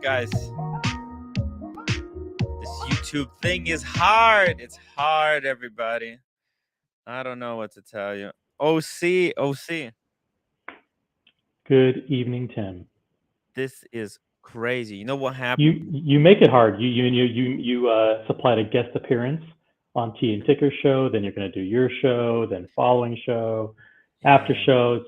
guys. This YouTube thing is hard. It's hard, everybody. I don't know what to tell you. OC. Good evening, Tim. This is crazy. You know what happened? You make it hard. You supplied a guest appearance on Tea and Ticker show. Then you're going to do your show. Then following show, after shows.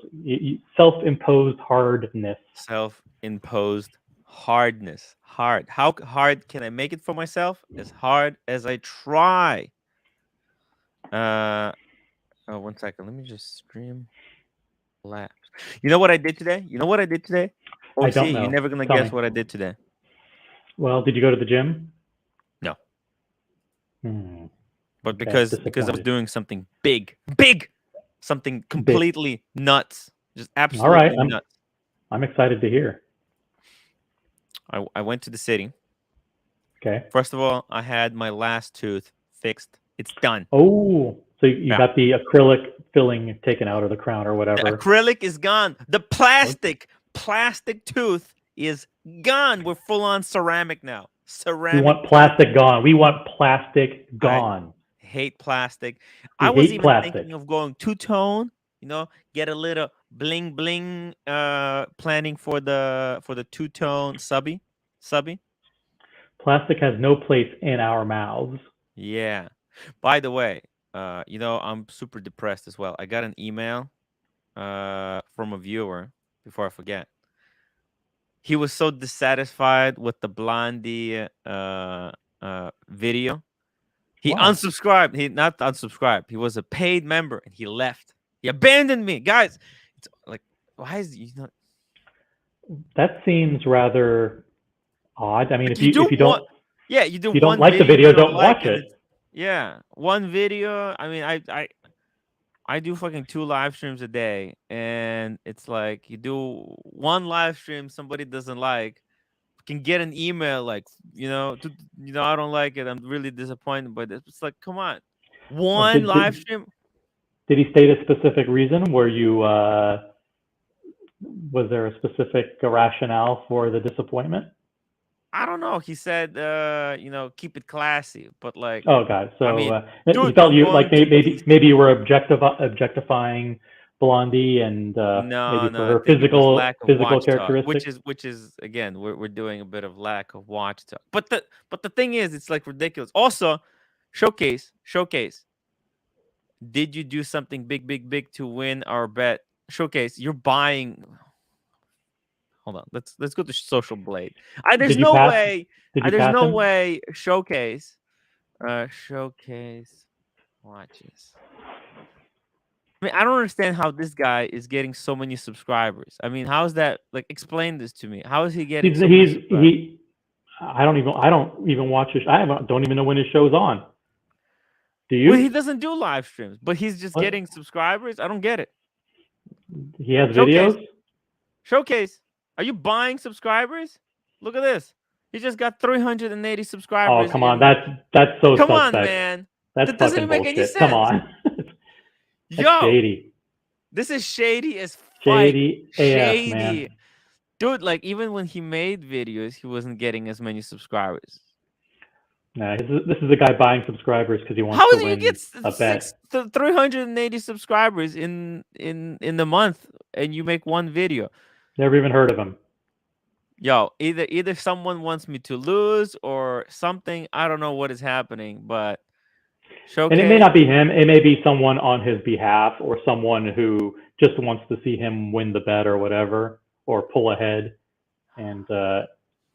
Self-imposed hardness. Self-imposed hardness. Hard. How hard can I make it for myself? As hard as I try. Oh, 1 second. Let me just stream. Labs. You know what I did today? Oh, I don't know. You're never gonna Tell guess me. what I did today. Well, did you go to the gym? No. But Okay, because I was doing something big, something completely nuts, just absolutely nuts. I'm excited to hear. I went to the city. Okay. First of all, I had my last tooth fixed. It's done. Oh, so you got the acrylic filling taken out of the crown or whatever. The acrylic is gone. The plastic tooth is gone. We're full on ceramic now. Ceramic. We want plastic gone. We want plastic gone. I hate plastic. I was even thinking of going two-tone. Get a little bling bling planning for the two-tone subby. Plastic has no place in our mouths. Yeah. By the way, I'm super depressed as well. I got an email from a viewer before I forget. He was so dissatisfied with the Blondie video. He unsubscribed. He not unsubscribed. He was a paid member and he left. He abandoned me, guys. It's like, why is he not? That seems rather odd. I mean, if you don't don't like the video, don't watch it. Yeah, one video. I mean, I do fucking 2 live streams a day, and it's like you do one live stream somebody doesn't like, can get an email like, I don't like it. I'm really disappointed by this. It's like, come on, one live stream. Did he state a specific reason? Was there a specific rationale for the disappointment? I don't know. He said, keep it classy, but like. Oh God! So I mean, he felt you like maybe you were objectifying Blondie and maybe for her physical characteristics. Which is again, we're doing a bit of lack of watch talk. But the thing is, it's like ridiculous. Also, showcase. Did you do something big to win our bet? Showcase. You're buying. Hold on. Let's go to Social Blade. There's no way. Showcase watches. I mean, I don't understand how this guy is getting so many subscribers. I mean, how is that? Like, explain this to me. How is he getting? I don't even watch his. Don't even know when his show's on. Do you? Well, he doesn't do live streams, but he's just getting subscribers. I don't get it. He has videos. Showcase. Are you buying subscribers? Look at this. He just got 380 subscribers. Oh, come on. That's so Come suspect. on, man. That doesn't make bullshit. any sense. Come on. Shady. This is shady as fuck. Shady AF, man. Dude, like, even when he made videos, he wasn't getting as many subscribers. Nah, this is a guy buying subscribers because he wants to win a bet. 380 subscribers in the month, and you make one video. Never even heard of him. Yo, either someone wants me to lose or something. I don't know what is happening, but and it may not be him. It may be someone on his behalf or someone who just wants to see him win the bet or whatever, or pull ahead, and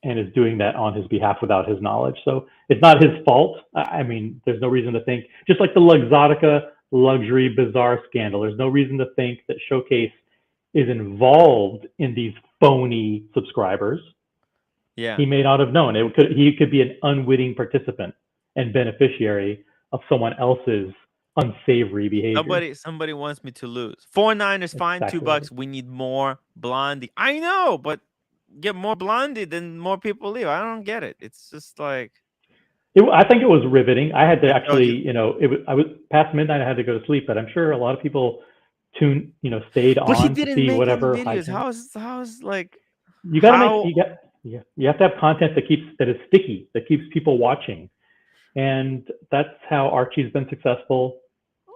is doing that on his behalf without his knowledge. So it's not his fault. I mean, there's no reason to think, just like the Luxottica luxury bazaar scandal, there's no reason to think that Showcase is involved in these phony subscribers. Yeah, he may not have known. He could be an unwitting participant and beneficiary of someone else's unsavory behavior. Somebody wants me to lose. 4 Niners fine, $2. We need more Blondie. I know, but get more Blondie, then more people leave. I don't get it. It's just like. I think it was riveting. I had to actually, I was past midnight. I had to go to sleep, but I'm sure a lot of people stayed on to see whatever. Videos. How is like? You gotta You have to have content that is sticky, that keeps people watching, and that's how Archie's been successful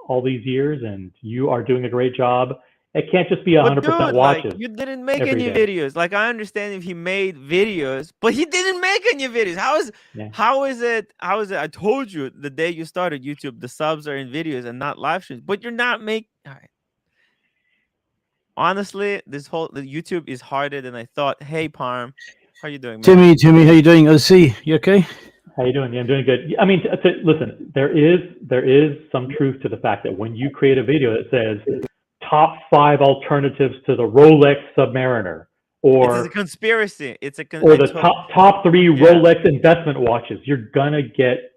all these years. And you are doing a great job. It can't just be But 100% dude, like watches you didn't make every any day. videos. Like I understand if he made videos, but he didn't make any videos. Yeah. How is it? How is it? I told you the day you started YouTube, the subs are in videos and not live streams. But you're not making. Honestly, the YouTube is harder than I thought. Hey, Parm, how you doing, man? Timmy, how you doing? OC, you okay? How you doing? Yeah, I'm doing good. I mean, listen, there is some truth to the fact that when you create a video that says top 5 alternatives to the Rolex Submariner, It's a or conspiracy. It's a or the top 3 Rolex investment watches, you're gonna get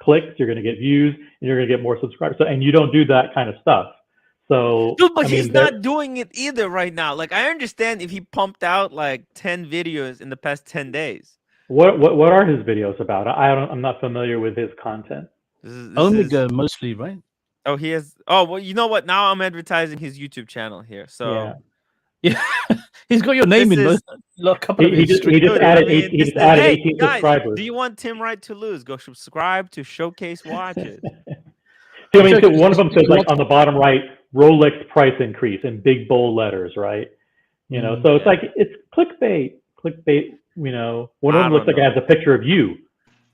clicks, you're gonna get views, and you're gonna get more subscribers. So, and you don't do that kind of stuff. So, Dude, but I mean, he's not doing it either right now. Like I understand if he pumped out like 10 videos in the past 10 days. What are his videos about? I'm not familiar with his content. This Omega mostly, right? Oh, he has. Oh, well, you know what? Now I'm advertising his YouTube channel here. So yeah, he's got your name in a couple of he just added 18 subscribers. Do you want Tim Wright to lose? Go subscribe to Showcase Watches. See, I mean, so one of them says like on the bottom right, Rolex price increase in big bold letters, right? You know, so it's like it's clickbait. You know, one of them looks like it has a picture of you.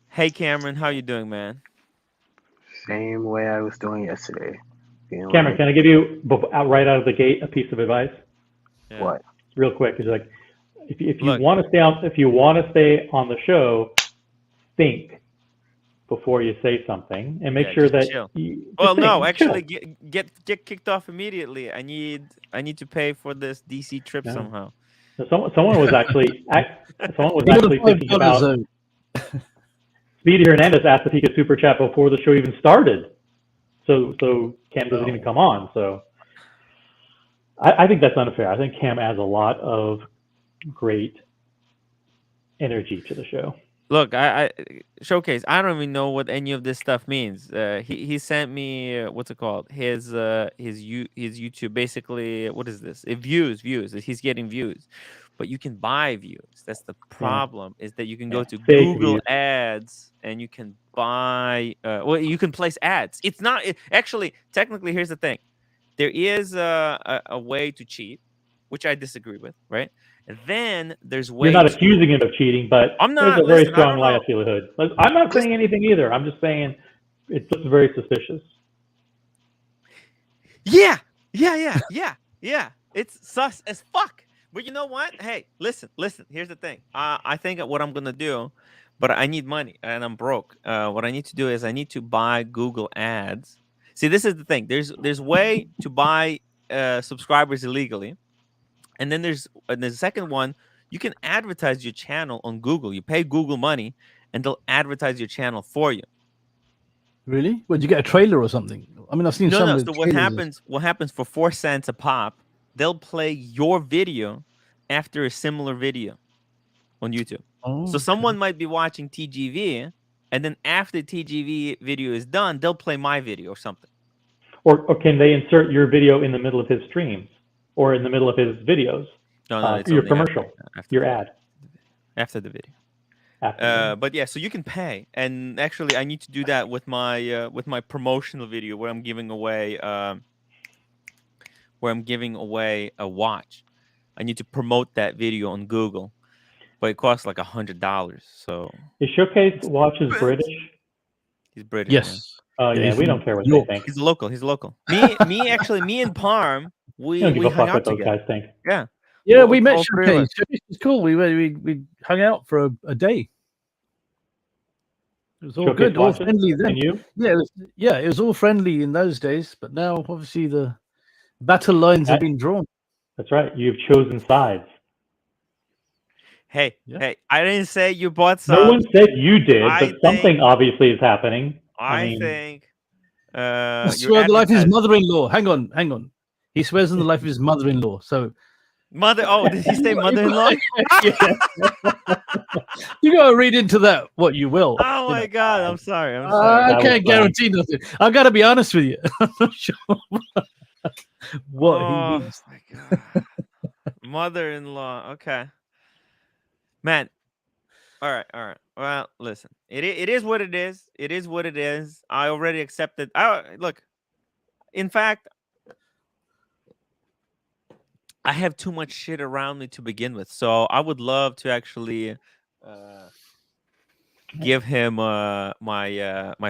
Hey, Cameron, how you doing, man? Same way I was doing yesterday. Cameron, can I give you right out of the gate a piece of advice? Yeah. What? Real quick, it's like if you want to stay on the show, think before you say something and make sure that chill. you. Well, no, actually, get kicked off immediately. I need to pay for this DC trip somehow. Someone was actually thinking about. Speedy Hernandez asked if he could super chat before the show even started, so Cam doesn't even come on. So I think that's unfair. I think Cam adds a lot of great energy to the show. Look, I Showcase. I don't even know what any of this stuff means. He sent me what's it called? His YouTube. Basically, what is this? Views. He's getting views, but you can buy views. That's the problem. Is that you can go to Google Ads and you can buy. Well, you can place ads. It's not actually technically. Here's the thing. There is a way to cheat, which I disagree with. Right. And then there's ways. You're not accusing him of cheating, but I'm not, there's a very strong likelihood. I'm not saying anything either. I'm just saying it looks very suspicious. Yeah. It's sus as fuck. But you know what? Hey, listen. Here's the thing. I think what I'm gonna do, but I need money and I'm broke. What I need to do is I need to buy Google Ads. See, this is the thing. There's way to buy subscribers illegally. And then there's the second one, you can advertise your channel on Google. You pay Google money, and they'll advertise your channel for you. Really? Would you get a trailer or something? I mean, I've seen some. No. So what happens for 4 cents a pop? They'll play your video after a similar video on YouTube. Oh, so someone might be watching TGV, and then after TGV video is done, they'll play my video or something. Or can they insert your video in the middle of his streams? Or in the middle of his videos? No, it's your commercial, your ad. After the video. But yeah, so you can pay, and actually, I need to do that with my promotional video where I'm giving away a watch. I need to promote that video on Google, but it costs like $100. So is Showcase Watches British? He's British. Yes. Oh yeah, we don't care what they think. He's local. Me and Parm. We hung out together. Those guys think. Yeah, we met Showcase. It was cool. We hung out for a day. It was all good, all friendly then. And you? Yeah, it was all friendly in those days. But now, obviously, the battle lines have been drawn. That's right. You've chosen sides. Hey, I didn't say you bought some. No one said you did, but something obviously is happening. I think. I swear the life of his mother-in-law. Hang on. He swears on the life of his mother-in-law. So. Mother? Oh, did he say mother-in-law? You gotta read into that what you will. Oh my God! I'm sorry. I can't guarantee nothing. I've got to be honest with you. I'm not sure what he means. My God. Mother-in-law. Okay. Man, all right, all right. Well, listen, it is what it is. It is what it is. I already accepted. Look. In fact, I have too much shit around me to begin with, so I would love to actually give him my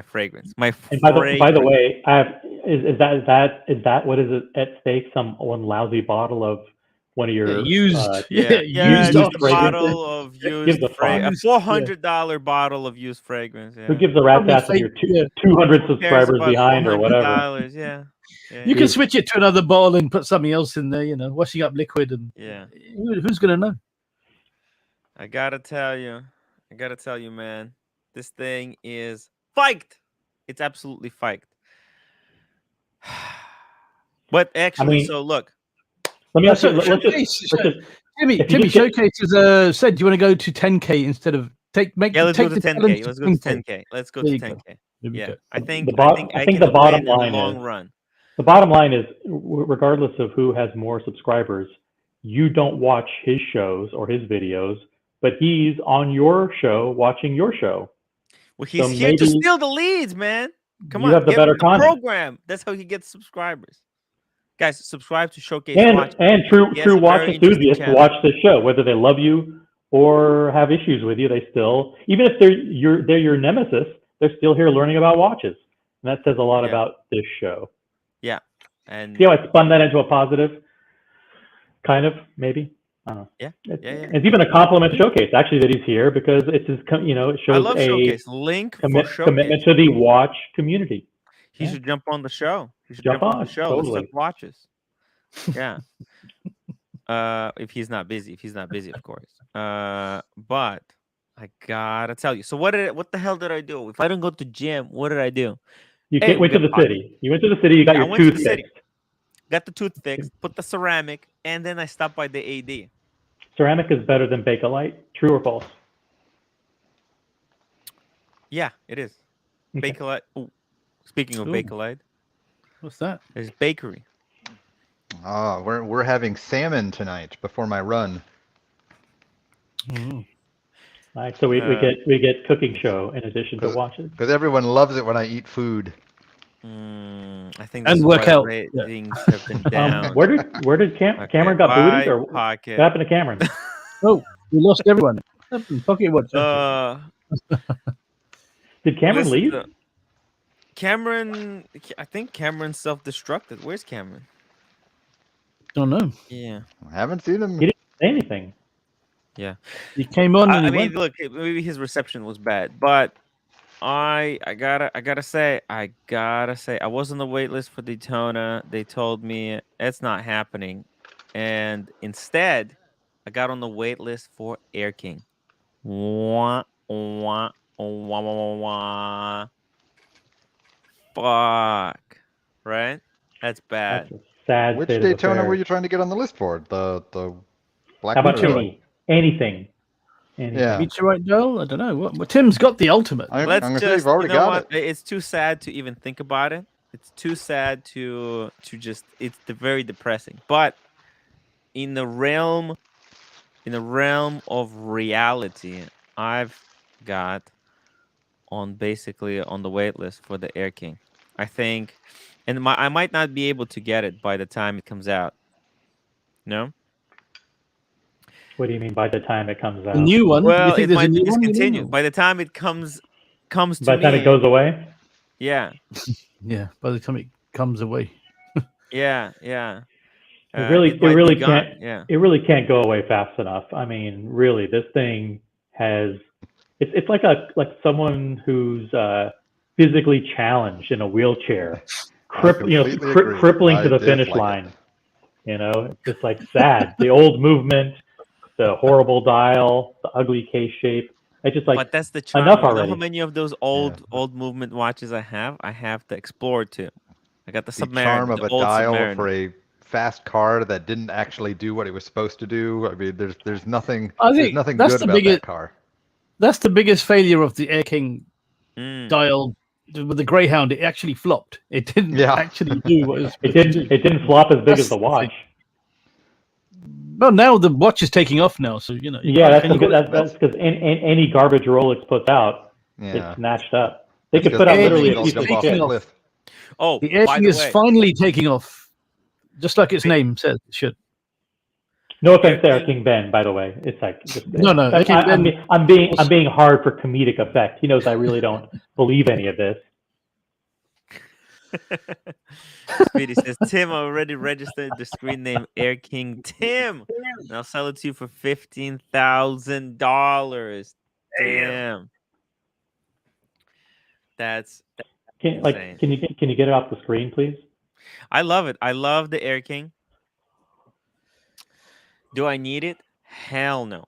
fragrance. My And fragrance. by the way, I have is that what is it at stake? One lousy bottle of one of your used, Yeah, used just a fragrance. bottle of Gives used a fuck. a $400 bottle of used fragrance. Who Yeah. gives a rat's Probably ass if fake, you're yeah. 200 Who cares subscribers about behind or whatever? $400? Yeah. You can switch it to another bottle and put something else in there, washing up liquid, and Yeah. who's gonna know? I gotta tell you, man, this thing is fiked. It's absolutely fiked. But actually, so look. Let me ask you. Timmy, Showcase said, "Do you want to go to 10K instead of let's go to 10K. Let's go to 10K. Let's go to 10K. Yeah, I think the bottom line in the long run. The bottom line is, regardless of who has more subscribers, you don't watch his shows or his videos, but he's on your show watching your show. Well, he's here to steal the leads, man. Come on, you have the better content. Program. That's how he gets subscribers. Guys, subscribe to Showcase Watch. And true watch enthusiasts watch this show, whether they love you or have issues with you. They still, even if they're your nemesis, they're still here learning about watches, and that says a lot about this show. Yeah, and see how I spun that into a positive, kind of, maybe. I don't know. Yeah. It's even a compliment to Showcase, actually, that he's here, because it's his, it shows Showcase. commitment to the watch community. He should jump on the show. He should jump on the show. Totally. Let's talk watches. Yeah. If he's not busy, of course. But I gotta tell you. So what the hell did I do? If I didn't go to gym, what did I do? You went to the city. You went to the city. You got your tooth fixed. Got the tooth fixed. Put the ceramic, and then I stopped by the AD. Ceramic is better than Bakelite. True or false? Yeah, it is. Okay. Bakelite. Ooh. Speaking of Bakelite, what's that? There's bakery. Oh, we're having salmon tonight before my run. All right, so we get cooking show in addition to watches. Because everyone loves it when I eat food. I think and workout ratings have been down. Where did Cameron got booted, or what happened to Cameron? Oh, we lost everyone. Pocket watch. Did Cameron leave? I think Cameron self-destructed. Where's Cameron? Don't know. Yeah, I haven't seen him. He didn't say anything. Yeah, he came on. I mean, look, maybe his reception was bad, but I gotta say, I was on the wait list for Daytona. They told me it's not happening, and instead, I got on the wait list for Air-King. Wah, wah, wah, wah, wah. Fuck. Right? That's bad. That's a sad. Which Daytona were you trying to get on the list for? The black. How about anything? Yeah. Meteorite Dole? I don't know. What Tim's got the ultimate. I'm gonna say you've already got it. It's too sad to even think about it. It's too sad to just. It's very depressing. But in the realm of reality, I've got basically on the wait list for the Air-King. I think, and I might not be able to get it by the time it comes out. No? What do you mean by the time it comes out? The new one? Well, it might be discontinued. By the time it comes to me. By the time it goes away? Yeah. Yeah, by the time it comes away. Yeah. It really can't go away fast enough. I mean, really, this thing has. It's like someone who's physically challenged in a wheelchair, crippling to the finish line. It's just like sad. The old movement, the horrible dial, the ugly case shape. It's just like, but that's the charm. Enough already. You know how many of those old movement watches I have? I have the Explorer too. I got the Submariner. Charm of a dial Submariner. for a fast car that didn't actually do what it was supposed to do. I mean, there's nothing. There's nothing good about that car. That's the biggest failure of the Air-King dial with the Greyhound. It actually flopped. It didn't actually do what it was. It didn't flop as big as the watch. Well, now the watch is taking off now, so you know. Yeah, that's because any garbage Rolex puts out, Yeah. it's snatched up. They That's could put out 'cause literally they'll a piece jump of off the shit. cliff. Oh, The by Air-King the is way, finally taking off, just like its name says it should. No offense to Air-King- Air-King Ben, by the way. It's like just No, Air-King Ben I'm being hard for comedic effect. He knows I really don't believe any of this. Speedy says, Tim, I already registered the screen name Air-King Tim, and I'll sell it to you for $15,000. Damn. That's insane. Can you get it off the screen, please? I love it. I love the Air-King. Do I need it? Hell no.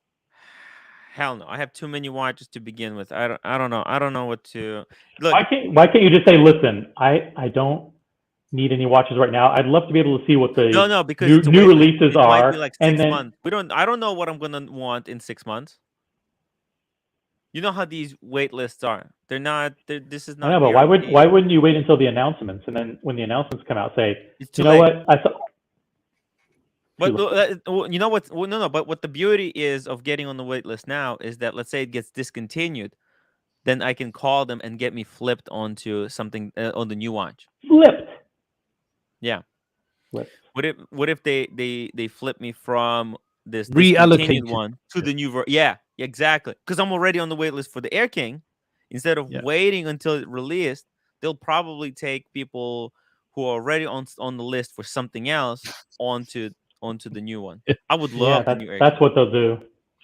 Hell no. I have too many watches to begin with. I don't know. I don't know what to look. Why can't you just say, listen, I don't need any watches right now. I'd love to be able to see what the because new releases it might are. be like and 6 then months. I don't know what I'm gonna want in 6 months. You know how these wait lists are. This is not. I know, but why wouldn't you wait until the announcements, and then when the announcements come out, say, It's too you know late. what? But you know what? No. But what the beauty is of getting on the wait list now is that, let's say it gets discontinued, then I can call them and get me flipped onto something on the new watch. Flipped. Yeah. Flipped. What if they flip me from this Reallocated discontinued one to the new version? Yeah, exactly. Because I'm already on the wait list for the Air-King. Instead of waiting until it released, they'll probably take people who are already on the list for something else onto the new one. I would love the new Air-King. That's what they'll do.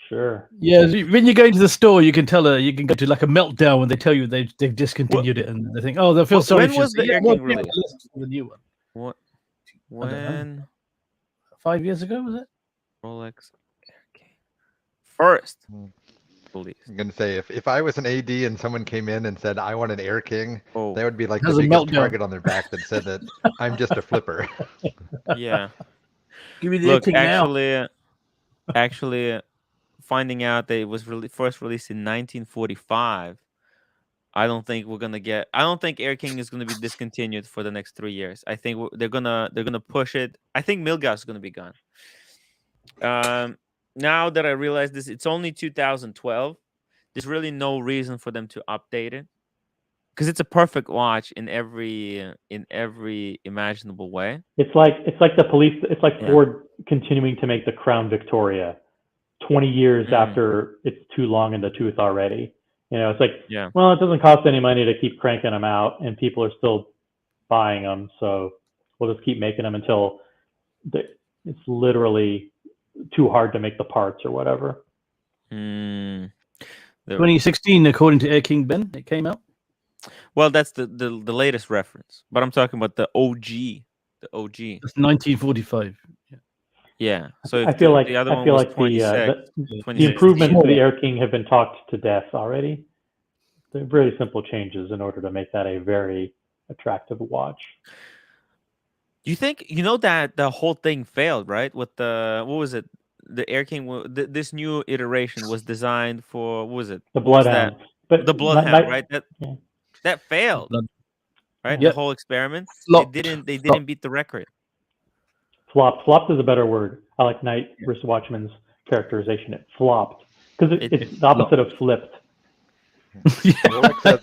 Sure. Yeah, when you go into the store, you can go to like a meltdown when they tell you they've discontinued it, and they think, oh, they'll feel sorry. When was the Air-King released? The new one. What? When? 5 years ago, was it? Rolex Air-King first release. I'm gonna say if I was an AD and someone came in and said I want an Air-King, that would be like the biggest target on their back that said that I'm just a flipper. Yeah. Give me the Air-King now. Actually, finding out that it was first released in 1945. I don't think Air-King is gonna be discontinued for the next 3 years. I think they're gonna push it. I think Milgauss is gonna be gone. Now that I realize this, it's only 2012. There's really no reason for them to update it because it's a perfect watch in every imaginable way. It's like the police. It's like Ford continuing to make the Crown Victoria 20 years after it's too long in the tooth already. You know, it's like, well, it doesn't cost any money to keep cranking them out, and people are still buying them. So we'll just keep making them until it's literally too hard to make the parts or whatever. 2016, according to Air-King Ben, it came out. Well, that's the latest reference, but I'm talking about the OG. The OG. It's 1945. Yeah. So I feel like the other one was 26. The improvements to the Air-King have been talked to death already. They're very simple changes in order to make that a very attractive watch. You think that the whole thing failed, right? With the what was it? The Air-King. This new iteration was designed for what was it? The Bloodhound. But the Bloodhound, right? That failed, right? Yep. The whole experiment. Flopped. They didn't beat the record. Flopped is a better word. I like Knight Watchman's characterization. It flopped because it's the opposite of flipped. Rolex has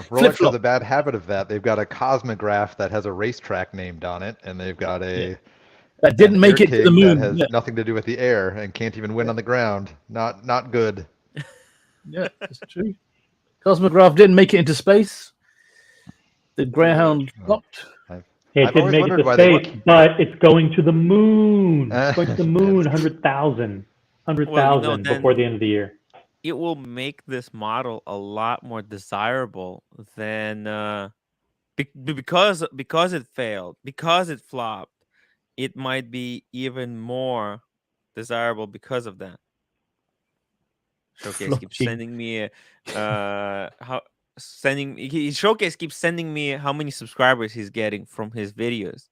Rolex has a bad habit of that. They've got a cosmograph that has a racetrack named on it, and they've got that didn't make it to the moon. That has nothing to do with the air and can't even win on the ground. Not good. Yeah, it's true. Cosmograph didn't make it into space. The Greyhound flopped. It didn't make it to space, but it's going to the moon. It's going to the moon, 100,000 before the end of the year. It will make this model a lot more desirable than because it failed, because it flopped. It might be even more desirable because of that. Showcase keeps sending me Showcase keeps sending me how many subscribers he's getting from his videos.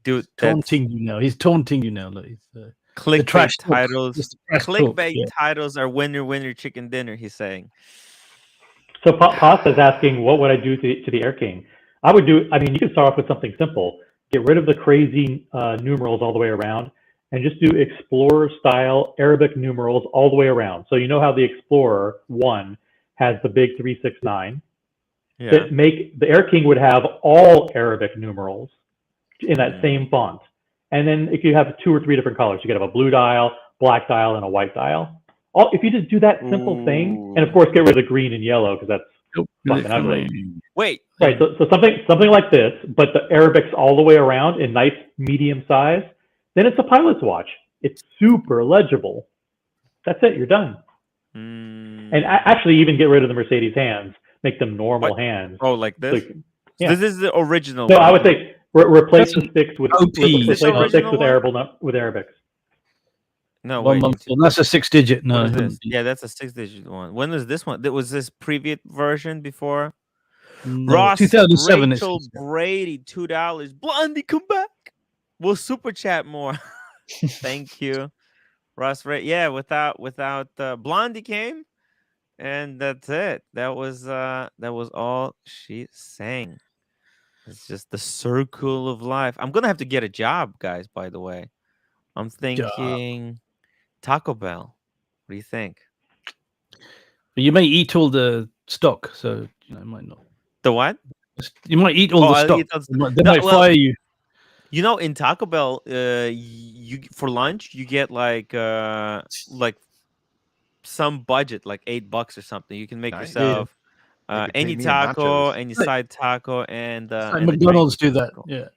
Dude, taunting you now. He's taunting you now. Look, clickbait titles. Clickbait titles are winner, chicken dinner. He's saying. So Pasta's asking, what would I do to the Air-King? You could start off with something simple. Get rid of the crazy numerals all the way around, and just do Explorer style Arabic numerals all the way around. So you know how the Explorer 1 has the big 369. Yeah. The Air-King would have all Arabic numerals in that same font. And then if you have 2 or 3 different colors, you could have a blue dial, black dial, and a white dial. If you just do that simple thing, and of course get rid of the green and yellow because that's fucking ugly. Wait. Right. So something like this, but the Arabic's all the way around in nice medium size. Then it's a pilot's watch. It's super legible. That's it. You're done. And actually, even get rid of the Mercedes hands. Make them normal hands. Oh, like this? So, yeah. This is the original. No, I would say replace the sticks with with Arabics. No, wait. That's a 6-digit. No, yeah, that's a 6-digit one. When was this one? Was this previous version before? No, Ross 2007. Rachel Brady, $2. Blondie, come back. We'll super chat more. Thank you, Ross. Yeah, without Blondie came. And that's it. That was all she sang. It's just the circle of life. I'm gonna have to get a job, guys. By the way, I'm thinking Taco Bell. What do you think? But you may eat all the stock, so it might not. The what? You might eat all the stock. They might fire you. You know, in Taco Bell, you for lunch you get like some budget, like $8 or something. You can make yourself any taco, any side taco, and McDonald's do that. Yeah,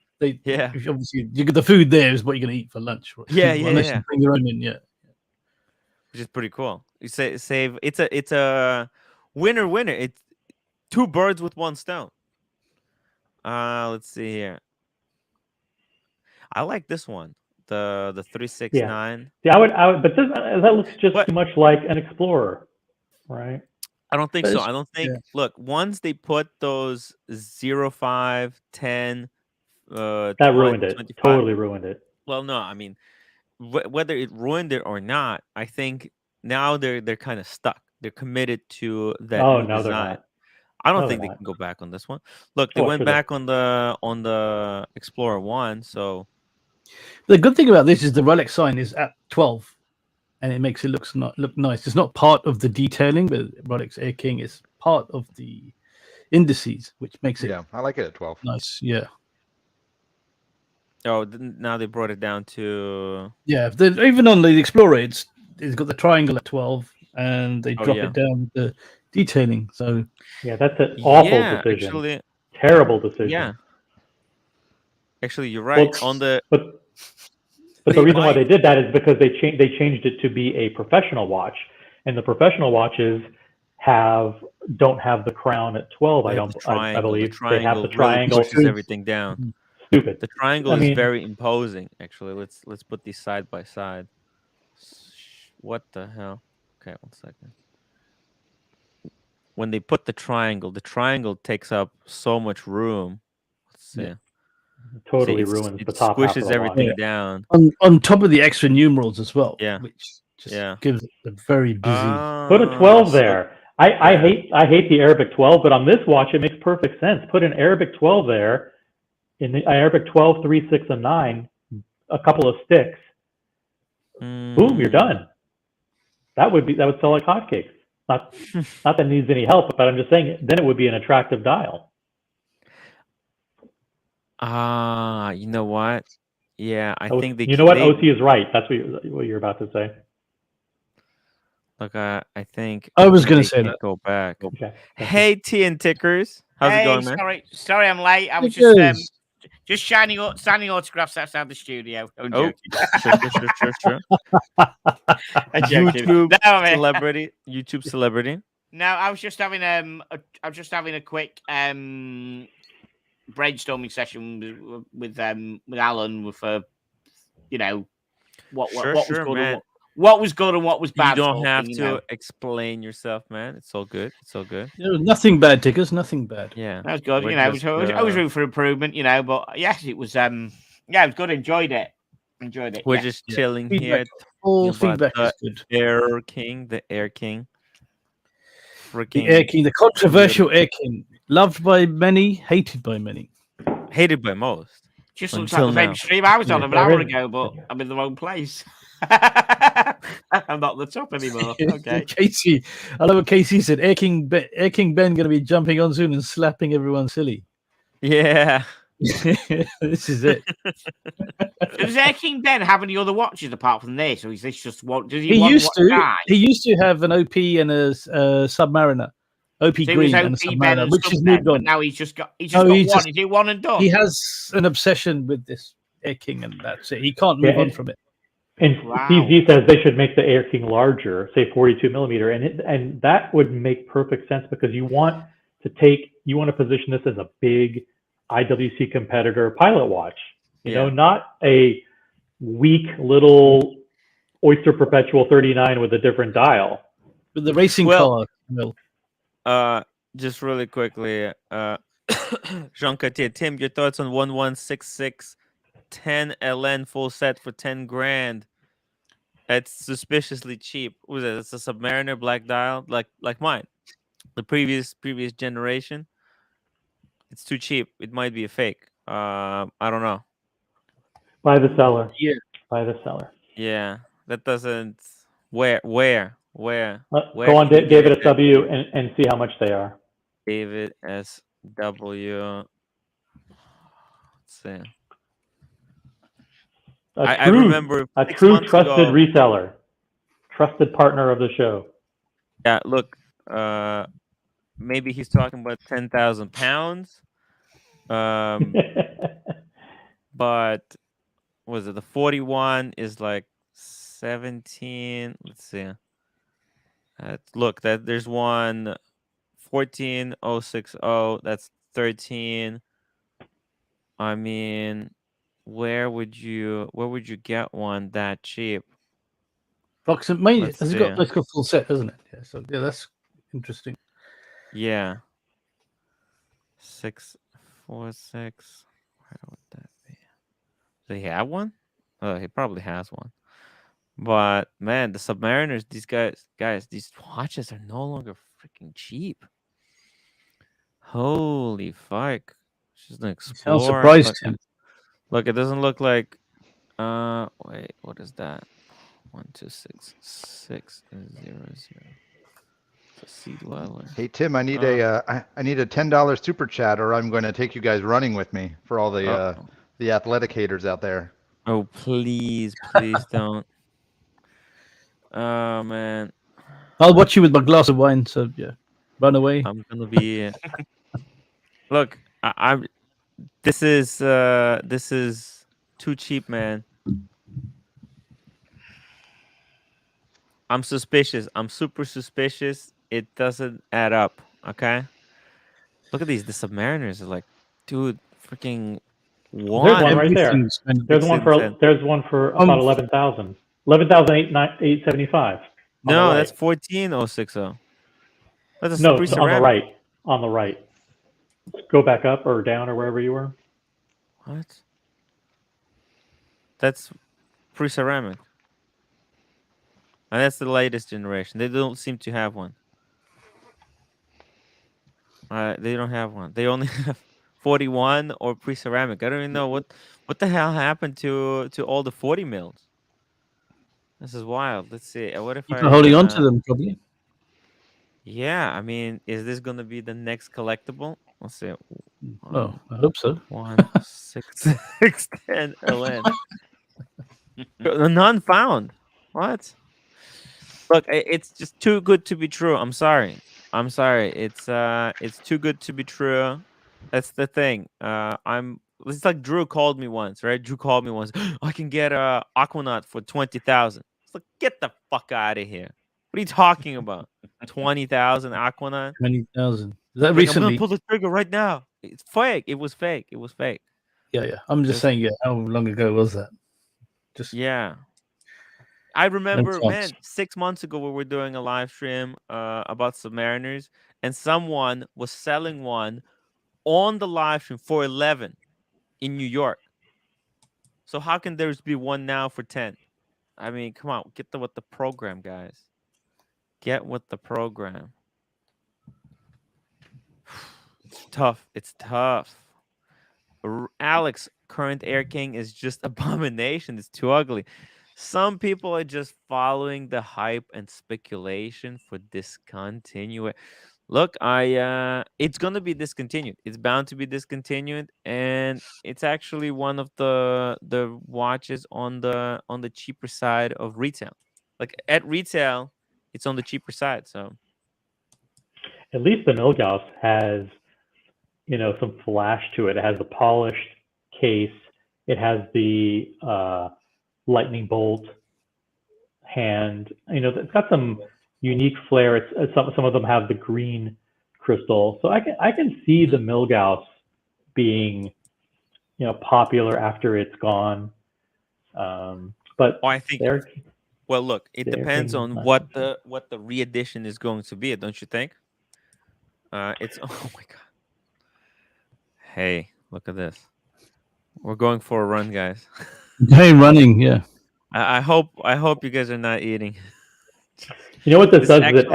obviously you get the food there is what you're gonna eat for lunch. Right? Unless you bring your own in, which is pretty cool. You save. It's a winner. It's 2 birds with 1 stone. Let's see here. I like this one. The 369. Yeah, I would, but that looks just too much like an Explorer, right? I don't think so. I don't think. Look, once they put those 05, 10, that ruined it. 25, totally ruined it. Well, no, I mean, whether it ruined it or not, I think now they're kind of stuck. They're committed to that. Oh no, they're not. I don't think they can go back on this one. Look, they went back on the Explorer 1, so. The good thing about this is the Rolex sign is at 12, and it makes it look nice. It's not part of the detailing, but Rolex Air-King is part of the indices, which makes it. Yeah, I like it at 12. Nice, yeah. Oh, now they brought it down to. Yeah, even on the Explorer, it's got the triangle at 12, and they drop it down the detailing. So yeah, that's an awful decision. Actually, terrible decision. Yeah. Actually, you're right. But the reason why they did that is because they changed it to be a professional watch, and the professional watches don't have the crown at 12. I believe they have the triangle. Really pushes everything down. Stupid. The triangle is very imposing. Actually, let's put these side by side. What the hell? Okay, 1 second. When they put the triangle takes up so much room. Let's see. Yeah. Totally ruins the top half of the squishes everything down. On top of the extra numerals as well. Yeah. Which just gives it a very busy. Put a 12 there. I hate the Arabic 12, but on this watch it makes perfect sense. Put an Arabic 12 there, in the Arabic 12, 3, 6, and 9, a couple of sticks. Boom, you're done. That would sell like hotcakes. Not that it needs any help, but I'm just saying then it would be an attractive dial. You know what? Yeah, I think they. You know what? OC is right. That's what you're about to say. Look, I think I was going to say that. Go back. Okay. Hey, T and Tickers, how's it going, man? Sorry, I'm late. I was just signing autographs outside the studio. I'm joking. Sure. YouTube celebrity. No, I was just having a quick brainstorming session with Alan with what was good and what was bad. You don't have to explain yourself, man. It's all good. Nothing bad, Tickers. Nothing bad. Yeah, that was good. I was room for improvement, but yes, it was. It was good. Enjoyed it. We're just chilling here. All feedback is good. Air-King, the Air-King. The Air-King, the controversial Air-King. Loved by many, hated by many. Hated by most. Just looks like Until the same now. stream I was on Yeah, an hour there is- ago, but I'm in the wrong place. I'm not the top anymore. Okay. Casey, I love what Casey said. Air-King Ben going to be jumping on soon and slapping everyone silly. Yeah. This is it. Does Air-King Ben have any other watches apart from this, or is this just one? Does he, He one used watch to. guy? He used to have an OP and a Submariner, OP So he was Green and a OP Ben Submariner, and which Sub has Ben, moved but on. now he's just got one. just- Is it one and done? He has an obsession with this Air-King, and that's it. He can't move on from it. And Wow. Steve Z says they should make the Air-King larger, say 42 millimeter, and that would make perfect sense because you want to position this as a big IWC competitor pilot watch. You know, not a weak little Oyster Perpetual 39 with a different dial. With the racing car, Will. Just really quickly, Jean Cartier, Tim, your thoughts on 1166 10 LN full set for 10 grand? It's suspiciously cheap. What was it? It's a Submariner black dial, like mine, the previous generation. It's too cheap. It might be a fake. I don't know. By the seller. Yeah. By the seller. Yeah, that doesn't. Where? Go on David SW and see how much they are. David SW. Let's see. I remember a 6 true months trusted ago, reseller, trusted partner of the show. Yeah, look, maybe he's talking about 10,000 pounds. But was it the 41 is like 17? Let's see. Look, that there's one 14060. That's 13. I mean, where would you get one that cheap? Approximately. Let's It's see. got full set, hasn't it? Yeah, so yeah, that's interesting. Yeah. 646. Where would that be? Does he have one? Oh, he probably has one. But man, the Submariners, these guys, these watches are no longer freaking cheap. Holy fuck! She's an explorer. Sounds surprised him. Look, it doesn't look like. Wait, what is that? 126600. C dweller. Hey Tim, I need I need a $10 super chat, or I'm going to take you guys running with me for all the athletic haters out there. Oh please don't. Oh man. I'll watch you with my glass of wine. So yeah, run away. I'm gonna be. Look, I'm. This is too cheap, man. I'm suspicious. I'm super suspicious. It doesn't add up. Okay. Look at these. The Submariners are like, dude, freaking. There's one right there. There's one for about 11,000. 11,875. No, that's 14060. That's no, on the right. On the right. Go back up or down or wherever you were. What? That's pre-ceramic. And that's the latest generation. They don't seem to have one. They don't have one. They only have 41 or pre-ceramic. I don't even know what the hell happened to all the 40 mils. This is wild. Let's see. What if People holding on to them probably. Yeah, I mean, is this gonna be the next collectible? Let's see. Oh, I hope so. 16610 LN. None found. What? Look, it's just too good to be true. I'm sorry. It's too good to be true. That's the thing. It's like Drew called me once, right? Drew called me once. I can get a Aquanaut for 20,000. It's like, get the fuck out of here. What are you talking about? 20,000 Aquanaut? 20,000. Is that like, recently? I'm gonna pull the trigger right now. It's fake. It was fake. Yeah. I'm just saying, yeah. How long ago was that? Yeah. I remember, man, 6 months ago we were doing a live stream about Submariners, and someone was selling one on the live stream for 11 in New York. So how can there be one now for 10? I mean, come on, get with the program, guys. Get with the program. It's tough. Alex, current Air-King is just abomination. It's too ugly. Some people are just following the hype and speculation for discontinuation. Look, it's gonna be discontinued. It's bound to be discontinued, and it's actually one of the watches on the cheaper side of retail. Like at retail, it's on the cheaper side. So At least the Milgauss has, some flash to it. It has the polished case. It has the lightning bolt hand. It's got some unique flair. Some of them have the green crystal. So I can see the Milgauss being, popular after it's gone. But I think. Well, look, it depends on what the re-edition is going to be, don't you think? It's oh my god. Hey, look at this. We're going for a run, guys. Hey, running, yeah. I hope you guys are not eating. You know what this does is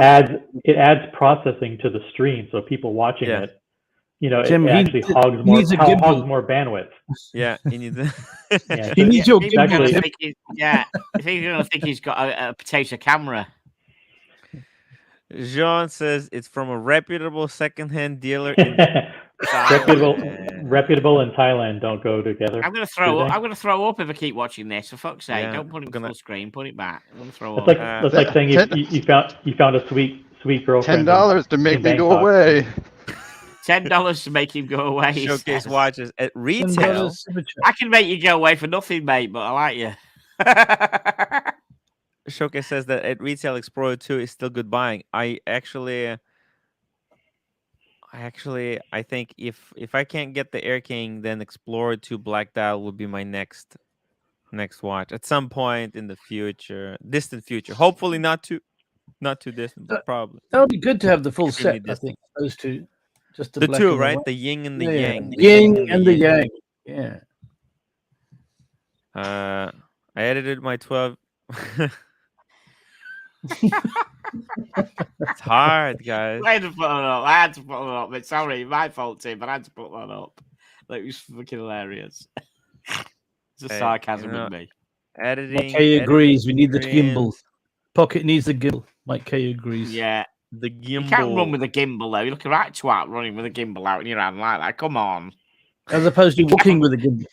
it adds processing to the stream, so people watching it, Jim, it actually hogs more bandwidth. Yeah, you need Yeah, he needs your gimbal. I think you're gonna think he's got a potato camera. Jean says it's from a reputable secondhand dealer. Reputable in Thailand don't go together. I'm gonna throw up if I keep watching this. For fuck's sake, don't put it full screen. Put it back. I'm gonna throw up. That's like saying you found a sweet girlfriend. $10 to make me go away. $10 to make him go away. Showcase watches at retail. I can make you go away for nothing, mate. But I like you. Showcase says that at retail, Explorer 2 is still good buying. I think if I can't get the Air-King, then Explorer 2 Black Dial will be my next watch at some point in the future, distant future. Hopefully not too distant, but probably. That would be good to have the full set. I think those two, just the two, right? The yin and the yang. The yin and the yang. Yeah. I edited my 12. It's hard, guys. I had to put it up. But sorry, my fault, Tim. But I had to put that up. Like, it was fucking hilarious. It's a sarcasm with me. Editing. K agrees. We need the gimbal. Pocket needs the gimbal. Mike K agrees. Yeah. The gimbal. You can't run with a gimbal, though. You look a right twat running with a gimbal out in your hand like that. Come on. As opposed to walking with a gimbal.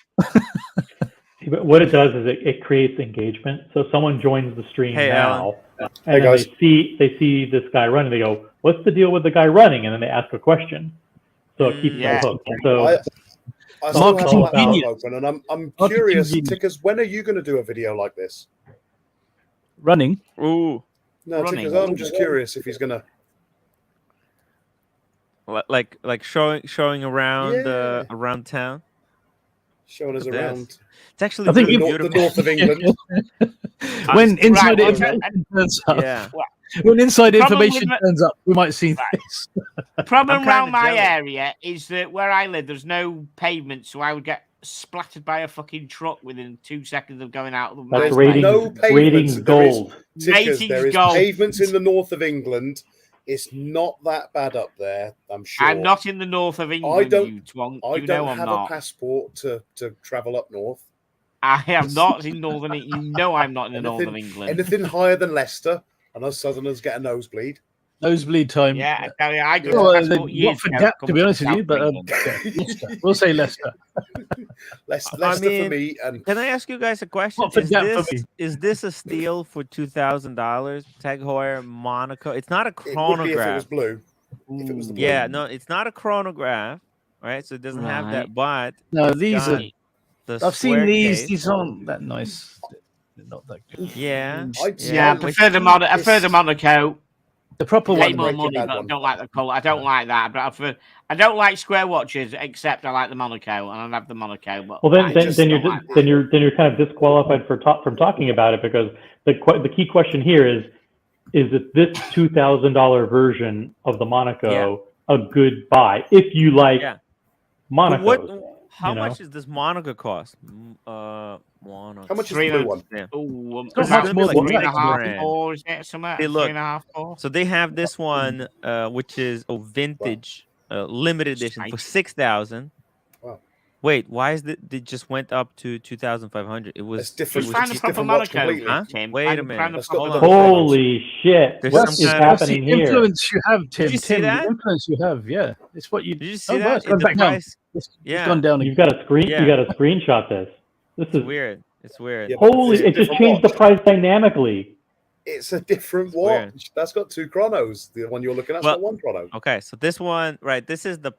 But what it does is it creates engagement. So someone joins the stream now, and hey guys. They see this guy running. They go, "What's the deal with the guy running?" And then they ask a question. So it keeps them hooked. So I still have my laptop open, and I'm curious, Tickers, when are you going to do a video like this? Running? Ooh. No, Tickers, I'm just curious if he's going to. Like showing around around town. Showing us around. It's actually really beautiful. The north of England. When inside information turns up. Yeah. When inside information turns up, we might see this. The problem around my area is that where I live, there's no pavement, so I would get splattered by a fucking truck within 2 seconds of going out of the way. That's ratings gold. There is pavements in the north of England. It's not that bad up there, I'm sure. I'm not in the north of England. I don't have a passport to travel up north. I am not in northern. You know, I'm not in the north of England. Anything higher than Leicester, and us Southerners get a nosebleed. Nosebleed time. Yeah, I tell you, I got years ago, to be honest with you, but we'll say Leicester. Leicester for me. And can I ask you guys a question? Is this a steal for $2,000? Tag Heuer Monaco. It's not a chronograph. It would be if it was blue. If it was the blue. Yeah, no, it's not a chronograph, right? So it doesn't have that. But no, these are. I've seen these. Case. These aren't that nice. They're not that good. Yeah. I prefer the Monaco. The proper one. More money, but I don't like the colour. I don't like that. But I don't like square watches, except I like the Monaco, and I love the Monaco. But well, then you're kind of disqualified from talking about it, because the key question here is it this $2,000 version of the Monaco a good buy if you like Monaco? How much does this Monaco cost? Monaco. How much is the blue one? Yeah. It's much more than 3.5, 4, is it? Somewhere? 3.5, 4. So they have this one, which is a vintage limited edition for $6,000. Wow. Wait, why is it just went up to 2,500? It was It's different. Just find It's the just proper different watch Monaco, completely. Huh? Tim. Wait a Find minute. the Let's got proper the Monaco. Holy shit! There's What some is kind of- That's the happening here? influence you have, Tim. Did you see Tim, that? the influence you have, yeah. It's what you. Did you see oh, that? Wow, it's gone The back down. price. It's Yeah. gone down. You've got a screen. Yeah. You got to screenshot this. This It's is weird. It's weird. Yeah, but holy! it's a It just different changed the watch. price dynamically. It's a different weird. watch. That's got 2 chronos. The one you're looking at's Well, got 1 chrono. Okay, so this one, right? This is the.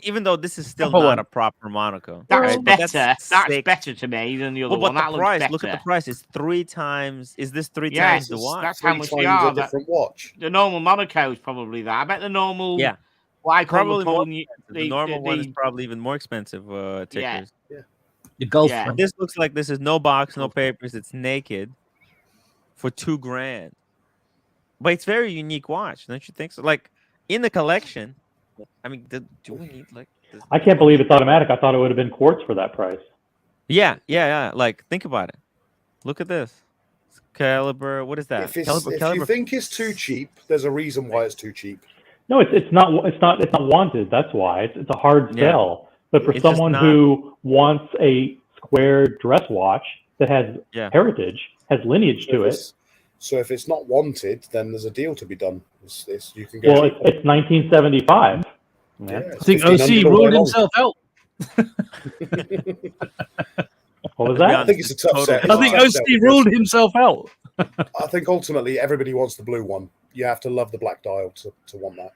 Even though this is still Proper not one. a proper Monaco. That's right? But better. That's sick. better to me than the other Well, but one. That the looks price. better. Look at the price. It's 3 times. Is this 3 Yeah, times the watch? that's how 3 much they times are. a different watch. The normal Monaco is probably that. I bet the normal. Yeah. What I call Probably the more. Paul, The normal one is probably even more expensive. Tickers. The golf Yeah. one. This looks like this is no box, no papers. It's naked for $2,000. But it's very unique watch, don't you think so? Like in the collection. I mean, do we need like? I can't believe it's automatic. I thought it would have been quartz for that price. Yeah. Like think about it. Look at this. It's caliber. What is that? If Caliber. you think it's too cheap, there's a reason why it's too cheap. No, it's not wanted. That's why it's a hard Yeah. sell. But for It's just someone not- who wants a square dress watch that has Yeah. heritage, has lineage to it. So if it's not wanted, then there's a deal to be done. You can go. Well, it's 1975. yeah, Man. it's I think 1500 OC all ruled day long. himself out. What was To be that? I think it's a tough Total set. I I think It's a tough OC set because ruled himself out. I think ultimately everybody wants the blue one. You have to love the black dial to want that,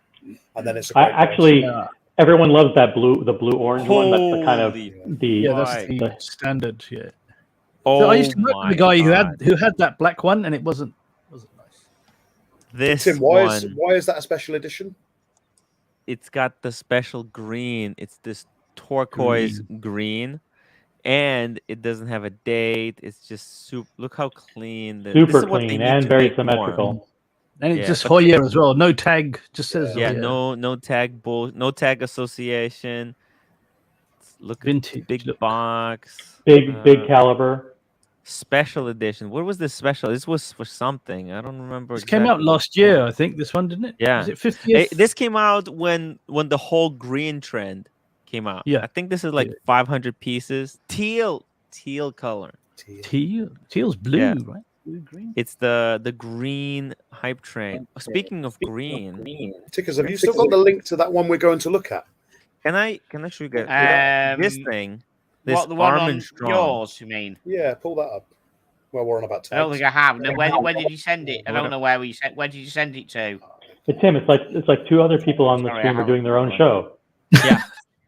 and then it's a great price. Actually, Yeah. everyone loves the blue orange one. That's the kind of Holy the Yeah, that's Right. the standard. Yeah. Oh So I used to work with my a guy God. who had that black one, and it wasn't nice. This Tim, one. why is that a special edition? It's got the special green. It's this turquoise green, and it doesn't have a date. It's just super. Look how clean. This super is what they clean need and to very make more. symmetrical. And it's Yeah, just but Heuer as well. No tag, just says Yeah, Heuer. no tag no tag association. Look at Vintage big look. box. Big caliber. Special edition. What was this special? This was for something. I don't remember. This came out exactly. last year, I think. This one, didn't it? Yeah. Was it 50th? This came out when the whole green trend came out. Yeah. I think this is like 500 pieces. Teal color. Teal's blue, Yeah. right? Blue green. It's the green hype train. Speaking of green, Tickers, have you still got the link to that one we're going to look at? can I show you guys this thing? This What, the one Armin on Strom. yours, you mean? Yeah, pull that up. Well, we're on about I don't tags. think I have. No, where did you send it? I don't know where did you send it to? But Tim, it's like two other people on the Sorry, I stream are doing their own haven't. show.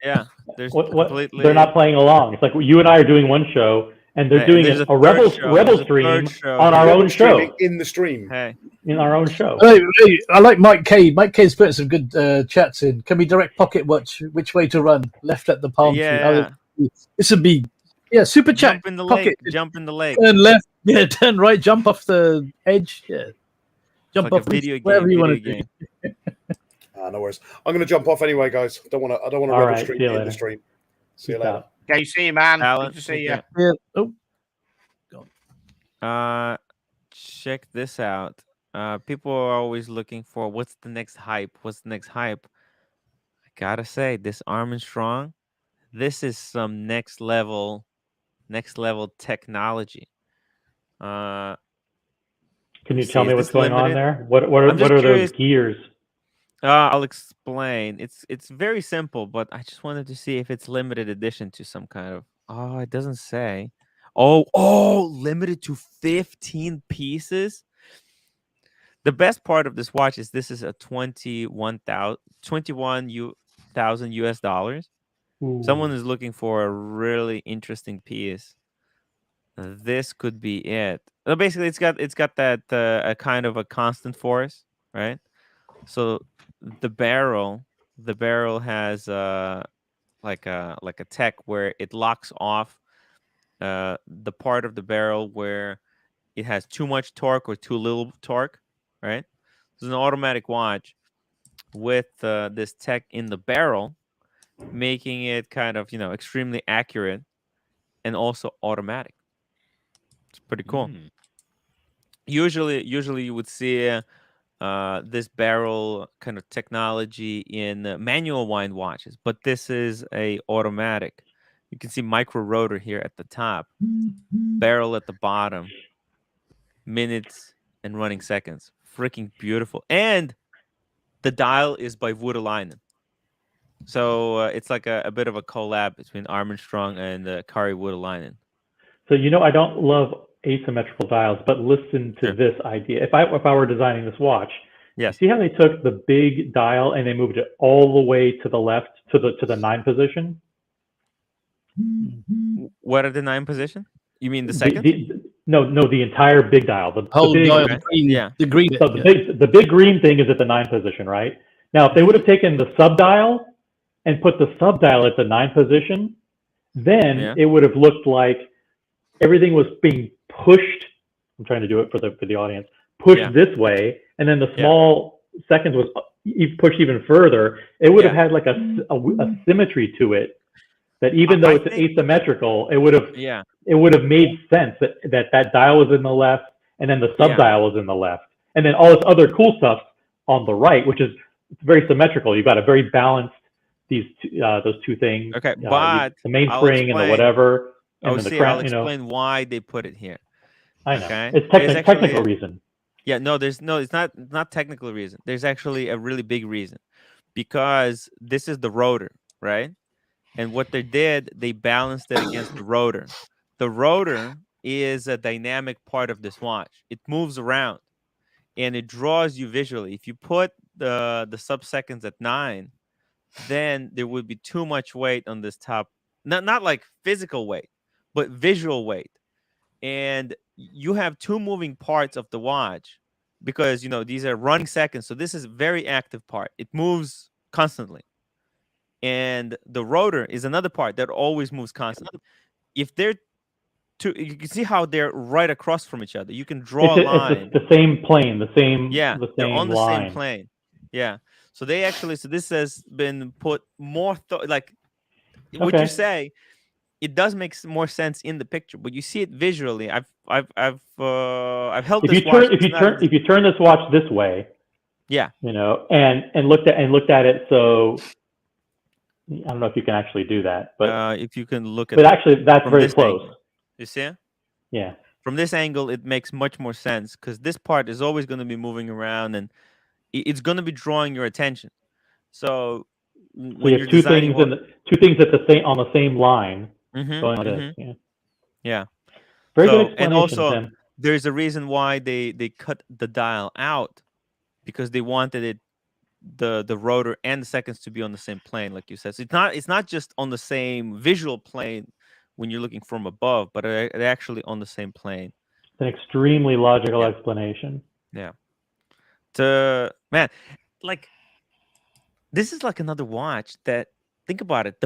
Yeah. There's What, completely. they're not playing along. It's like you and I are doing one show, and they're Hey, doing there's a a third rebel show. There's a stream third show. on our We're own show. streaming in the stream. Hey, In our own show. Hey, I like Mike K. Mike K's putting some good chats in. Can we direct pocket watch which way to run? Left at the palm tree. yeah. This would be super chat. Jump in the pocket. lake. Jump in the lake. Turn left. Yeah, turn right. Jump off the edge. Yeah. Jump Like off a video wherever game. you want Video to do. game. No worries. I'm going to jump off anyway, guys. I don't want to All rebel right, stream see you in the later. stream. See you Peace later. out. Okay, see you, man. Alan, Good to see take you. care. Yeah. Oh, Check this out. People are always looking for what's the next hype. What's the next hype? I gotta say, this Armin Strong, this is some next level technology. Can you see, tell me is what's this going on limited? there? What I'm are just those curious. gears? I'll explain. It's very simple, but I just wanted to see if it's limited edition to some kind of. Oh, it doesn't say. Oh, limited to 15 pieces. The best part of this watch is this is a $21,000 US dollars. Ooh. Someone is looking for a really interesting piece. This could be it. Basically, it's got that a kind of a constant force, right? So the barrel has like a tech where it locks off the part of the barrel where it has too much torque or too little torque, right? It's an automatic watch with this tech in the barrel, making it kind of extremely accurate and also automatic. It's pretty cool. Usually you would see this barrel kind of technology in manual wind watches, but this is a automatic. You can see micro rotor here at the top, barrel at the bottom, minutes and running seconds. Freaking beautiful. And the dial is by Voutilainen. So it's like a bit of a collab between Armin Strong and Kari Voutilainen. So I don't love asymmetrical dials, but listen to this idea. If I were designing this watch, yes. See how they took the big dial and they moved it all the way to the left to the 9 position? What are the 9 position? You mean the second? No, the entire big dial. The whole big, dial, okay. green, Yeah. the green. So the big green thing is at the 9 position, right? Now, if they would have taken the sub dial and put the sub dial at the 9 position, then it would have looked like everything was being pushed. I'm trying to do it for the audience. Pushed this way, and then the small seconds was pushed even further. It would have had like a symmetry to it. That even though it's asymmetrical, it would have made sense that dial was in the left, and then the sub dial was in the left, and then all this other cool stuff on the right, which is very symmetrical. You've got a very balanced those two things. Okay, but the mainspring and the whatever. I'll explain why they put it here. I know. Okay? It's technical reason. Yeah, it's not technical reason. There's actually a really big reason, because this is the rotor, right? And what they did, they balanced it against the rotor. The rotor is a dynamic part of this watch. It moves around, and it draws you visually. If you put the sub-seconds at 9, then there would be too much weight on this top. Not like physical weight, but visual weight. And you have 2 moving parts of the watch, because these are running seconds. So this is a very active part. It moves constantly. And the rotor is another part that always moves constantly. If they're you can see how they're right across from each other. You can draw a line. It's the same plane, the same they're on the line. same plane. Yeah. So they actually, this has been put more like what you say. It does make more sense in the picture, but you see it visually. I've held this watch. If you turn this watch this way, and looked at it, so I don't know if you can actually do that, but if you can look at but actually that's very close. Angle. You see it? Yeah. From this angle, it makes much more sense, because this part is always going to be moving around, and it's going to be drawing your attention. So when you're two things on the same line. Going like this. Yeah. Very good explanation, and also, Tim. there's a reason why they cut the dial out, because they wanted it the rotor and the seconds to be on the same plane, like you said. So it's not just on the same visual plane when you're looking from above, but they're actually on the same plane. It's an extremely logical explanation. Yeah. Man, like, this is like another watch that, think about it.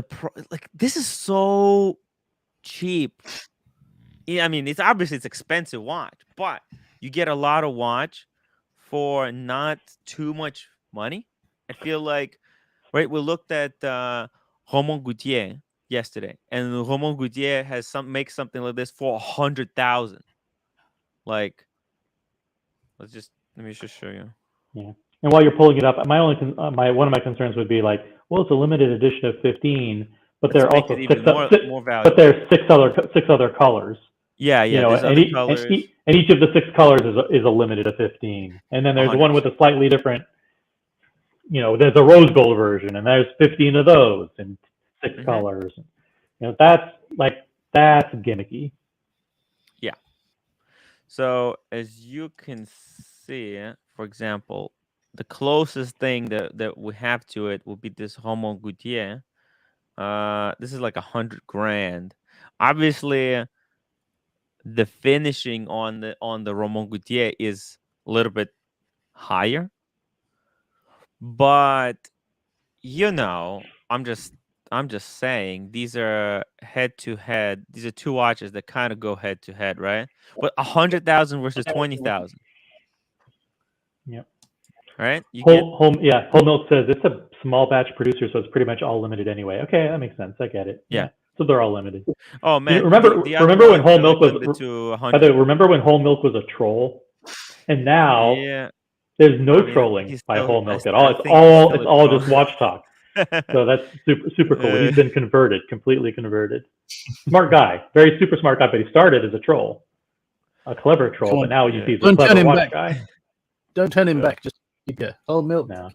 This is so cheap. Yeah, I mean, it's obviously it's expensive watch, but you get a lot of watch for not too much money. I feel like, right? We looked at Romain Gaultier yesterday, and Romain Gaultier makes something like this for 100,000. Like, let me just show you. Yeah. And while you're pulling it up, one of my concerns would be like, well, it's a limited edition of 15, but there are also but there's six other colors. Yeah, and colors. And each of the 6 colors is a limited of 15. And then there's 100%. One with a slightly different, there's a rose gold version, and there's 15 of those and 6 colors. That's gimmicky. Yeah. So as you can see, for example, the closest thing that we have to it will be this Romain Gaultier. This is like $100,000. Obviously, the finishing on the Romain Gaultier is a little bit higher, but I'm just saying, these are head to head. These are 2 watches that kind of go head to head, right? But 100,000 versus 20,000. Yep. Right? Whole Milk says it's a small batch producer, so it's pretty much all limited anyway. Okay, that makes sense. I get it. Yeah. So they're all limited. Oh man! Remember when Whole Milk was? To Remember when Whole Milk was a troll, and now There's no I mean, trolling he's by still, Whole I, Milk st- at I all. It's think he's all still it's a all troll. just watch talk. So that's super cool. He's been converted, completely converted. Smart guy, very super smart guy, but he started as a troll, a clever troll, Come but on. now Yeah. he's a Don't turn clever him watch back. guy. Don't turn him Yeah. back. Just keep it. Whole Milk. No.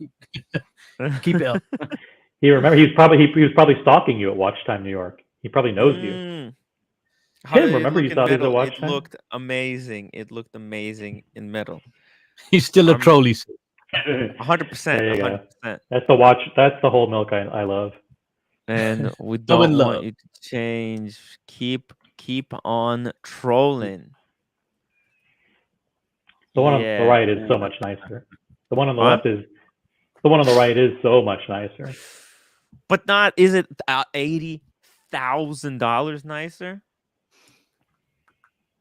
Keep it up. He was probably stalking you at Watch Time New York. He probably knows you. How Tim, did it remember look you in saw these at metal? Watch It Time? looked amazing. It looked amazing in metal. He's still a Armin- troll. He said. 100%. There you go. 100%. That's the Whole Milk I love. And we So in don't love. want you to change. Keep on trolling. The one on the Yeah. right is so much nicer. The one on the What? left is the one on the right is so much nicer. But not, is it $80,000 nicer?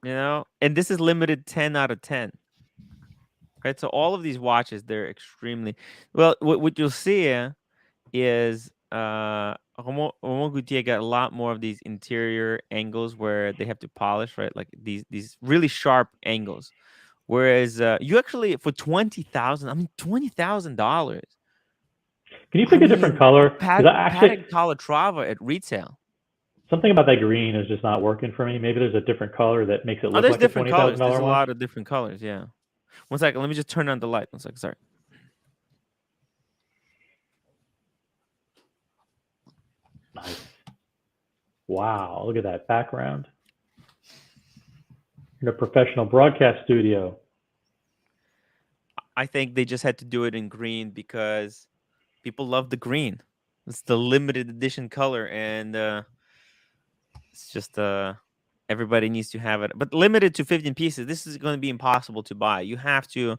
You know, and this is limited 10 out of 10. Right, so all of these watches, they're extremely well. What you'll see is Romain Gaultier got a lot more of these interior angles where they have to polish, right? Like these really sharp angles. Whereas you actually, for $20,000, I mean $20,000. Can you pick a different color? Because Patek Calatrava at retail. Something about that green is just not working for me. Maybe there's a different color that makes it look There's like a different $20,000 colors. There's a watch. lot of different colors. Yeah. One second. Let me just turn on the light. One second. Sorry. Nice. Wow, look at that background. In a professional broadcast studio. I think they just had to do it in green because people love the green. It's the limited edition color, and it's just everybody needs to have it. But limited to 15 pieces. This is going to be impossible to buy. You have to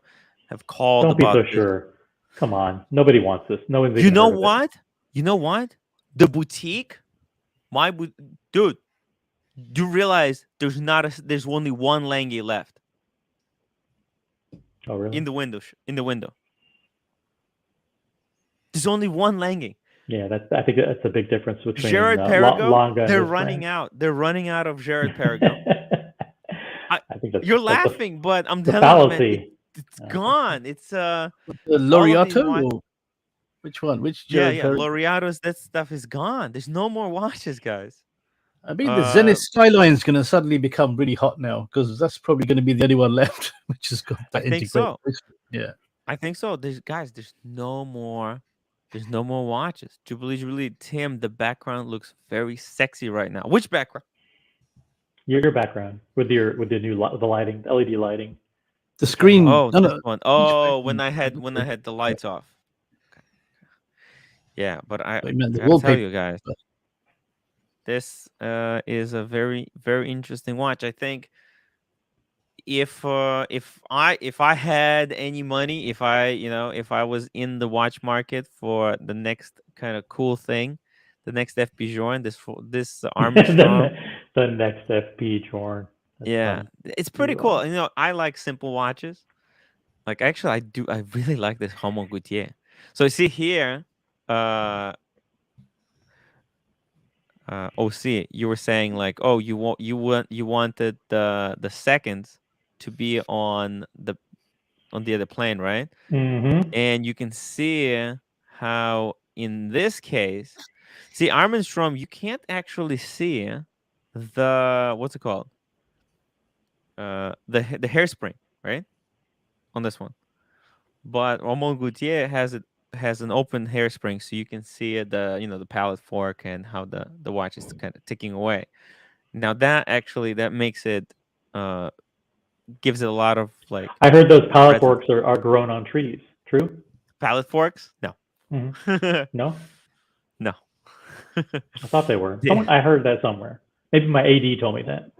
have called Don't be about so this. sure. Come on, nobody wants this. No one's You even know heard of it. what? You know what? The boutique, dude. Do you realize there's only one Lange left Oh, really? in the window? There's only one Lange. Yeah, I think that's a big difference between Gerard Perregaux, Lange and they're this running brand. out. They're running out of Gerard Perregaux. I think You're that's laughing, but I'm the telling you, man, fallacy. it's gone. It's The all of these Laureato? Or which one? Which Gerard yeah, Perregaux? Laureatos. That stuff is gone. There's no more watches, guys. I mean, the Zenith Skyline is going to suddenly become really hot now because that's probably going to be the only one left, which has got that I think integrated. so. Yeah, I think so. There's no more. There's no more watches. Jubilee, Tim, the background looks very sexy right now. Which background? Your background with the new the lighting, LED lighting. the screen. Oh, no, this no, one. Oh, each when I had background. the lights off. Yeah, but I Wait a minute, the gotta tell wallpaper. you guys, this is a very, very interesting watch. I think if I had any money, if I was in the watch market for the next kind of cool thing, the next FP Journe, this Armin Strom. the next FP Journe. Yeah, funny. it's pretty cool. You know, I like simple watches. Like actually, I really like this Heuer Gaultier. So you see here, OC, you were saying like, oh, you wanted the seconds to be on the other plane, right? Mm-hmm. And you can see how in this case, see Armin Strom, you can't actually see the what's it called? The hairspring, right? On this one. But Romain Gaultier has an open hairspring, so you can see the pallet fork and how the watch is kind of ticking away. Now that makes it gives it a lot of like. I heard those pallet forks are grown on trees. True? Pallet forks? No. Mm-hmm. No? No. I thought they were. I heard that somewhere. Maybe my AD told me that.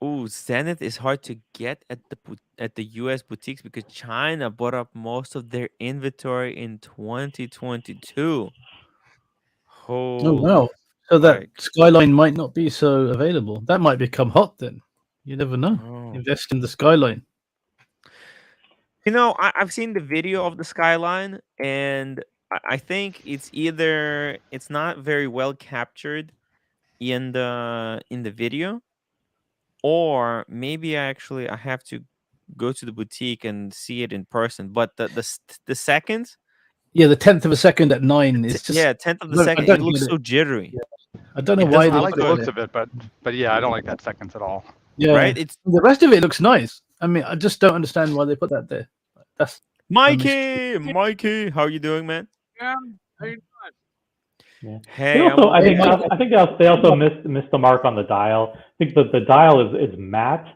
Ooh, Zenith is hard to get at the US boutiques because China bought up most of their inventory in 2022. Oh wow! So that Skyline might not be so available. That might become hot then. You never know. Oh. Invest in the Skyline. You know, I've seen the video of the Skyline, and I think it's not very well captured in the video, or maybe I have to go to the boutique and see it in person. But the seconds, Yeah, the 10th of a second at 9 is just 10th of the I second, don't it looks get so jittery. I don't know It why doesn't they I look like put the it good, looks there. of it, but yeah, I don't like that seconds at all. Yeah, right? It's the rest of it looks nice. I mean, I just don't understand why they put that there. That's Mikey, how are you doing, man? Yeah. How you Yeah. Hey, They also, I Hey, think, Mike. I think they also missed the mark on the dial. I think the dial is matte,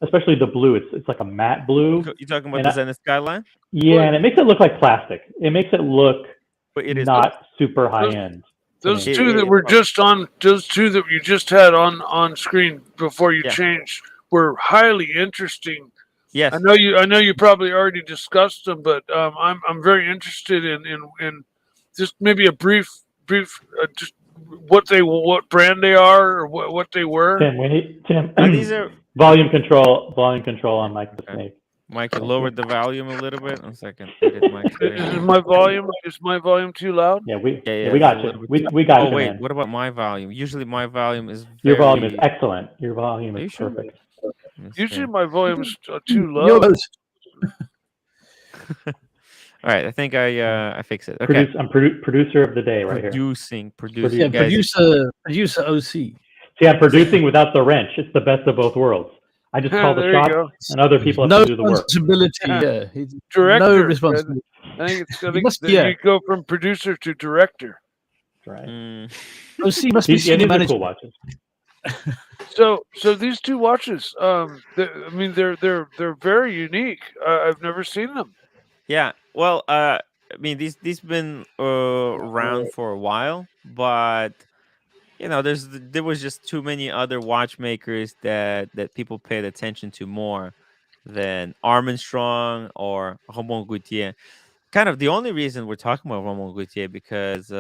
especially the blue. It's like a matte blue. You talking about And the Zenith Skyline? yeah, and it makes it look like plastic. It makes it look But it is not super high end. Those It- two it- that it were probably- just on, those two that you just had on screen before you Yeah. changed were highly interesting. Yes. I know you probably already discussed them, but I'm very interested in just maybe a brief just what brand they are or what they were. Tim, These are volume control on Mike the Okay. Snake. Mike. You lowered the volume a little bit. 1 second. Edit Mike. Is my volume too loud? Yeah, we Yeah, got it's a you. little bit We got Oh you, wait, man. what about my volume? Usually my volume is Your volume is very- excellent. Your volume Are you is sure? perfect. Let's Usually see. my volume's too low. You're both- All right, I think I fix it. Okay. I'm producer of the day right here. Producing. yeah, Guys, producer OC. See, I'm producing without the wrench. It's the best of both worlds. I just call the There you shots, go. and other people have No to do the work. responsibility. Yeah. Yeah, he's Director. no responsibility. I think it's He I think must- that yeah. you go from producer to director. Right. OC must be These, yeah, senior these are manager. cool watches. So these two watches, I mean, they're very unique. I've never seen them. yeah. Well, I mean, these been around for a while, but you know, there was just too many other watchmakers that people paid attention to more than Armin Strong or Ramon Gauthier. Kind of the only reason we're talking about Ramon Gauthier because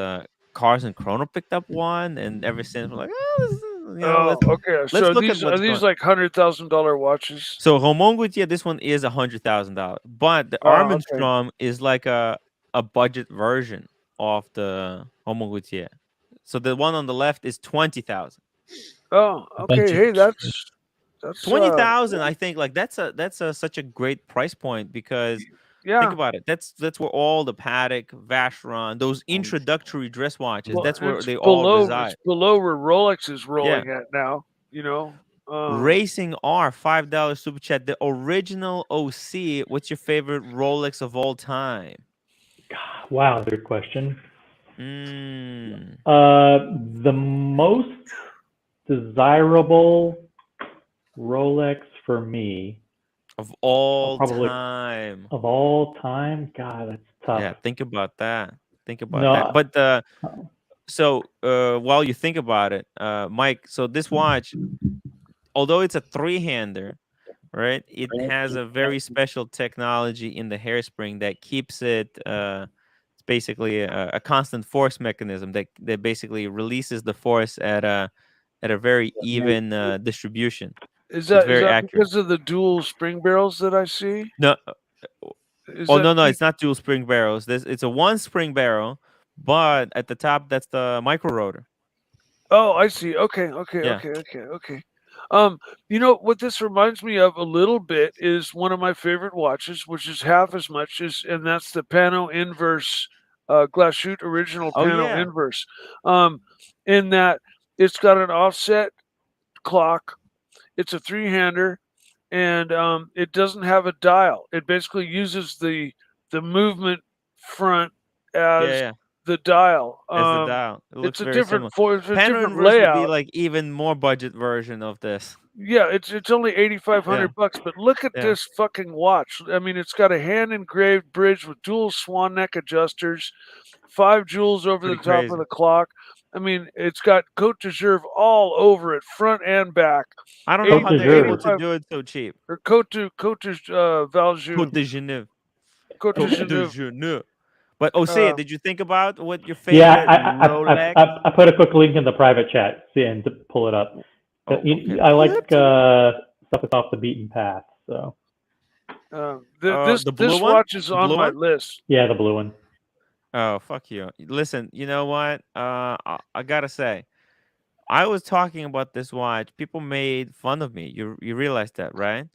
Cars and Chrono picked up one, and ever since we're like, oh, this is, you know, Okay. So look at these are what's these going- like $100,000 watches? So Ramon Gauthier, this one is $100,000, but the Oh, Armin okay. Strom is like a budget version of the Ramon Gauthier. So the one on the left is 20,000. Oh, okay. Budget. Hey, that's 20,000. I think like that's such a great price point because yeah. think about it. That's where all the Patek, Vacheron, those introductory dress watches. Well, that's where it's they all below, reside. It's below where Rolex is rolling at now. You know. Racing R, $5 super chat. The original OC. What's your favorite Rolex of all time? Wow, good question. Mm. The most desirable Rolex for me Of all probably- time. of all time, God, that's tough. Yeah, think about that. Think about No, that. But so while you think about it, Mike, so this watch, although it's a three-hander, right? It has a very special technology in the hairspring that keeps it. It's basically a constant force mechanism that basically releases the force at a very even distribution. Is It's that very accurate. because of the dual spring barrels that I see? No, Is oh that no, it's not dual spring barrels. It's a one spring barrel, but at the top that's the micro rotor. Oh, I see. Okay. Yeah. You know what this reminds me of a little bit is one of my favorite watches, which is half as much as, and that's the Pano Inverse, Glashut original Oh, Pano yeah. Inverse. In that it's got an offset clock, it's a three-hander, and it doesn't have a dial. It basically uses the movement front as Yeah. the dial. As the dial. It looks It's a very different similar. it's a Pano different Inverse would be layout. like even more budget version of this. Yeah, it's only $8,500, but look at Yeah. this fucking watch. I mean, it's got a hand engraved bridge with dual swan neck adjusters, 5 jewels over Pretty the top crazy. of the clock. I mean, it's got Côte d'Azur all over it, front and back. I don't know Côte how they're able to d'Azur. do it so cheap. Or Côte Valjoux. Côte de Genève. Côte Côte de d'Azur. Genève. But Osea, did you think about what your favorite Yeah, Rolex? I put a quick link in the private chat and to pull it up. Oh, okay. I like stuff that's off the beaten path. So This the blue one? watch is The on blue my one? list. yeah, the blue one. Oh, fuck you. Listen, you know what? I gotta say, I was talking about this watch. People made fun of me. You realize that, right?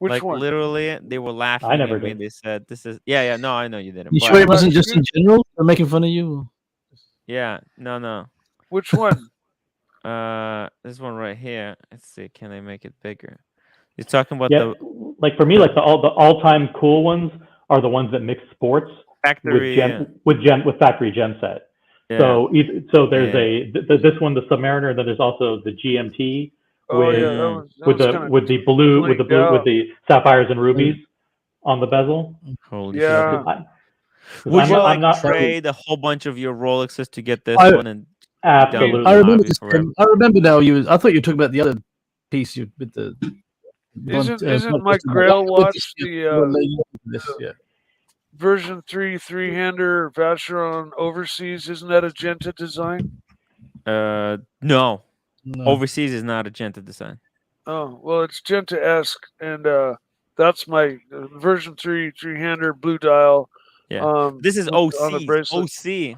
Which like one? literally, they were laughing I never at me. did. They said, "This is yeah. No, I know you didn't." You but sure it wasn't just in general? They're making fun of you? yeah, no. Which one? This one right here. Let's see. Can I make it bigger? You're talking about Yeah, like for me, like the all-time cool ones are the ones that mix sports factory. with factory gem set. Yeah. So there's this one, the Submariner, and then there's also the GMT with the sapphires and rubies on the bezel. Holy Yeah. shit. Would you trade a whole bunch of your Rolexes to get this one? And absolutely. I remember now. I thought you were talking about the other piece with the. Isn't my Grail watch the version 3 3-hander Vacheron Overseas? Isn't that a Genta design? No. Overseas is not a Genta design. Oh well, it's Genta-esque, and that's my version 3 3-hander blue dial. Yeah, this is OC.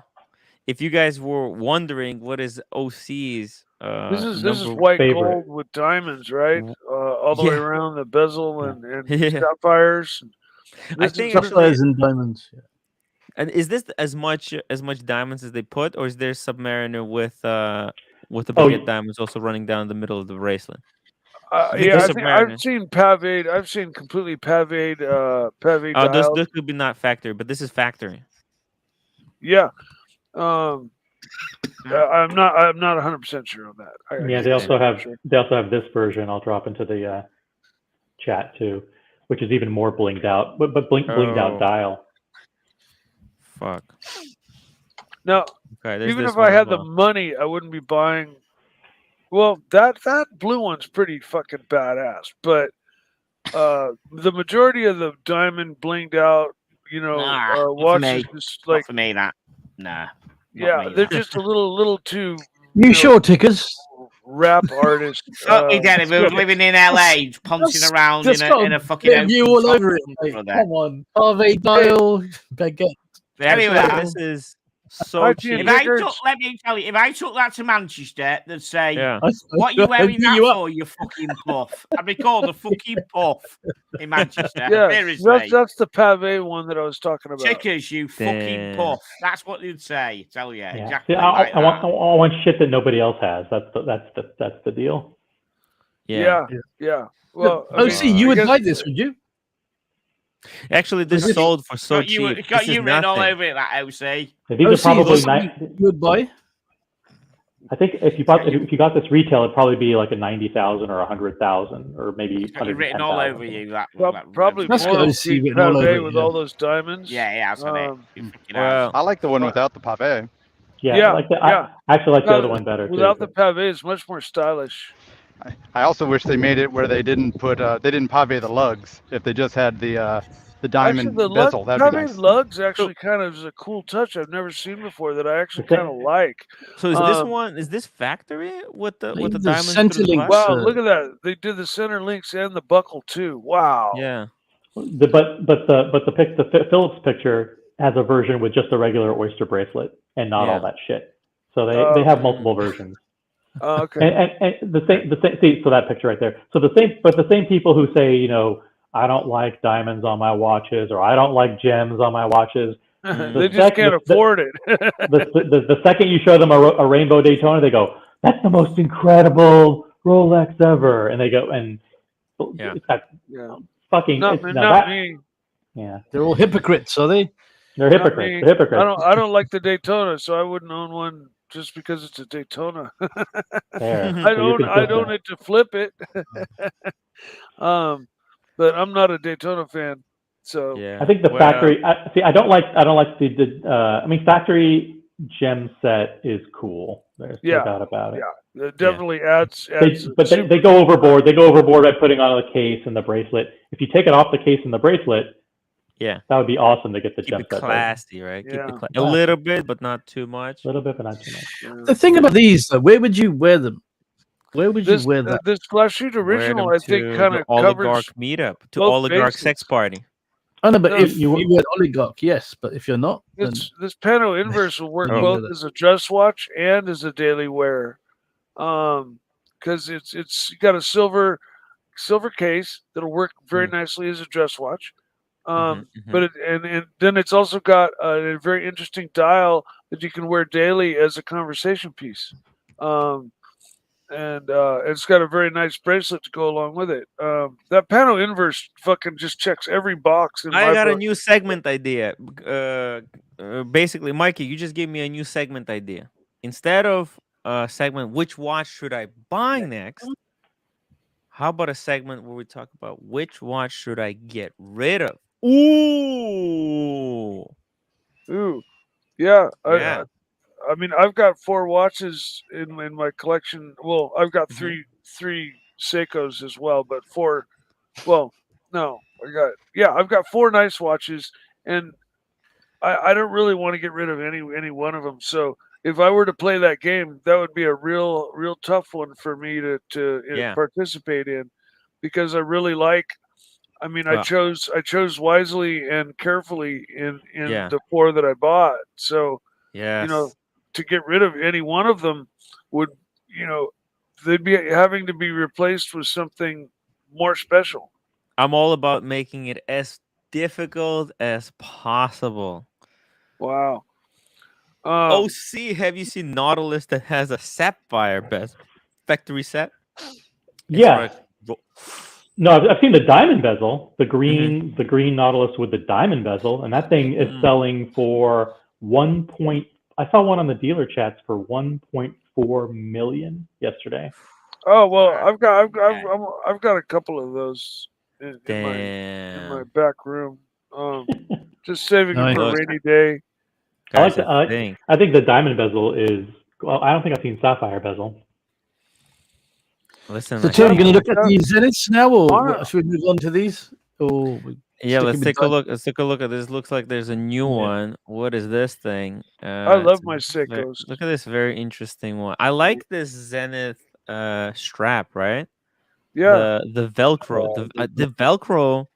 If you guys were wondering what is OC's, this is white gold with diamonds, right? All the way around the bezel and sapphires. I think sapphires and diamonds. Yeah. And is this as much diamonds as they put, or is there Submariner with the baguette diamonds also running down the middle of the bracelet? I think I've seen paved. I've seen completely paved. Paved. Oh, this could be not factory, but this is factory. Yeah. I'm not 100% sure on that. They also have this version. I'll drop into the chat too, which is even more blinged out, but blinged out dial. Fuck. Now, even if I had the money, I wouldn't be buying. Well, that blue one's pretty fucking badass, but the majority of the diamond blinged out, watches just like not for me. That nah. Yeah, they're just a little too. You sure, Tickers? Rap artist. We were living in LA, pouncing around in a fucking view all over it. Come on, Harvey Dial, baguette. Anyway, this is so cheap. Let me tell you, if I took that to Manchester, they'd say, "What are you wearing that for, you fucking puff?" I'd be called a fucking puff in Manchester. Yeah, that's the pave one that I was talking about. Tickers, you fucking puff. That's what they'd say. Tell you exactly. See, I want shit that nobody else has. That's the deal. Yeah. Well, you would buy this, would you? Actually, this sold for so cheap. It's got you written all over it, that OC. These are probably you would buy. I think if you got this retail, it'd probably be like a 90,000 or 100,000 or maybe 110,000. Written all over you. Probably that's more pave with all those diamonds. Yeah, I like the one without the pave. Yeah, I actually like the other one better. Without the pave, it's much more stylish. I also wish they made it where they didn't put they didn't pave the lugs. If they just had the diamond bezel, that'd be nice. Lugs actually kind of is a cool touch I've never seen before that I actually kind of like. So is this factory with the diamonds? Center links. Wow, look at that! They did the center links and the buckle too. Wow. Yeah. The Phillips picture has a version with just a regular oyster bracelet and not all that shit. So they have multiple versions. Okay. And the same. So that picture right there. So the same people who say, I don't like diamonds on my watches, or I don't like gems on my watches. They just can't afford it. the second you show them a rainbow Daytona, they go, "That's the most incredible Rolex ever," and they go it's got fucking. Not me. Yeah, they're all hypocrites, are they? They're hypocrites. They're hypocrites. I don't like the Daytona, so I wouldn't own one just because it's a Daytona. I don't need to flip it. But I'm not a Daytona fan, so I think the factory. I don't like the. Factory gem set is cool. There's no doubt about it. Yeah, it definitely adds. They go overboard. They go overboard by putting on the case and the bracelet. If you take it off the case and the bracelet, that would be awesome to get the gem set. Classy, right? Keep it a little bit, but not too much. A little bit, but not too much. Yeah. The thing about these, where would you wear them? Where would you wear that? This Flash Shoot original, I think, kind of covers meetup to oligarch sex party. Oh no, but if you wear oligarch, yes. But if you're not, this Pano Inverse will work both as a dress watch and as a daily wear, because it's got a silver silver case that'll work very nicely as a dress watch. Mhm. But and then it's also got a very interesting dial that you can wear daily as a conversation piece. And it's got a very nice bracelet to go along with it. That Pano Inverse fucking just checks every box in my I got a book. new segment idea. Basically, Mikey, you just gave me a new segment idea. Instead of a segment, which watch should I buy next? How about a segment where we talk about which watch should I get rid of? Ooh. Yeah. Yeah. I mean, I've got 4 watches in my collection. Well, I've got three Seikos as well, but 4. Well, no, I've got 4 nice watches, and I don't really want to get rid of any one of them. So if I were to play that game, that would be a real tough one for me to participate in, because I really like. I mean, I chose wisely and carefully in the 4 that I bought. So to get rid of any one of them would, they'd be having to be replaced with something more special. I'm all about making it as difficult as possible. Wow. OC, have you seen Nautilus that has a sapphire bezel, factory set? Yeah. No, I've seen the diamond bezel, the green Nautilus with the diamond bezel, and that thing is selling for I saw one on the dealer chats for 1.4 million yesterday. Oh well, I've got a couple of those in my back room. Just saving them for a rainy day. I think the diamond bezel is. Well, I don't think I've seen sapphire bezel. Listen, so Tim, you're going to look at these Zeniths now, or should we move on to these? Or let's take a look. Let's take a look at this. Looks like there's a new one. What is this thing? I love my Seikos. Look at this very interesting one. I like this Zenith strap, right? Yeah. The Velcro. The Velcro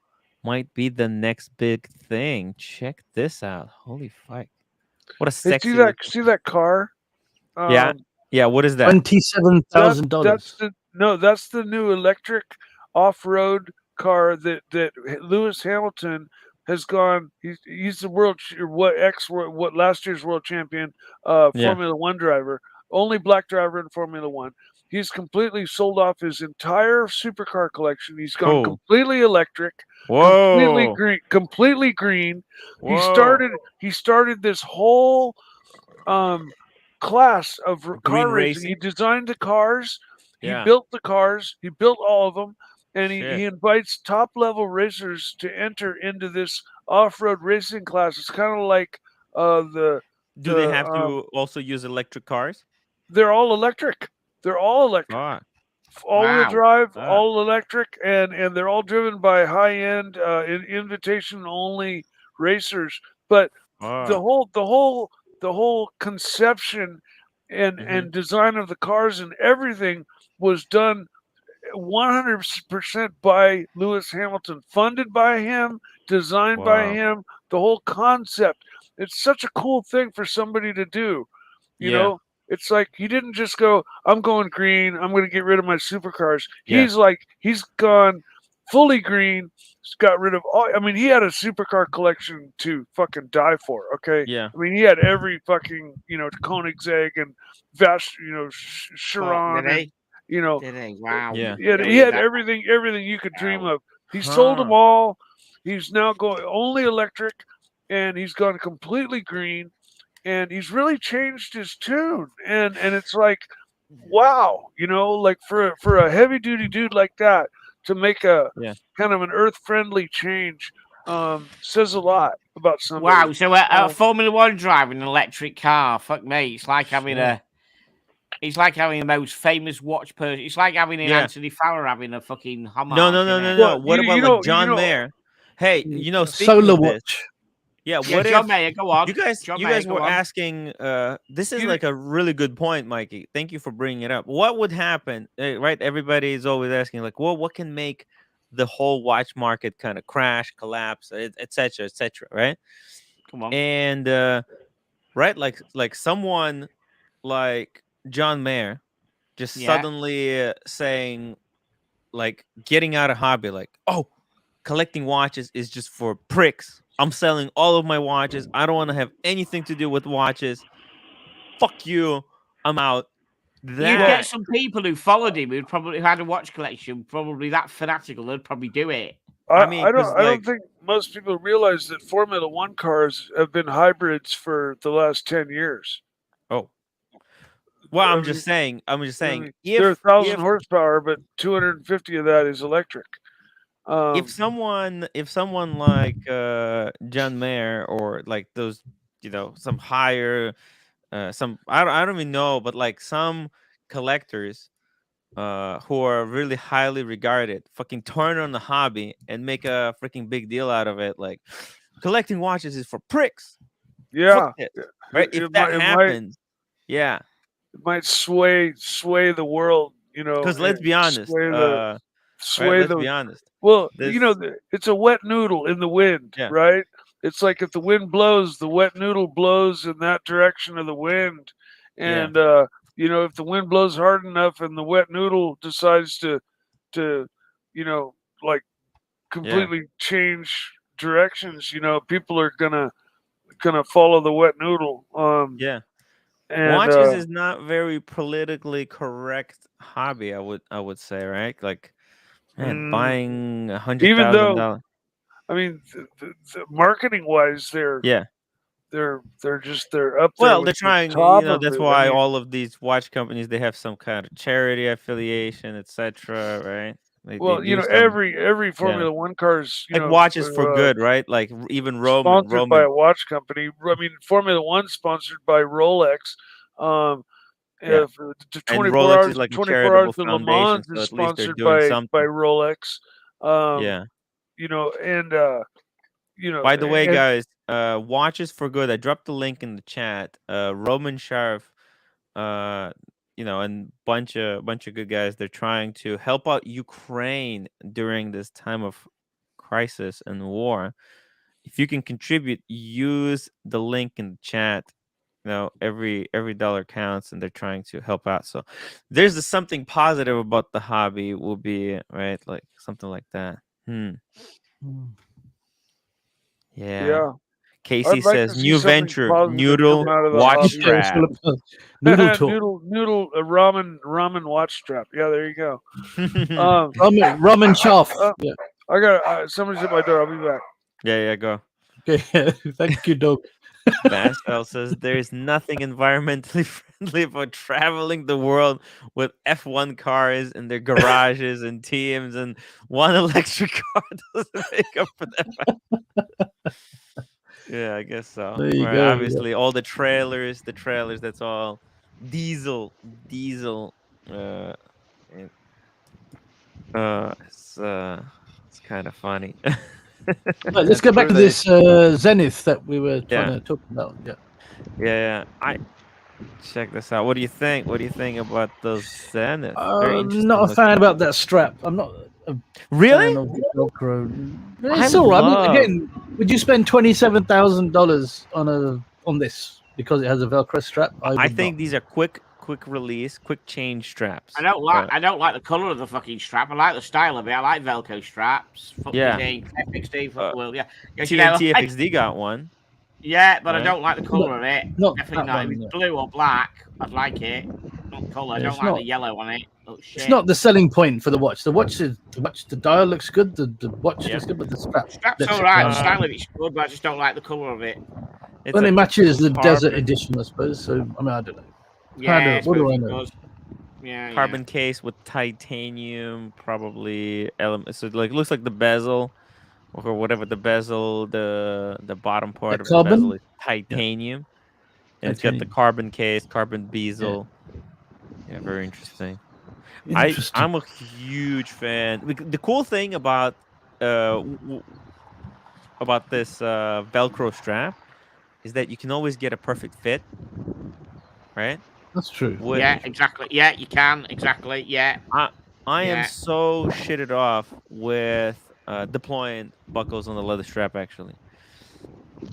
might be the next big thing. Check this out. Holy fuck! What a sexy. See that car? Yeah. What is that? $27,000. That's the new electric off-road car that Lewis Hamilton has gone. He's the last year's world champion Formula One driver, only black driver in Formula One. He's completely sold off his entire supercar collection. He's gone completely electric, completely green. Whoa. He started this whole class of car racing. He designed the cars, he built the cars, he built all of them, and he invites top level racers to enter into this off-road racing class. It's kind of like do they have to also use electric cars? They're all electric. All-wheel drive, all electric, and they're all driven by high-end invitation-only racers. But the whole conception and design of the cars and everything was done 100% by Lewis Hamilton, funded by him, designed by him. The whole concept. It's such a cool thing for somebody to do. You know, it's like he didn't just go, "I'm going green. I'm going to get rid of my supercars." He's gone fully green. He's got rid of all. I mean, he had a supercar collection to fucking die for. Okay. Yeah. I mean, he had every fucking Koenigsegg and Chiron. Wow. Yeah. He had everything you could dream of. He sold them all. He's now going only electric, and he's gone completely green, and he's really changed his tune. And it's like, wow, like for a heavy duty dude like that to make a kind of an earth friendly change says a lot about somebody. Wow. So a Formula One driver in an electric car, fuck me, it's like having It's like having the most famous watch person. It's like having an Anthony Fowler having a fucking Hummer. No. What about John Mayer? Hey, solar watch. Yeah, what if John Mayer? Go on. You guys were asking. This is like a really good point, Mikey. Thank you for bringing it up. What would happen? Right, everybody is always asking, like, well, what can make the whole watch market kind of crash, collapse, etc., right? Come on. And right, like someone like John Mayer just suddenly saying, like getting out of hobby, like, oh, collecting watches is just for pricks. I'm selling all of my watches. I don't want to have anything to do with watches. Fuck you. I'm out. You'd get some people who followed him who had a watch collection, probably that fanatical, they'd probably do it. I don't think most people realize that Formula One cars have been hybrids for the last 10 years. Oh. Well, I'm just saying. If they're 1,000 horsepower, but 250 of that is electric. If someone like John Mayer or like those, some higher, I don't even know, but like some collectors, who are really highly regarded, fucking turn on the hobby and make a freaking big deal out of it, like collecting watches is for pricks. Yeah, right. If that happens, yeah. It might sway the world, Because let's be honest. Let's be honest. Well, it's a wet noodle in the wind, right? It's like if the wind blows, the wet noodle blows in that direction of the wind, and if the wind blows hard enough and the wet noodle decides to like completely change directions, people are gonna follow the wet noodle. And, watches is not very politically correct hobby, I would say, right? Like, man, buying $100,000. I mean, the marketing wise, they're up there. Well, they're trying. That's why all of these watch companies, they have some kind of charity affiliation, etc. Right? Every Formula One cars, like watches for good, right? Like even Roman sponsored by a watch company. I mean, Formula One sponsored by Rolex. 24 hours, like 24 hours to Le Mans is sponsored by Rolex. By the way, guys, watches for good. I dropped the link in the chat. Roman Sharif, and bunch of good guys. They're trying to help out Ukraine during this time of crisis and war. If you can contribute, use the link in the chat. Every dollar counts, and they're trying to help out. So there's something positive about the hobby. Will be right, like something like that. Yeah. Casey says new venture, noodle watch strap. Noodle talk. Noodle ramen watch strap. Yeah, there you go. Ramen chaff. Yeah. I got somebody's at my door. I'll be back. Yeah, go. Okay, thank you, Doug. Bastel says there's nothing environmentally friendly about traveling the world with F1 cars in their garages and teams, and one electric car doesn't make up for that. Yeah, I guess so. There you go, obviously, all the trailers, that's all diesel. It's kind of funny. Right, let's go back to this Zenith that we were trying to talk about. Yeah. I check this out. What do you think? What do you think about those Zenith? I'm not a fan about that strap. I'm not. Really? It's all right. I mean, again, would you spend $27,000 on this because it has a Velcro strap? I think these are quick release, quick change straps. I don't like the color of the fucking strap. I like the style of it. I like Velcro straps. FXD, fuck the world. Yeah. TNT FXD got one. Yeah, but I don't like the color of it. Definitely not. If it's blue or black, I'd like it. Not color. I don't like the yellow on it. It's not the selling point for the watch. The dial looks good. The watch looks good, but the strap's all right. The style of it's good, but I just don't like the color of it. Well, it matches the desert edition, I suppose. So I mean, I don't know. Yeah, what do I know? Carbon case with titanium, probably element. So like looks like the bezel, or whatever the bezel, the bottom part of the bezel is titanium, and it's got the carbon case, carbon bezel. Yeah, very interesting. I'm a huge fan. The cool thing about this Velcro strap is that you can always get a perfect fit, right? That's true. Yeah, exactly. Yeah, you can. Exactly. Yeah. I am so shitted off with deploying buckles on the leather strap, actually.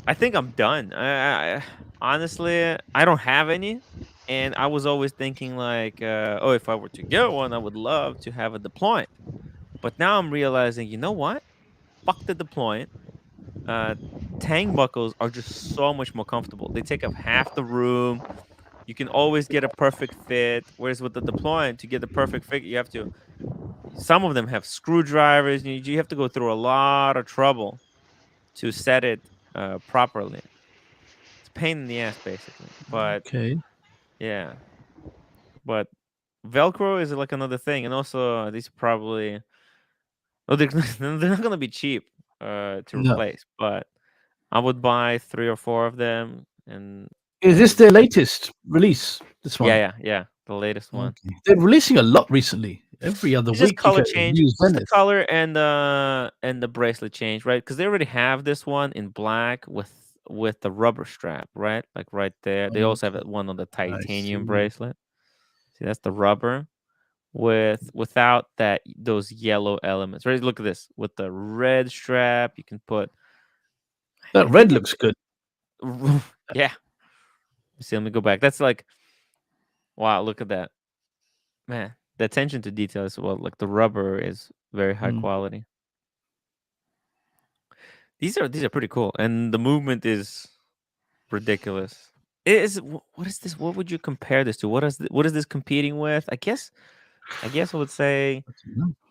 I think I'm done. I honestly, I don't have any. And I was always thinking like, if I were to get one, I would love to have a deployment. But now I'm realizing, you know what? Fuck the deployant. Tang buckles are just so much more comfortable. They take up half the room. You can always get a perfect fit. Whereas with the deployant, to get the perfect fit, you have to. Some of them have screwdrivers. You have to go through a lot of trouble to set it properly. It's a pain in the ass, basically. But Okay. yeah, but Velcro is like another thing, and also these probably. Oh, they're not gonna be cheap to No. replace, but I would buy 3 or 4 of them. And Is this their latest release? This one? yeah, the latest one. Okay. They're releasing a lot recently. Every other It's week, just color you get a change, new just the Zenith. color and the bracelet change, right? Because they already have this one in black with the rubber strap, right? Like right there. They also have one on the titanium see. bracelet. See, that's the rubber without those yellow elements, right? Look at this with the red strap. You can put That red looks good. Yeah. See, let me go back. That's like, wow, look at that. Man, the attention to detail as well. Like the rubber is very high quality. These are pretty cool, and the movement is ridiculous. What is this? What would you compare this to? What is this competing with? I guess I would say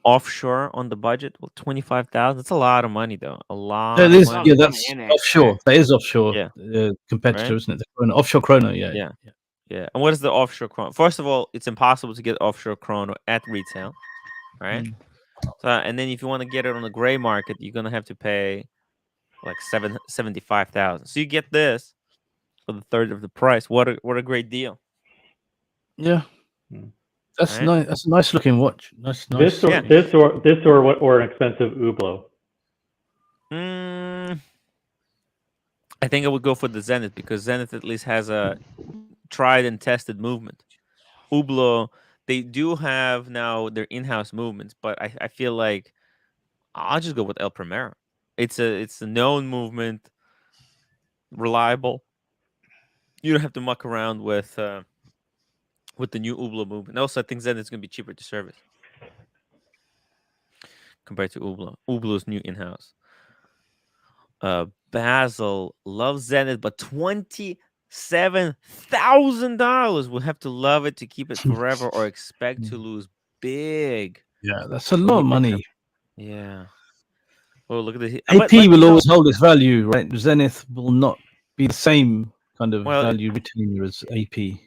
offshore on the budget. Well, 25,000. That's a lot of money, though. A lot. That of is, money. yeah, that's offshore. That is offshore. Yeah. Competitor, Right? isn't it? The chrono, offshore chrono. Yeah. Yeah. And what is the offshore chrono? First of all, it's impossible to get offshore chrono at retail, right? So, and then if you want to get it on the gray market, you're gonna have to pay like 75,000. So you get this for the third of the price. What a great deal. Yeah. That's Right? nice. That's a nice looking watch. Nice. This or an expensive Hublot. I think I would go for the Zenith because Zenith at least has a tried and tested movement. Hublot, they do have now their in-house movements, but I feel like I'll just go with El Primero. It's a known movement, reliable. You don't have to muck around with the new Hublot movement. Also, I think Zenith's gonna be cheaper to service compared to Hublot. Hublot's new in-house. Basil loves Zenith, but $27,000. We'll have to love it to keep it forever, or expect to lose big. Yeah, that's a lot of money. Yeah. Oh, look at this. AP will always hold its value, right? Zenith will not be the same kind of value retainer as AP.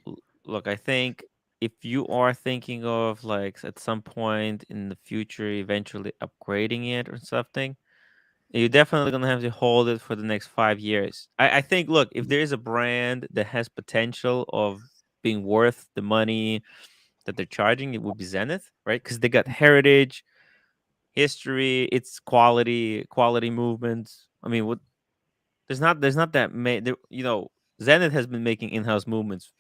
Look, I think if you are thinking of like at some point in the future, eventually upgrading it or something, you're definitely gonna have to hold it for the next 5 years. I think. Look, if there is a brand that has potential of being worth the money that they're charging, it would be Zenith, right? Because they got heritage, history, it's quality movements. I mean, what? There's not that many. Zenith has been making in-house movements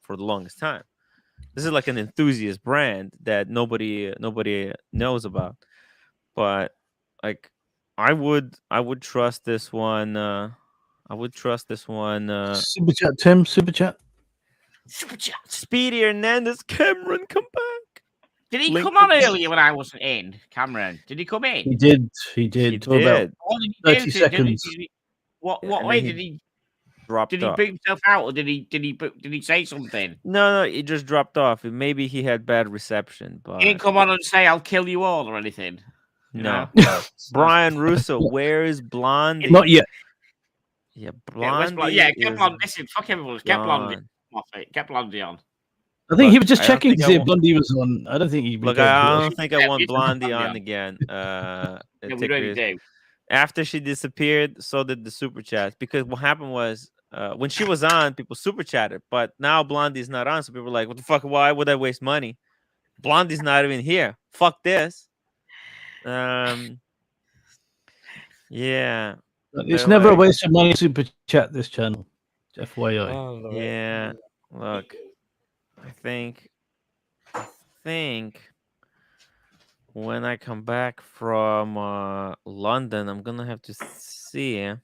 for the longest time. This is like an enthusiast brand that nobody knows about, but like. I would trust this one. I would trust this one. Super chat, Tim. Super chat. Speedy Hernandez. Cameron, come back. Did he come on earlier when I wasn't in? Cameron, did he come in? He did. He for about 30 seconds. What way did he? Did he bring himself out, or did he say something? No, he just dropped off. Maybe he had bad reception, but he didn't come on and say "I'll kill you all" or anything. No. Brian Russo, where is Blondie? Not yet. Yeah, Blondie. Yeah, get Blondie. Listen, fuck everyone. Get Blondie off it. Get Blondie on. I think he was just checking to see if Blondie was on. I don't think he. Look, I don't think I want Blondie on again. Yeah, we really do. After she disappeared, so did the super chats. Because what happened was, when she was on, people super chatted. But now Blondie's not on, so people were like, "What the fuck? Why would I waste money? Blondie's not even here. Fuck this." Yeah. It's never a waste of money to super chat this channel. FYI. Oh, yeah. Look, I think when I come back from London, I'm gonna have to see.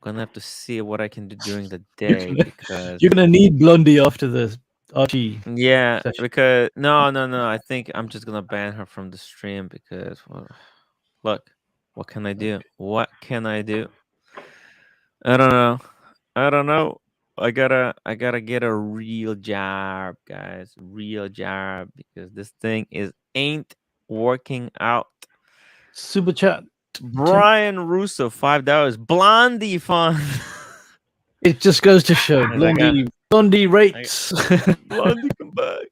what I can do during the day because you're gonna need Blondie after the RG. Yeah, session. because no. I think I'm just gonna ban her from the stream because look, what can I do? What can I do? I don't know. I gotta get a real job, guys. Real job because this thing ain't working out. Super chat. Brian Russo, $5. Blondie fun. It just goes to show Blondie rates. Blondie come back.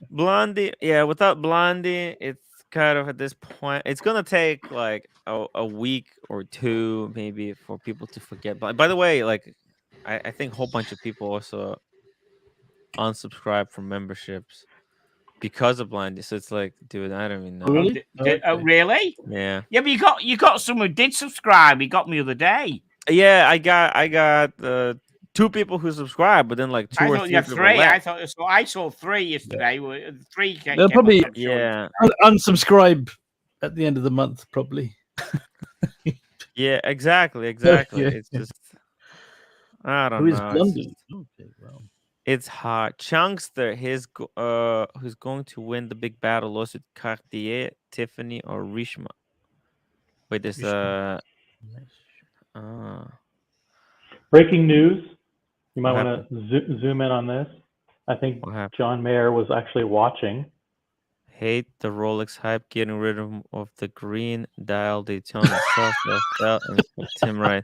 Blondie, yeah. Without Blondie, it's kind of at this point. It's gonna take like a week or two, maybe, for people to forget. By the way, like I think a whole bunch of people also unsubscribe from memberships because of Blondie. So it's like, dude, I don't even know. Really? Oh, really? Yeah. Yeah, but you got someone who did subscribe. He got me the other day. Yeah, I got 2 people who subscribed, but then like 2 or 3 people three. left. I saw 3 yesterday. 3 They'll probably unsubscribe at the end of the month, probably. Yeah, exactly. Yeah. It's just I don't Who is know. Blondie? Okay, well. It's hard. Chunkster, who's going to win the big battle lawsuit? Cartier, Tiffany, or Richemont? Wait, there's breaking news. You might want to zoom in on this. I think John Mayer was actually watching. Hate the Rolex hype, getting rid of the green dial Daytona and Tim Wright.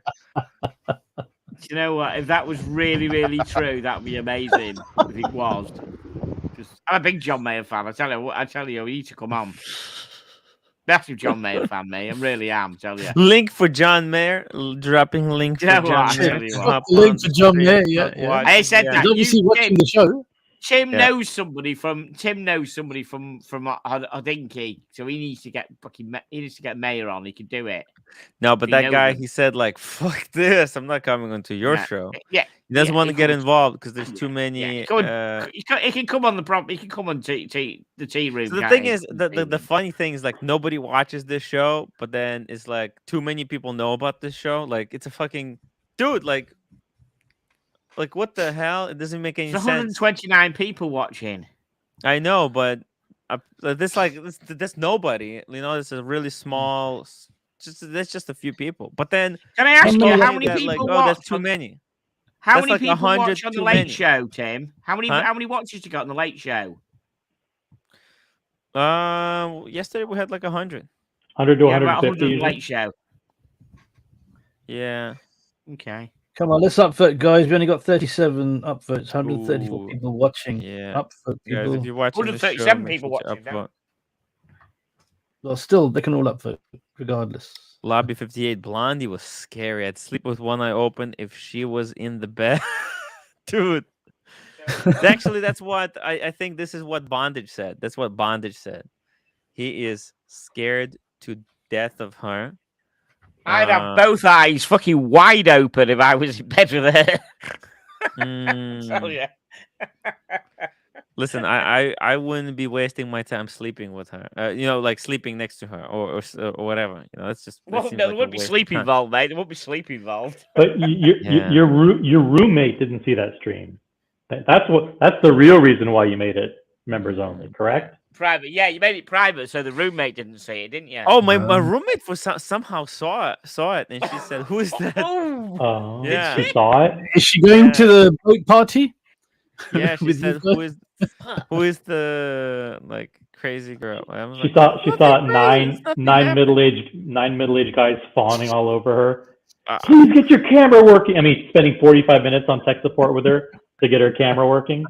You know what? If that was really, really true, that would be amazing. If it was, I'm a big John Mayer fan. I tell you, he need to come on. Massive John Mayer fan, mate. I really am. Tell you. Link for John Mayer. Dropping link for John Mayer. Link for John Mayer. Yeah. I said that. He's obviously watching the show. Tim knows somebody from Hodinky, so he needs to get Mayer on. He can do it. No, but that guy, he said like, "Fuck this! I'm not coming onto your show." Yeah, he doesn't want to get involved because there's too many. He can come on the prop. He can come on the tea room. So the thing is, the funny thing is like nobody watches this show, but then it's like too many people know about this show. Like it's a fucking dude. Like what the hell? It doesn't make any sense. 129 people watching. I know, but that's nobody. You know, it's a really small. There's just a few people. But then can I ask you how many people watch? Oh, that's too many. How many people watch on the Late Show, Tim? How many watches you got on the Late Show? Yesterday we had like 100. 100 to 150. 100 on the Late Show. Yeah. Okay. Come on, let's upvote, guys. We only got 37 upvotes, 134 people watching. Yeah. Upvote people. Guys, if you're watching 137 people watching. Well, still, they can all upvote, regardless. Lobby 58. Blondie was scary. I'd sleep with one eye open if she was in the bed. Dude. Actually, that's what I think this is what Bondage said. That's what Bondage said. He is scared to death of her. I'd have both eyes fucking wide open if I was in bed with her. So, yeah. Listen, I wouldn't be wasting my time sleeping with her. Like sleeping next to her or whatever. You know, that's just. There wouldn't be sleep involved, mate. There wouldn't be sleep involved. But your roommate didn't see that stream. That's the real reason why you made it members only, correct? Private, yeah, you made it private, so the roommate didn't see it, didn't you? Oh, my roommate somehow saw it, and she said, "Who is that?" Oh, yeah, she saw it. Is she going to the boat party? Yeah, she said, "Who is the like crazy girl?" She saw nine middle-aged guys fawning all over her. Please get your camera working. I mean, spending 45 minutes on tech support with her to get her camera working.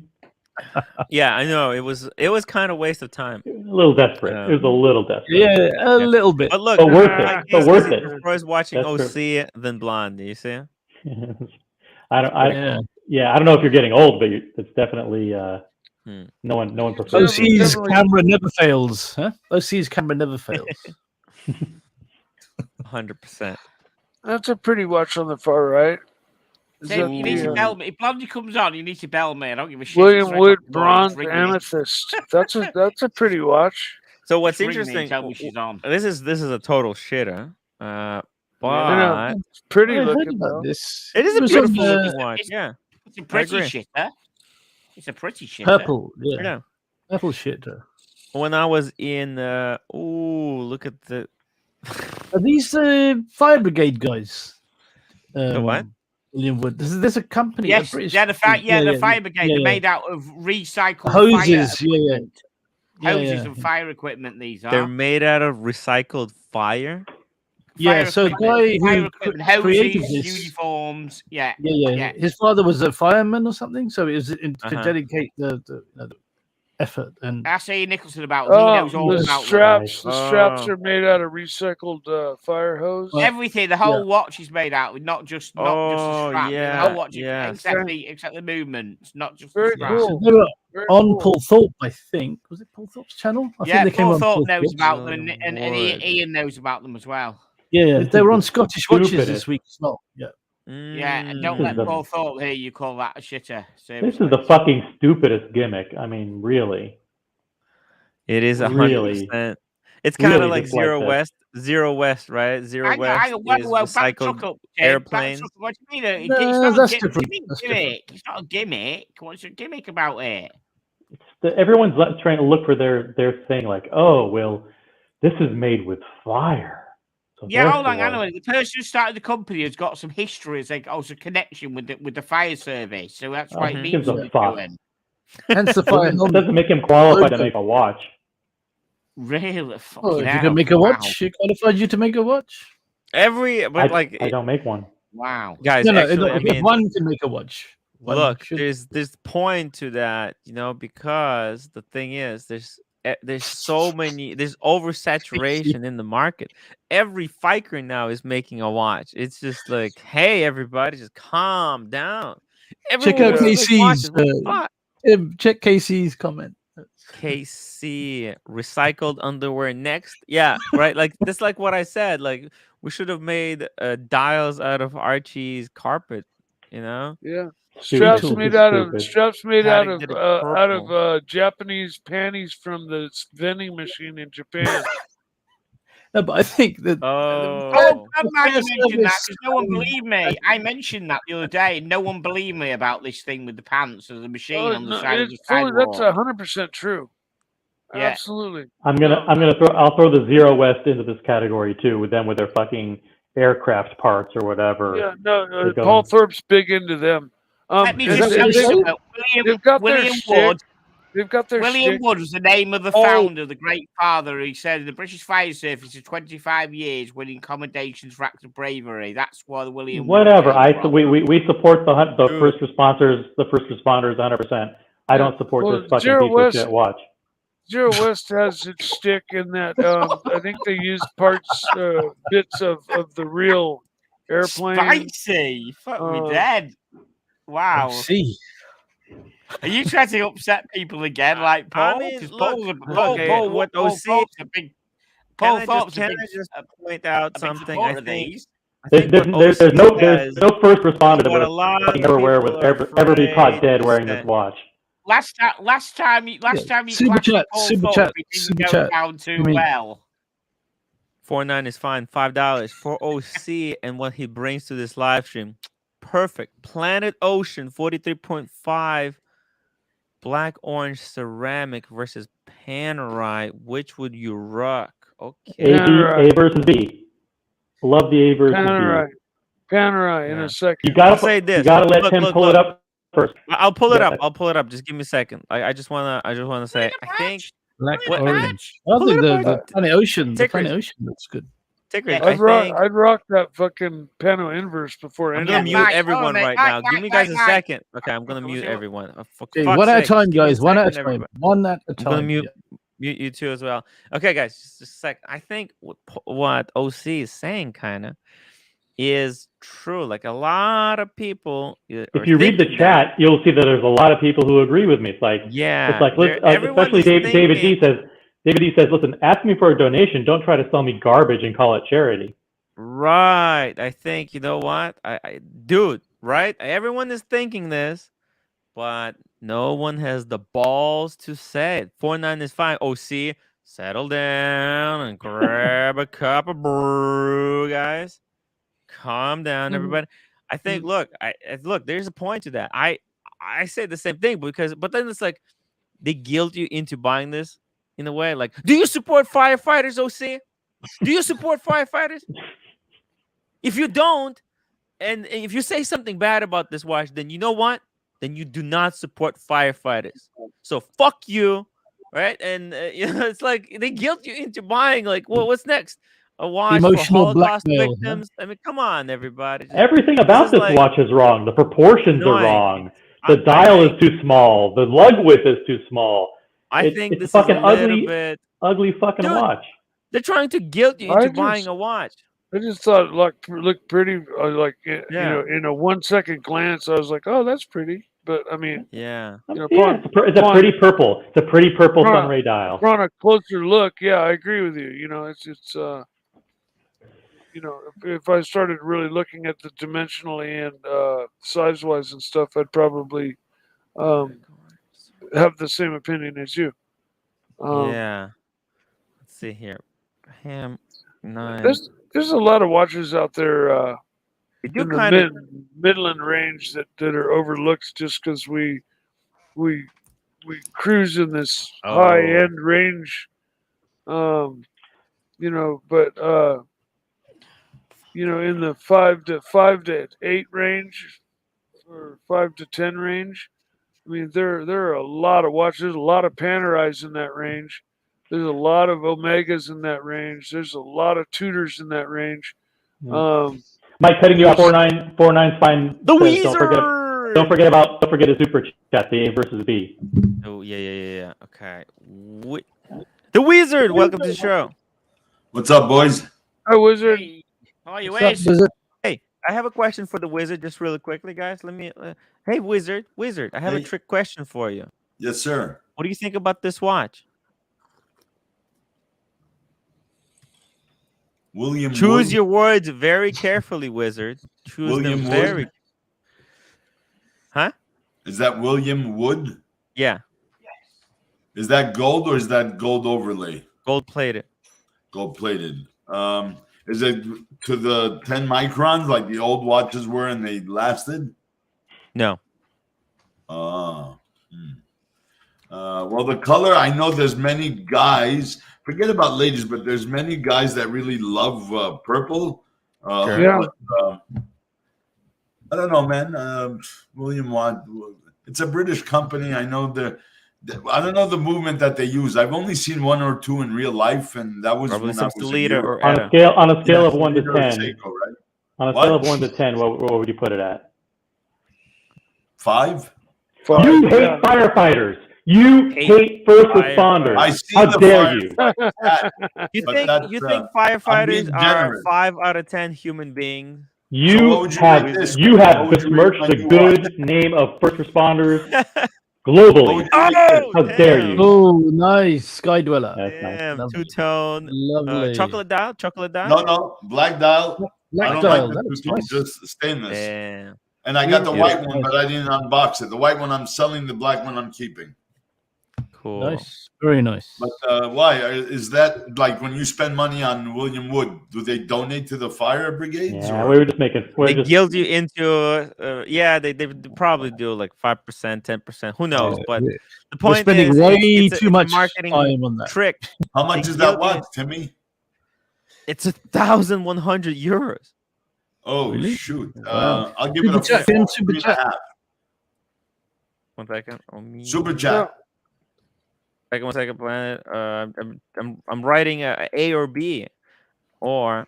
Yeah, I know. It was kind of waste of time. A little desperate. It was a little desperate. Yeah, a little bit. But look, worth it. But worth it. I was watching OC than Blondie. You see? I don't know if you're getting old, but it's definitely no one prefers. OC's camera never fails, huh? OC's camera never fails. 100%. That's a pretty watch on the far right. Tim, you need to bell me. If Blondie comes on, you need to bell me. I don't give a shit. William Wood, bronze, amethyst. That's a pretty watch. So what's interesting? Tell me she's on. This is a total shitter. But it's pretty looking. This. It is a beautiful looking watch. Yeah, it's a pretty shitter. It's a pretty shit. Purple, yeah. Yeah. Purple shit. When I was in, look at the. Are these fire brigade guys? The what? William Wood. There's a company. Yes, a British the fire, company. the fire brigade. They're made out of recycled hoses. fire equipment. Hoses Yeah. and fire equipment. These are. They're made out of recycled fire. Yeah, so the guy who created hoses, this, uniforms. Yeah. His father was a fireman or something, so it was to Uh-huh. dedicate the effort. And I say Nicholson about them. He knows all the about straps. them. The straps are made out of recycled fire hose. Everything. The whole watch is made out, not just the strap. yeah, The whole watch, yeah. except the movements, not just Very the strap. cool. they were Very on cool. Paul Thorpe, I think. Was it Paul Thorpe's channel? I think they came Paul on Thorpe Paul knows Thorpe's. about them, and Ian knows about them as well. Yeah, This they is were on the Scottish Watches stupidest. this week as well. Yeah. Yeah, and don't This let is the- Paul Thorpe hear you call that a shitter. This Seriously. is the fucking stupidest gimmick. I mean, really. It is Really. 100%. It's kind of Really like just like Zero that. West. Zero West, right? Zero West Hang on, well, is back recycled up, airplanes. What do you mean? No, It's not that's a different. gimmick. That's It's not a gimmick. What's your gimmick about it? Everyone's trying to look for their thing, like, oh, well, this is made with fire. So Yeah, hold on, therefore- hang on. The person who started the company has got some history, as like also connection with the fire service, so that's why who it means gives a what he's fuck? doing. Hence the fire It helmet. doesn't make him qualified to make a watch. Really? Fucking Oh, if you hell. can make a Wow. watch, it qualified you to make a watch. I don't make one. Wow. Guys, No, actually, I if mean, one can make a watch. one look, should. there's point to that, because the thing is, there's oversaturation in the market. Every fiker now is making a watch. It's just like, hey, everybody, just calm down. Check out Everyone wants to make watches. KC's. What the fuck? Check KC's comment. KC recycled underwear next. Yeah, right. Like that's like what I said. Like we should have made dials out of Archie's carpet. Yeah. Stupid. Straps made out of Had to get it purple. Japanese panties from the vending machine in Japan. No, but I think that Oh, I'm glad you mentioned that because no one believed me. I mentioned that the other day, and no one believed me about this thing with the pants or the machine on the side of the sidewalk. That's 100% true. Yeah. Absolutely. I'll throw the Zero West into this category too, with their fucking aircraft parts or whatever. Yeah, no, They go- Paul Thorpe's big into them. Let me and just they- tell you they- something. they've got their William shtick. Wood. They've got their William shtick. Wood was the name of the founder, the great father. He said the British Fire Service for 25 years, winning commendations for acts of bravery. That's why the William. Whatever. Wood came from. We support the first responders 100%. I don't support Well, this fucking Zero piece West- of shit watch. Zero West has its shtick in that I think they use bits of the real airplane. Spicy. Fuck me dead. Wow. see. Are you trying to upset people again, like Paul? I mean, 'Cause look, Paul's a, okay, Paul, what Paul OC Thorpe's a big. Paul Can Thorpe's I a big. just point out big something? supporter I of think these. There's no first responder that what a would lot have of ever wear people with are ever be caught afraid dead to wearing say. this watch. Last time you Super clashed chat, Paul super Thorpe, chat, it didn't super go chat. down too I mean- well. 4.9 is fine. $5 for OC and what he brings to this live stream. Perfect. Planet Ocean 43.5. Black orange ceramic versus Panerai. Which would you rock? Okay. A versus B. Love the A versus Panerai. B. Panerai in Yeah. a second. You gotta I'll say this. You gotta let Look, him look, pull look. it up first. I'll pull it Yeah. up. I'll pull it up. Just give me a second. I just wanna say. I think Black What- orange. I Pull think it the up. Planet Ocean. The Tickers. Planet Ocean looks good. Tickers. Yeah, I I'd think rock that fucking Pano inverse before I'm any gonna of mute that. Mike, everyone hold on, right Mike, now. Give me guys a Mike. second. Okay, I'm gonna Okay, mute what's your- everyone. For Okay, fuck's one at a sake, time, just give me guys. One at a second, time. everybody. One at a I'm gonna time. mute Yeah. mute you two as well. Okay, guys, just a sec. I think what OC is saying kind of is true. Like a lot of people. If you read the chat, you'll see that there's a lot of people who agree with me. It's like, yeah, especially David D says. David D says, "Listen, ask me for a donation. Don't try to sell me garbage and call it charity." Right. I think you know what, dude. Right. Everyone is thinking this, but no one has the balls to say it. 4.9 is fine. OC, settle down and grab a cup of brew, guys. Calm down, everybody. I think. Look, look. There's a point to that. I say the same thing but then it's like they guilt you into buying this in a way. Like, do you support firefighters, OC? Do you support firefighters? If you don't, and if you say something bad about this watch, then you know what? Then you do not support firefighters. So fuck you, right? And it's like they guilt you into buying. Like, well, what's next? A watch Emotional for Holocaust blackmail, victims? I mean, come on, everybody. Everything about this watch is wrong. The proportions are wrong. The dial is too small. The lug width is too small. I think it's this a fucking is a little bit ugly fucking watch. They're trying to guilt you into buying a watch. I just thought it looked pretty. You know, in a 1 second glance, I was like, "Oh, that's pretty." But I mean, yeah, you know, it's a pretty purple. It's a pretty purple sunray dial. On a closer look, yeah, I agree with you. You know, it's you know, if I started really looking at the dimensionally and size wise and stuff, I'd probably have the same opinion as you. Yeah. Let's see here. Ham 9. There's a lot of watches out there They do in the kind of Midland range that are overlooked just because we cruise in this high end range. You know, but you know, in the 5 to 8 range or 5 to 10 range, I mean, there are a lot of watches. There's a lot of Panerais in that range. There's a lot of Omegas in that range. There's a lot of Tudors in that range. Mike, cutting you off. 49's fine. The says, Weezer. Don't forget a super chat. The A versus B. Oh yeah. Okay. The Wizard. Welcome to the show. What's up, boys? Hi, Wizard. Hey, how are you, What's up, Hey, I have a question for the Wizard, just really quickly, guys. Let me. Hey, Wizard, I have a trick question for you. Yes, sir. What do you think about this watch? William Choose Wood. your words very carefully, Wizard. Choose William them Wood? very. Huh? Is that William Wood? Yeah. Is that gold or is that gold overlay? Gold plated. Gold plated. Is it to the 10 microns like the old watches were and they lasted? No. Well, the color, I know there's many guys, forget about ladies, but there's many guys that really love purple. Yeah. But, I don't know, man. William Watt, it's a British company. I know I don't know the movement that they use. I've only seen one or two in real life, and that was Probably when some I was Solita or on Etta. a scale of 1 to 10. Seiko, right? On a scale of 1 to 10, what would you put it at? 5? You hate firefighters. You hate first responders. I see How the dare you? You think firefighters are 5 out of 10 human beings? You have besmirched the good name of first responders globally. How dare you? Oh, nice. Sky Dweller. Damn, Lovely. two-tone. Lovely. Chocolate dial? Chocolate dial? No, black dial. Black I don't dial. like the That's two-tone, nice. just stainless. Damn. And I got the Yeah. white one, but I didn't unbox it. The white one I'm selling, the black one I'm keeping. Cool. Nice. Very nice. But why? Is that like when you spend money on William Wood, do they donate to the fire brigades? Yeah, we were just making. They guild you into, yeah, they probably do like 5%, 10%. Who knows? But the We're point spending is, way it's too a much marketing time on that. trick. How much They is that guilt you. watch, Timmy? It's 1,100 euros. Oh, Really? shoot. Wow. I'll give it a Super chat, 4, super 3.5. chat. 1 second. Oh, me. Super chat. One second, Planet. I'm writing A or B, or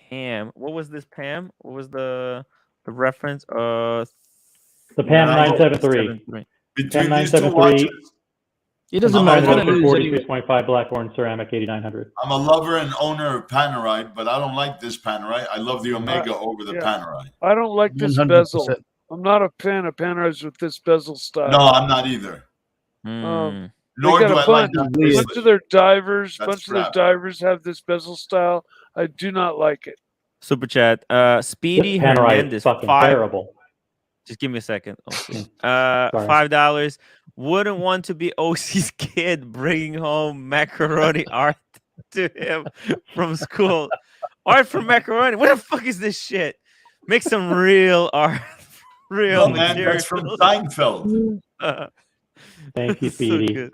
Pam. What was this, Pam? What was the reference? The PAM 973. Between PAM these two 973. watches, It doesn't I'm matter. a It's gonna lose anyway. 46.5 Blackhorn ceramic 8900. I'm a lover and owner of Panerai, but I don't like this Panerai. I love the Omega over the Panerai. I don't like this 100%. bezel. I'm not a fan of Panerais with this bezel style. No, I'm not either. Nor They do got I a like bunch, that. bunch of their divers. That's Bunch of their crap. divers have this bezel style. I do not like it. Super chat. Speedy This Panerai is Hernandez. fucking 5. terrible. Just give me a second. $5. Wouldn't want to be OC's kid bringing home macaroni art to him from school. Art from macaroni. What the fuck is this shit? Make some real art Real No, man, that's from Seinfeld. Thank you, So Speedy. good.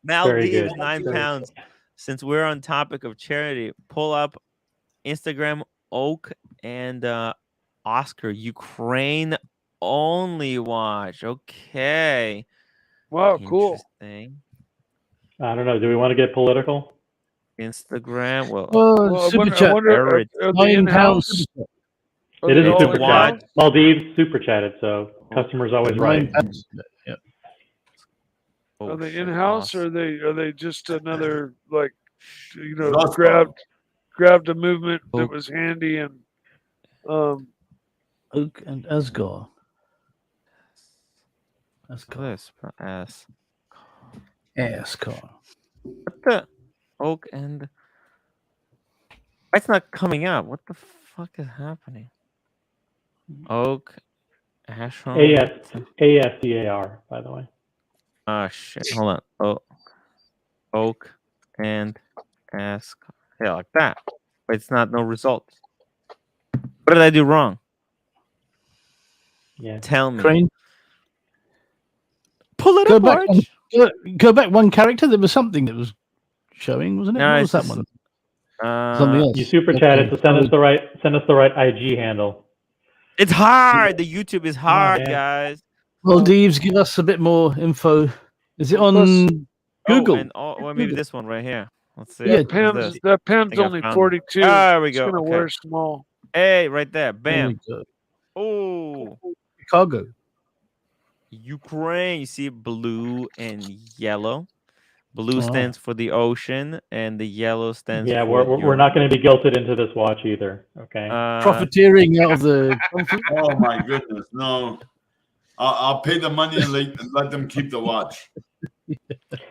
Very Maldives, good. 9 Very pounds. Since we're on topic of charity, pull up Instagram Oak and Oscar Ukraine only watch. Okay. Wow, cool. Interesting. I don't know. Do we want to get political? Instagram. Well, Well, super I chat. wonder, Eric. are they in-house? £9 super chat. Are It they is a all super in-house? chat. Maldives super chatted, so customer's always right. £9. Yeah. Are they shit, in-house or awesome. are they just another like Lost grabbed a movement that Oak. was handy and Oak and Asgard. This for S. Asgard. What the Oak and it's not coming up. What the fuck is happening? Oak Ashram. ASCAR, by the way. Oh shit. Hold on. Oh, Oak and Ask. Yeah, like that. But it's not no results. What did I do wrong? Yeah. Tell me. Crane. Pull it Go up, back. Arch. Go back one character. There was something that was showing, wasn't it? No, What was it's that just- one? Something else. You super chatted, so send us the right IG handle. It's hard. The YouTube is hard, yeah. guys. Maldives, give us a bit more info. Is it on Google? Oh, and well, maybe this one right here. Let's see. Yeah, What's this? that I pen's think I only found it. 42. There we It's go. gonna Okay. wear small. Hey, right there. There we Bam. go. Oh, Chicago. Ukraine. You see blue and yellow. Blue Oh. stands for the ocean, and the yellow stands Yeah, for we're not going to be guilted into this watch either. Okay. Profiteering out of the conflict. Oh my goodness, no! I'll pay the money and let them keep the watch.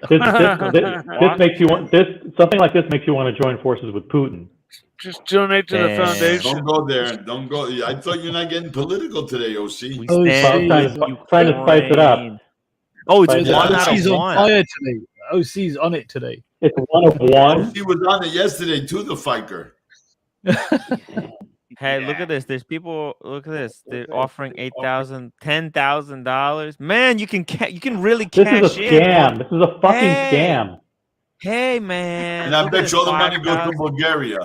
This makes you want something like this makes you want to join forces with Putin. Just donate to the Damn. foundation. Don't go there. Don't go. I thought you're not getting political today, OC. We Oh, stand see. with Trying to spice it up. Ukraine. Oh, it's Spice it one up. out OC's of on one. fire today. OC's on it today. It's 1 of 1. He was on it yesterday too, the Fiker. Hey, look at this. There's people. Look at this. They're offering $8,000, $10,000. Man, you can really This cash is a in. scam. This is a fucking Hey. scam. Hey, man. And I look at bet this, you all the money goes to 5,000. Bulgaria.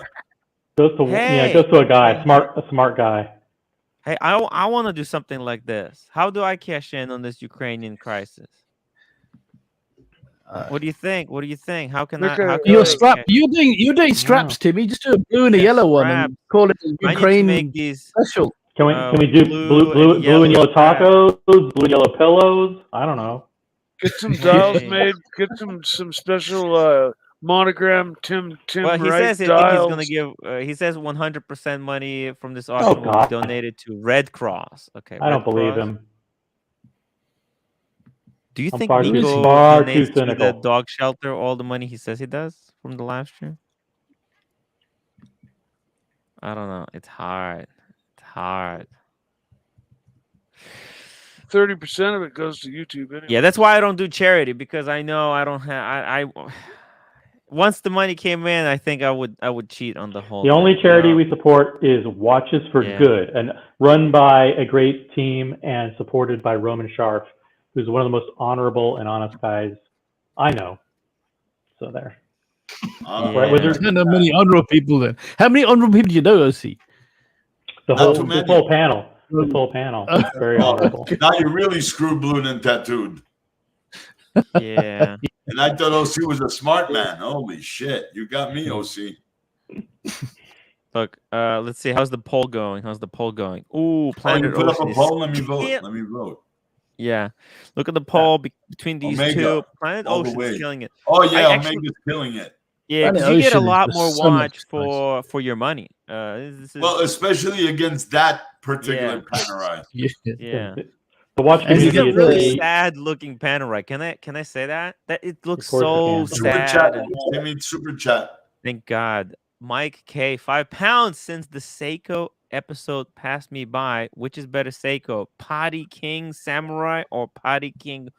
Goes to Hey. goes to a guy, a smart guy. Hey, I want to do something like this. How do I cash in on this Ukrainian crisis? What do you think? What do you think? How can Look I? at How it. can You're I strap. cash- You're doing straps, Timmy. Just do a blue and a Yeah, yellow one strap. and call it a I need to Ukraine make these. special. Can we do blue and yellow strap. tacos, blue and yellow pillows? I don't know. Get some dials Hey. made. Get some special monogram Tim Well, he Wright says he dials. think he's gonna give. He says 100% money from this auction will be God. donated to Red Cross. Okay, I don't Red believe Cross. him. Do you I'm think far too- Nico far too donates to the cynical. dog shelter all the money he says he does from the live stream? I don't know. It's hard. It's hard. 30% of it goes to YouTube anyway. Yeah, that's why I don't do charity, because I know I don't have. I once the money came in, I think I would cheat on the whole. The only thing, charity you know? we support is Watches for Yeah. Good, and run by a great team and supported by Roman Sharf, who's one of the most honorable and honest guys I know. So there. Right, Wizard? I don't know many honorable people then. How many honorable people do you know, OC? This whole panel. This whole panel. Very Oh, honorable. now you're really screwed, balloon and tattooed. Yeah. And I thought OC was a smart man. Holy shit, you got me, OC. Look, let's see. How's the poll going? Ooh, Oh, Planet you put up Ocean a is poll. Let me vote. kill- Let me vote. Yeah. Look at the poll between these Omega, two. Planet all the Ocean way. is killing it. Oh yeah, I actually- Omega's killing it. Yeah, Planet because you get a Ocean is lot just more so much watch for your money. This is, Well, especially against that particular Yeah. Panerai. yeah. The watch And It's you a community get is really really sad looking Panerai. Can I say that? That it looks course so you can. Super sad. chat. and- Timmy, super chat. Thank God. Mike K, £5 since the Seiko episode passed me by. Which is better, Seiko? Potty King Samurai or Potty King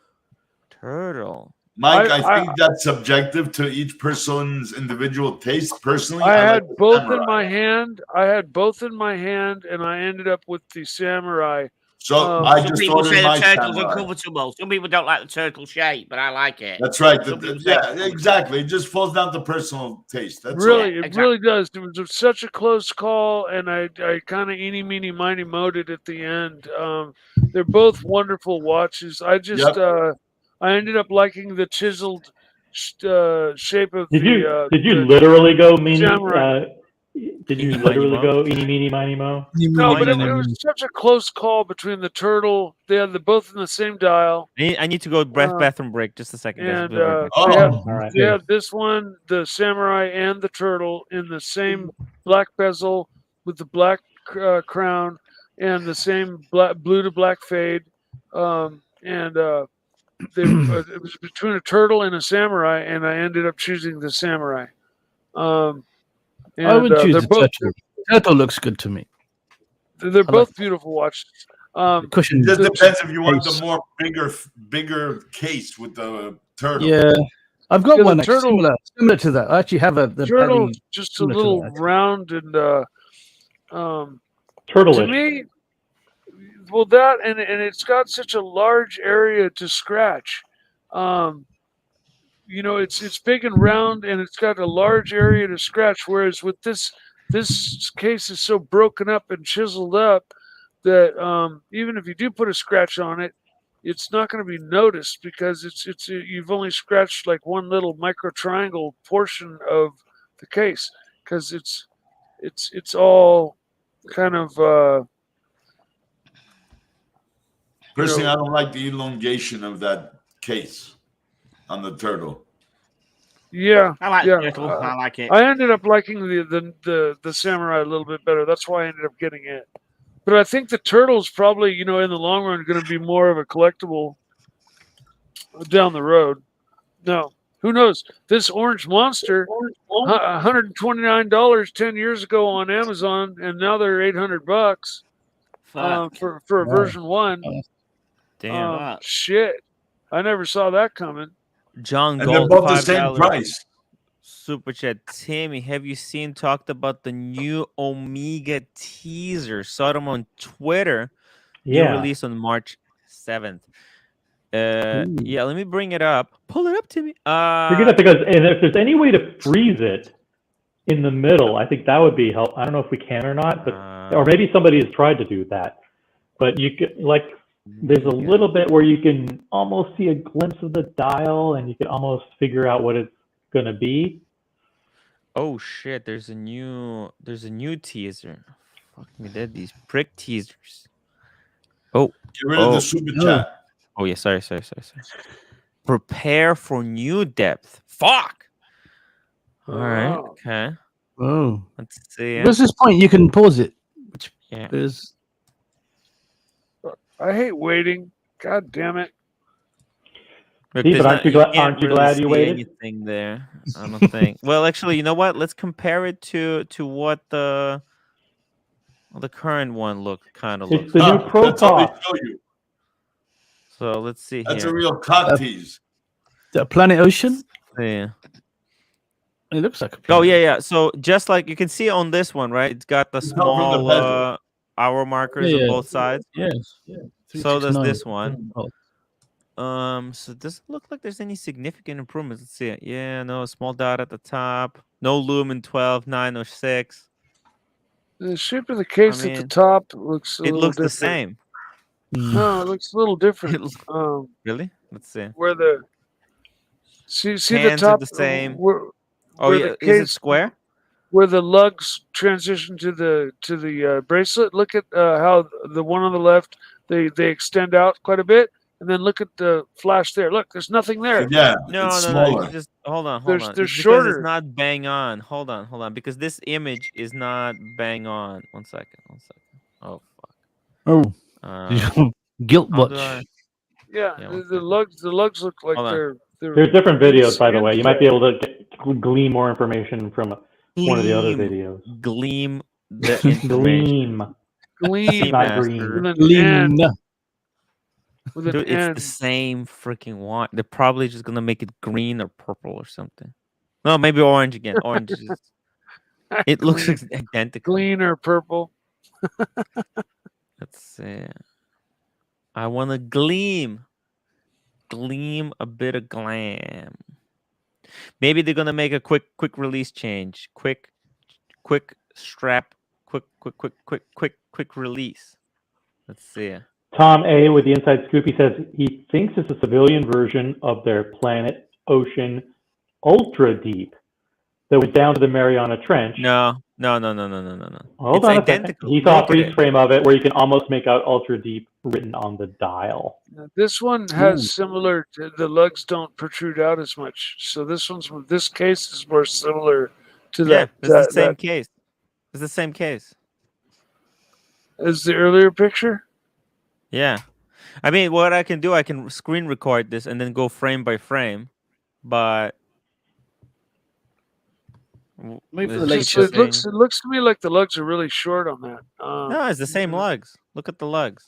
Turtle? Mike, I think that's subjective to each person's individual taste. Personally, I had like the both Samurai. in my hand. I had both in my hand, and I ended up with the Samurai So I Some just people ordered say the my turtle's samurai. uncomfortable. Some people don't like the turtle shape, but I like it. That's right. Some people say it's Yeah, exactly. It just falls down to personal taste. That's Really, all. it really does. It was such a close call, and I kind of eeny, meeny, miny, moed it at the end. They're both wonderful watches. I just, I ended up liking the chiseled shape of Did you the literally go mini? samurai. Did you Eeny, miny, literally mo? go eeny, meeny, miny, mo? No, but it was such a close call between the turtle. They're both in the same dial. I need to go bathroom break. Just a second, guys. And We'll be right back. All right. they have this one, the samurai and the turtle, in the same black bezel with the black crown and the same blue to black fade. It was between a turtle and a samurai, and I ended up choosing the samurai. I would choose they're the both turtle. Turtle looks good to me. they're both beautiful watches. Cushion. It just depends if you want the more bigger case with the turtle. Yeah, I've got one turtle, similar to that. I actually have the turtle, padding just a little round and turtle. To me, well, that and it's got such a large area to scratch. You know, it's big and round, and it's got a large area to scratch. Whereas with this case is so broken up and chiseled up that even if you do put a scratch on it, it's not going to be noticed because it's you've only scratched like one little micro triangle portion of the case because it's all kind of. Personally, I don't like the elongation of that case on the turtle. Yeah, I like yeah. turtle. I like it. I ended up liking the samurai a little bit better. That's why I ended up getting it. But I think the turtle's probably, in the long run, going to be more of a collectible down the road. No, who knows? This orange monster, $129 10 years ago on Amazon, and now they're $800 for a version 1. Damn. Shit. I never saw that coming. John And Gold, they're both the $5 same price. Super chat. Timmy, have you talked about the new Omega teaser? Saw them on Twitter. New Yeah. release on March 7th. Yeah, let me bring it up. Pull it up, Timmy. Forget it, because if there's any way to freeze it in the middle, I think that would be helpful. I don't know if we can or not, but or maybe somebody has tried to do that. But you could there's a little bit where you can almost see a glimpse of the dial, and you can almost figure out what it's gonna be. Oh shit! There's a new teaser. Fuck me dead. These prick teasers. Oh, get rid of the super chat. Oh yeah, sorry. Prepare for new depth. Fuck. All right. Okay. Oh. Let's see. What's this point? You can pause it. Yeah. I hate waiting. God damn it. Look, See, but aren't you glad you waited? Anything there? I don't think. Well, actually, you know what? Let's compare it to what the current one kind of looks. It's the new Pro That's how they Cost. show you. So let's see. That's here. a real cock tease. The Planet Ocean. Yeah. It looks like. Oh yeah. So just like you can see on this one, right? It's got the small hour markers on both sides. Yes. Yeah. So does this one. So it doesn't look like there's any significant improvements. Let's see it. Yeah, no small dot at the top. No lumen 12, 9 or 6. The shape of the case at the top looks it looks the same. No, it looks a little different. Really? Let's see. Where the see hands the top are the same. Where yeah, is it square? Where the lugs transition to the bracelet. Look at how the one on the left they extend out quite a bit, and then look at the flash there. Look, there's nothing there. Yeah, no. Just hold on. They're It's shorter. Because it's not bang on. Hold on. Because this image is not bang on. One second. Oh fuck. Oh. Guilt watch. Yeah, the lugs look like they're. There's different videos, by the way. You might be able to glean more information from one of the other videos. Gleam the information. Gleam. Not green. Dude, it's the same freaking one. They're probably just gonna make it green or purple or something. No, maybe orange again. Orange is. It looks identical. Green or purple. Let's see. I want to gleam a bit of glam. Maybe they're gonna make a quick release change. Quick strap. Quick release. Let's see. Tom A with the inside scoop, he says he thinks it's a civilian version of their Planet Ocean Ultra Deep that was down to the Mariana Trench. No. Hold on a second. He saw a freeze frame of it where you can almost make out Ultra Deep written on the dial. Now, this one has similar. The lugs don't protrude out as much, so this case is more similar to that. It's the same case. It's the same case. As the earlier picture. Yeah, I mean, what I can do, I can screen record this and then go frame by frame, but Wait for the it looks to me like the lugs are really short on that. No, it's the same lugs. Look at the lugs.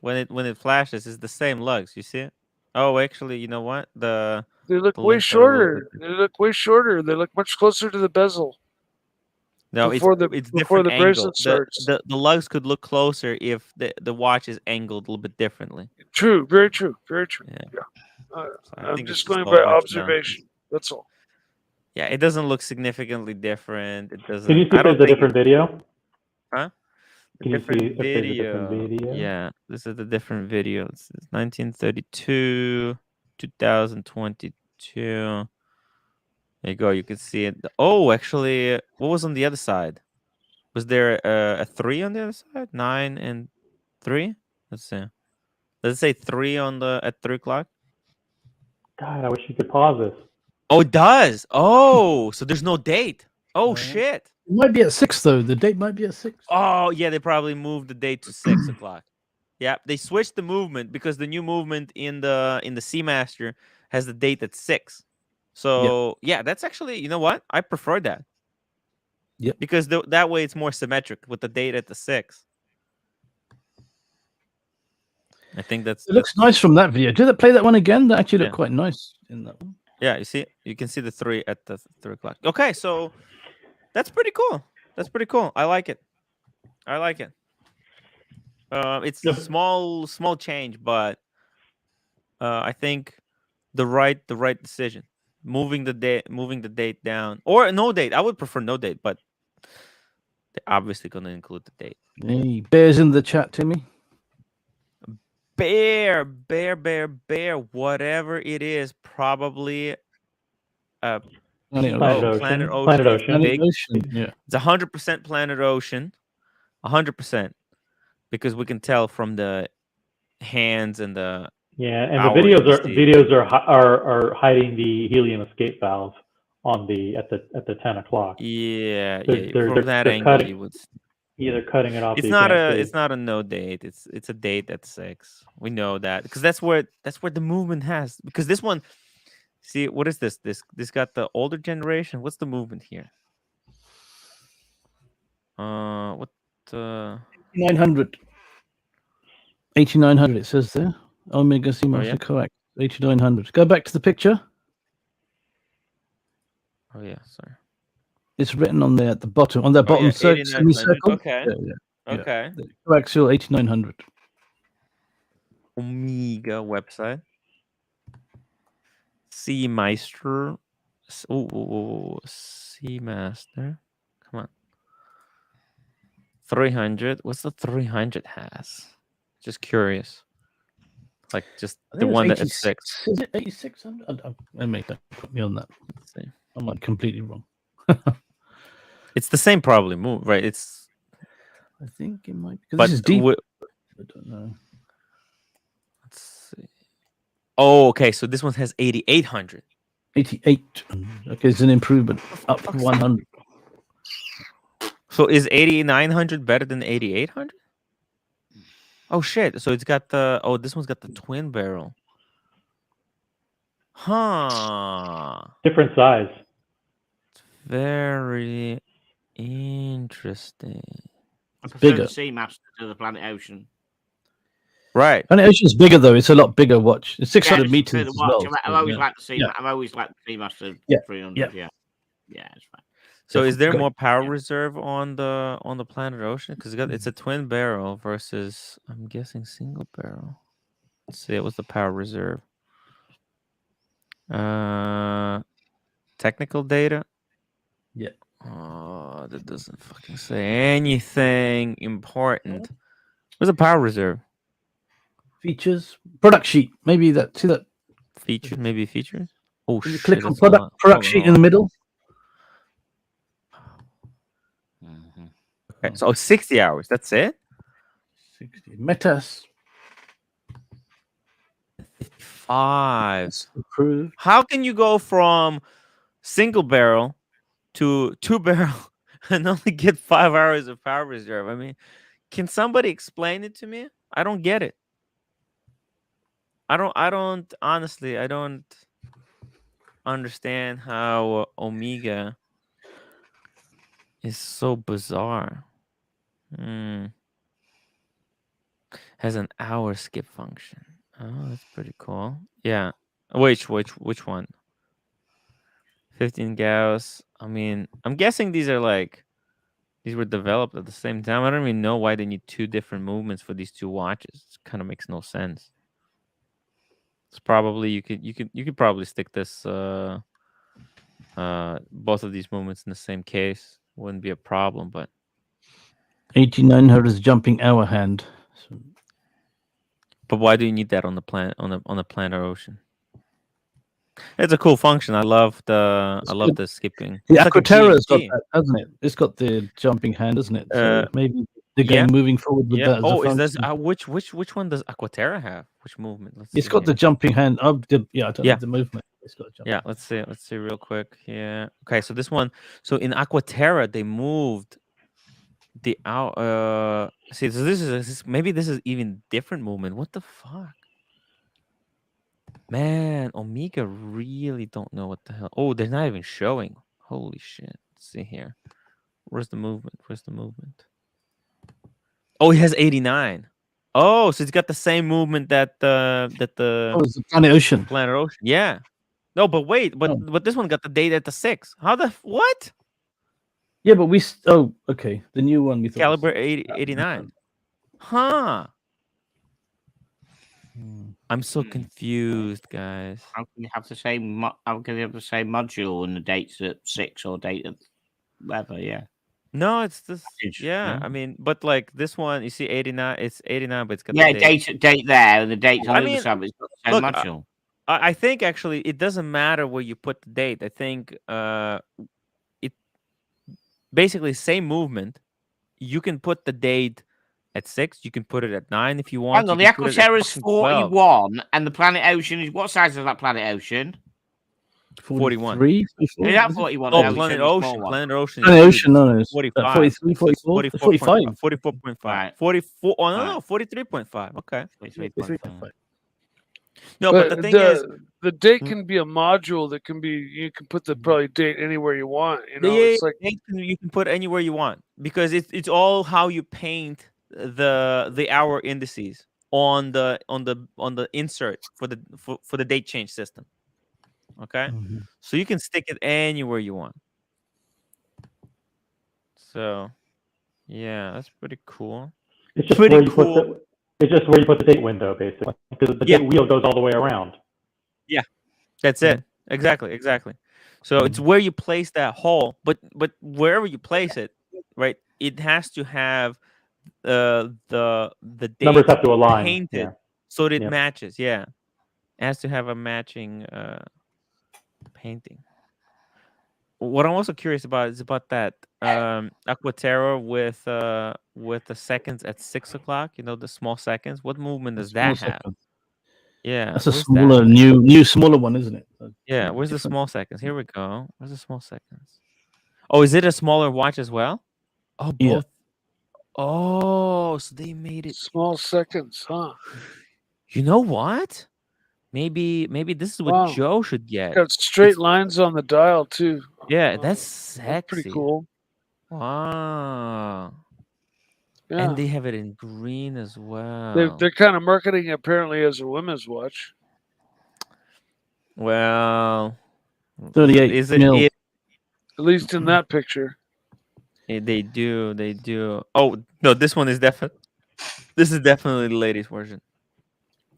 When it flashes, it's the same lugs. You see it? Oh, actually, you know what? They look way shorter. They look way shorter. They look much closer to the bezel. No, it's before the bracelet starts. The lugs could look closer if the watch is angled a little bit differently. True, very true, very true. Yeah. I'm just going by observation. That's all. Yeah, it doesn't look significantly different. It doesn't. Can you see the different video? Huh? Can you see if there's a different video? Yeah, this is the different video. It's 1932, 2022. There you go. You can see it. Oh, actually, what was on the other side? Was there a 3 on the other side? 9 and 3? Let's see. Does it say 3 at 3 o'clock? God, I wish you could pause this. Oh, it does. Oh, so there's no date. Oh, shit. It might be at 6 though. The date might be at 6. Oh, yeah, they probably moved the date to 6 o'clock. Yeah, they switched the movement because the new movement in the Seamaster has the date at 6. So yeah, that's actually, you know what? I prefer that. Yeah. Because that way it's more symmetric with the date at the 6. I think it looks nice from that video. Did it play that one again? That actually looked quite nice in that one. Yeah, you can see the 3 at the 3 o'clock. Okay, so that's pretty cool. That's pretty cool. I like it. It's a small change, but I think the right decision. Moving the date down, or no date. I would prefer no date, but they're obviously going to include the date. Hey, Bear's in the chat, Timmy. Bear, whatever it is, probably Planet Ocean. Big. Yeah. It's 100% Planet Ocean, 100%, because we can tell from the hands and the. Yeah, and the videos are hiding the helium escape valve on at the 10 o'clock. Yeah, From that angle you would. Yeah, they're cutting it off. It's not a no date. It's a date at 6. We know that because that's where the movement has. Because this one, see, what is this? This got the older generation. What's the movement here? What? 8900. 8900. It says there. Omega Seamaster, correct. 8900. Go back to the picture. Oh yeah, sorry. It's written on there at the bottom, on that bottom semicircle. Okay. Okay. Coaxial 8900. Omega website. Seamaster. Oh, Seamaster. Come on. 300. What's the 300 has? Just curious. Like just the one that is 6. Is it 8600? I may put me on that. Let's see. I'm like completely wrong. It's the same probably move, right? It's. I think it might. Because this is deep. I don't know. Let's see. Oh, okay. So this one has 8800. 88. Okay, it's an improvement up to 100. So is 8900 better than 8800? Oh shit! So it's got the this one's got the twin barrel. Huh. Different size. It's very interesting. I bigger. The Seamaster to the Planet Ocean. Right. Planet Ocean's bigger though. It's a lot bigger watch. It's 600 meters as well. I've always liked the Seamaster. I've always liked the Seamaster 300. Yeah, it's fine. So is there more power reserve on the Planet Ocean? Because it's a twin barrel versus, I'm guessing, single barrel. Let's see. What's the power reserve? Technical data. Yeah. Oh, that doesn't fucking say anything important. Where's the power reserve? Features, product sheet. Maybe that. See that? Features, maybe features. Oh Can you shit! click on That's a lot. product sheet in the middle? Okay, so 60 hours. That's it. 60 metas. 5. Approved. How can you go from single barrel to 2 barrel and only get 5 hours of power reserve? I mean, can somebody explain it to me? I don't get it. I don't honestly, I don't understand how Omega is so bizarre. Has an hour skip function. Oh, that's pretty cool. Yeah. Which one? 15 Gauss. I mean, I'm guessing these were developed at the same time. I don't even know why they need 2 different movements for these 2 watches. It kind of makes no sense. It's probably you could probably stick this both of these movements in the same case. Wouldn't be a problem, but 89 hertz jumping hour hand. So, but why do you need that on the planet on the planet ocean? It's a cool function. I love the skipping. the It's like a Aquaterra's got GMT. that, hasn't it? It's got the jumping hand, isn't it? So maybe they're yeah. going moving forward with that as a Oh, is function. this which one does Aquaterra have? Which movement? Let's It's see got here. the jumping hand. I don't know the movement. It's got a jumping. Yeah, let's see real quick. Yeah. Okay, so this one. So in Aquaterra, they moved the out. See, so maybe this is even different movement. What the fuck? Man, Omega really don't know what the hell. Oh, they're not even showing. Holy shit. Let's see here. Where's the movement? Oh, he has 89. Oh, so it's got the same movement that Oh, it's the Planet Ocean. Planet Ocean. Yeah. No, but wait, but this one got the date at the 6. How the what? Yeah, but okay. The new one we thought Caliber was 89. Huh. I'm so confused, guys. How can you have the same? How can you have the same module and the dates at 6 or date at whatever? Yeah. No, it's this. Yeah, I mean, but like this one, you see 89. It's 89, but it's got the date there and the dates on the other side. But it's got the same look, module. I think actually it doesn't matter where you put the date. I think it basically same movement. You can put the date at 6. You can put it at 9 if you want. Hang on, the Aquaterra is 41, and the Planet Ocean is what size is that Planet Ocean? 41. 43? Is that 41? Oh, No, Planet Ocean. Planet Ocean. Planet Ocean, no, it's 45. 43, 44, 45. 44.5. Right. 44. Oh, no, 43.5. Okay. 43.5. No, but the thing is, the date can be a module that can be. You can put the probably date anywhere you want. You know, it's like you can put anywhere you want because it's all how you paint the hour indices on the insert for the date change system. Okay, so you can stick it anywhere you want. So, yeah, that's pretty cool. It's just where you put it's just where you put the date window, basically, because the date wheel goes all the way around. Yeah, that's it. Exactly. So it's where you place that hole, but wherever you place it, right? It has to have the date Numbers have to align painted so that it matches. Yeah, it has to have a matching painting. What I'm also curious about is about that Aquaterra with the seconds at 6 o'clock. You know, the small seconds. What movement does that have? Yeah, that's a smaller, new smaller one, isn't it? Yeah, where's the small seconds? Here we go. Where's the small seconds? Oh, is it a smaller watch as well? Oh, both. Yeah. Oh, so they made it small seconds, huh? You know what? Maybe this is what Joe should get. Got straight lines on the dial too. Yeah, that's sexy. That's pretty cool. Wow. Yeah. And they have it in green as well. They're kind of marketing it apparently as a women's watch. Well, 38 is it? mil. At least in that picture. They do. Oh no, this one is definitely. This is definitely the ladies' version.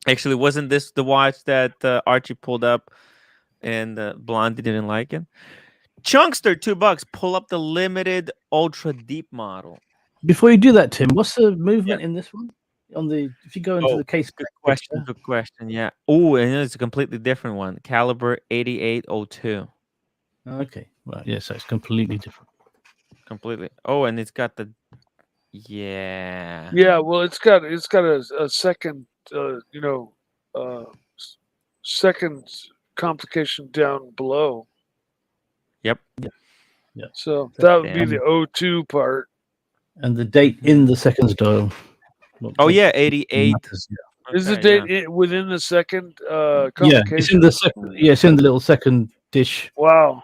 Actually, wasn't this the watch that Archie pulled up and Blondie didn't like it? Chunkster, $2. Pull up the limited ultra deep model. Before you do that, Tim, what's the movement in this one? If you go into the case, good question. Good question. Yeah. Oh, and it's a completely different one. Caliber 8802. Okay. Right. Yeah. So it's completely different. Completely. Oh, and it's got the. Yeah. Yeah. Well, it's got a second. Second complication down below. Yep. Yeah. So that would be the O2 part. And the date in the second dial. Oh yeah, 88. Is the date within the second Yeah, complication? it's in the second. Yeah, it's in the little second dish. Wow.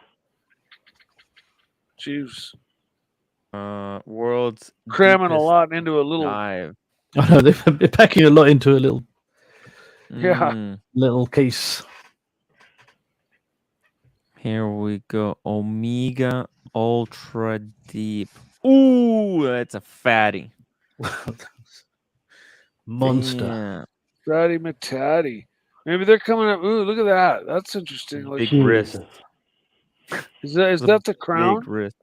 Jeez. World's cramming a lot into a little. Dive. I know they're packing a lot into a little. Yeah. Little case. Here we go. Omega Ultra Deep. Ooh, that's a fatty. Monster. Yeah. Fatty Matati. Maybe they're coming up. Ooh, look at that. That's interesting. Like, Big wrist. Is that the crown? Big wrist.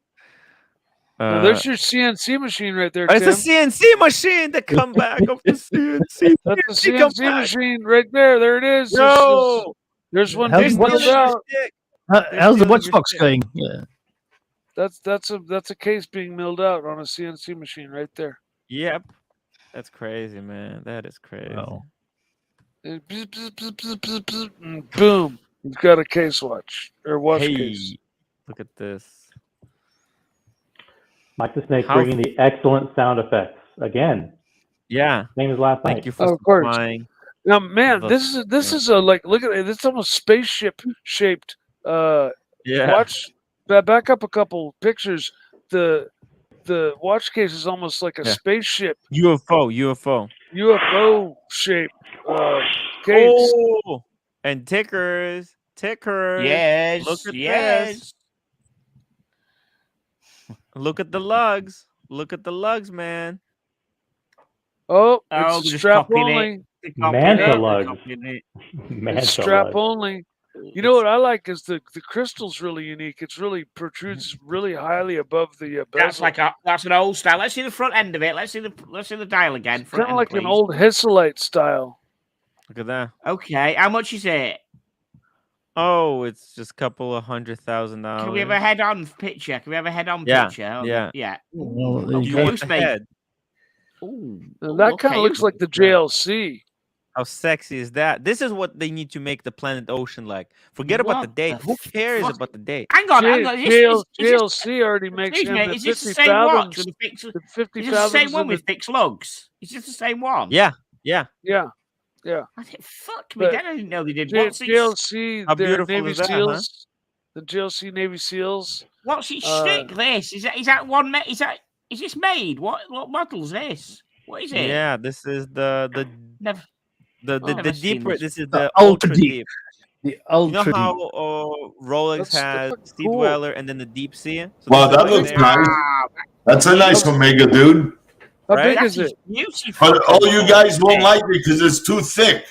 Now, there's your CNC machine right there, It's Tim. a CNC machine. The comeback of the CNC. That's the CNC machine right there. There it is. No. There's one How's being the milled out. How's the watchbox going? Yeah. That's a case being milled out on a CNC machine right there. Yep. That's crazy, man. That is crazy. Oh. And boom. You've got a case watch or watch case. Look at this. Mike the Snake bringing the excellent sound effects again. Yeah. Same as last night. Thank you for supplying. Now, man, this is a like look at it. It's almost spaceship shaped. Watch. Back up a couple pictures. The watch case is almost like a spaceship. UFO shape case. Oh, and tickers. Yes. Look at yes. this. Look at the lugs. Look at the lugs, man. Oh, Oh, it's just strap copying only. Manta lugs. It's strap only. You know what I like is the crystal's really unique. It's really protrudes really highly above the bezel. That's an old style. Let's see the front end of it. Let's see the dial again. Kind of like an old Hissolite style. Look at that. Okay, how much is it? Oh, it's just a couple of $100,000. Can we have a head-on picture? Yeah. Yeah. Well, Do you want the head? Ooh, that kind of looks like the JLC. How sexy is that? This is what they need to make the planet Ocean like. Forget about the date. Who cares about the date? Hang on. JLC already makes him is this the 50 same watch? fathoms. Is this the same one with fixed lugs? Is this the same one? Yeah. I think, fuck me, I didn't know they did. JLC, How their beautiful Navy is that, SEALs. The JLC Navy SEALs. What's its stick? This is that one? Is this made? What model is this? What is it? Yeah, this is the deeper. This is the ultra deep. The ultra you know how deep. Rolex has Sea cool. Dweller and then the Deep Sea? So Wow, this is that right looks there. nice. That's a nice Omega, dude. How Right? big is it? But all you guys won't like it because it's too thick.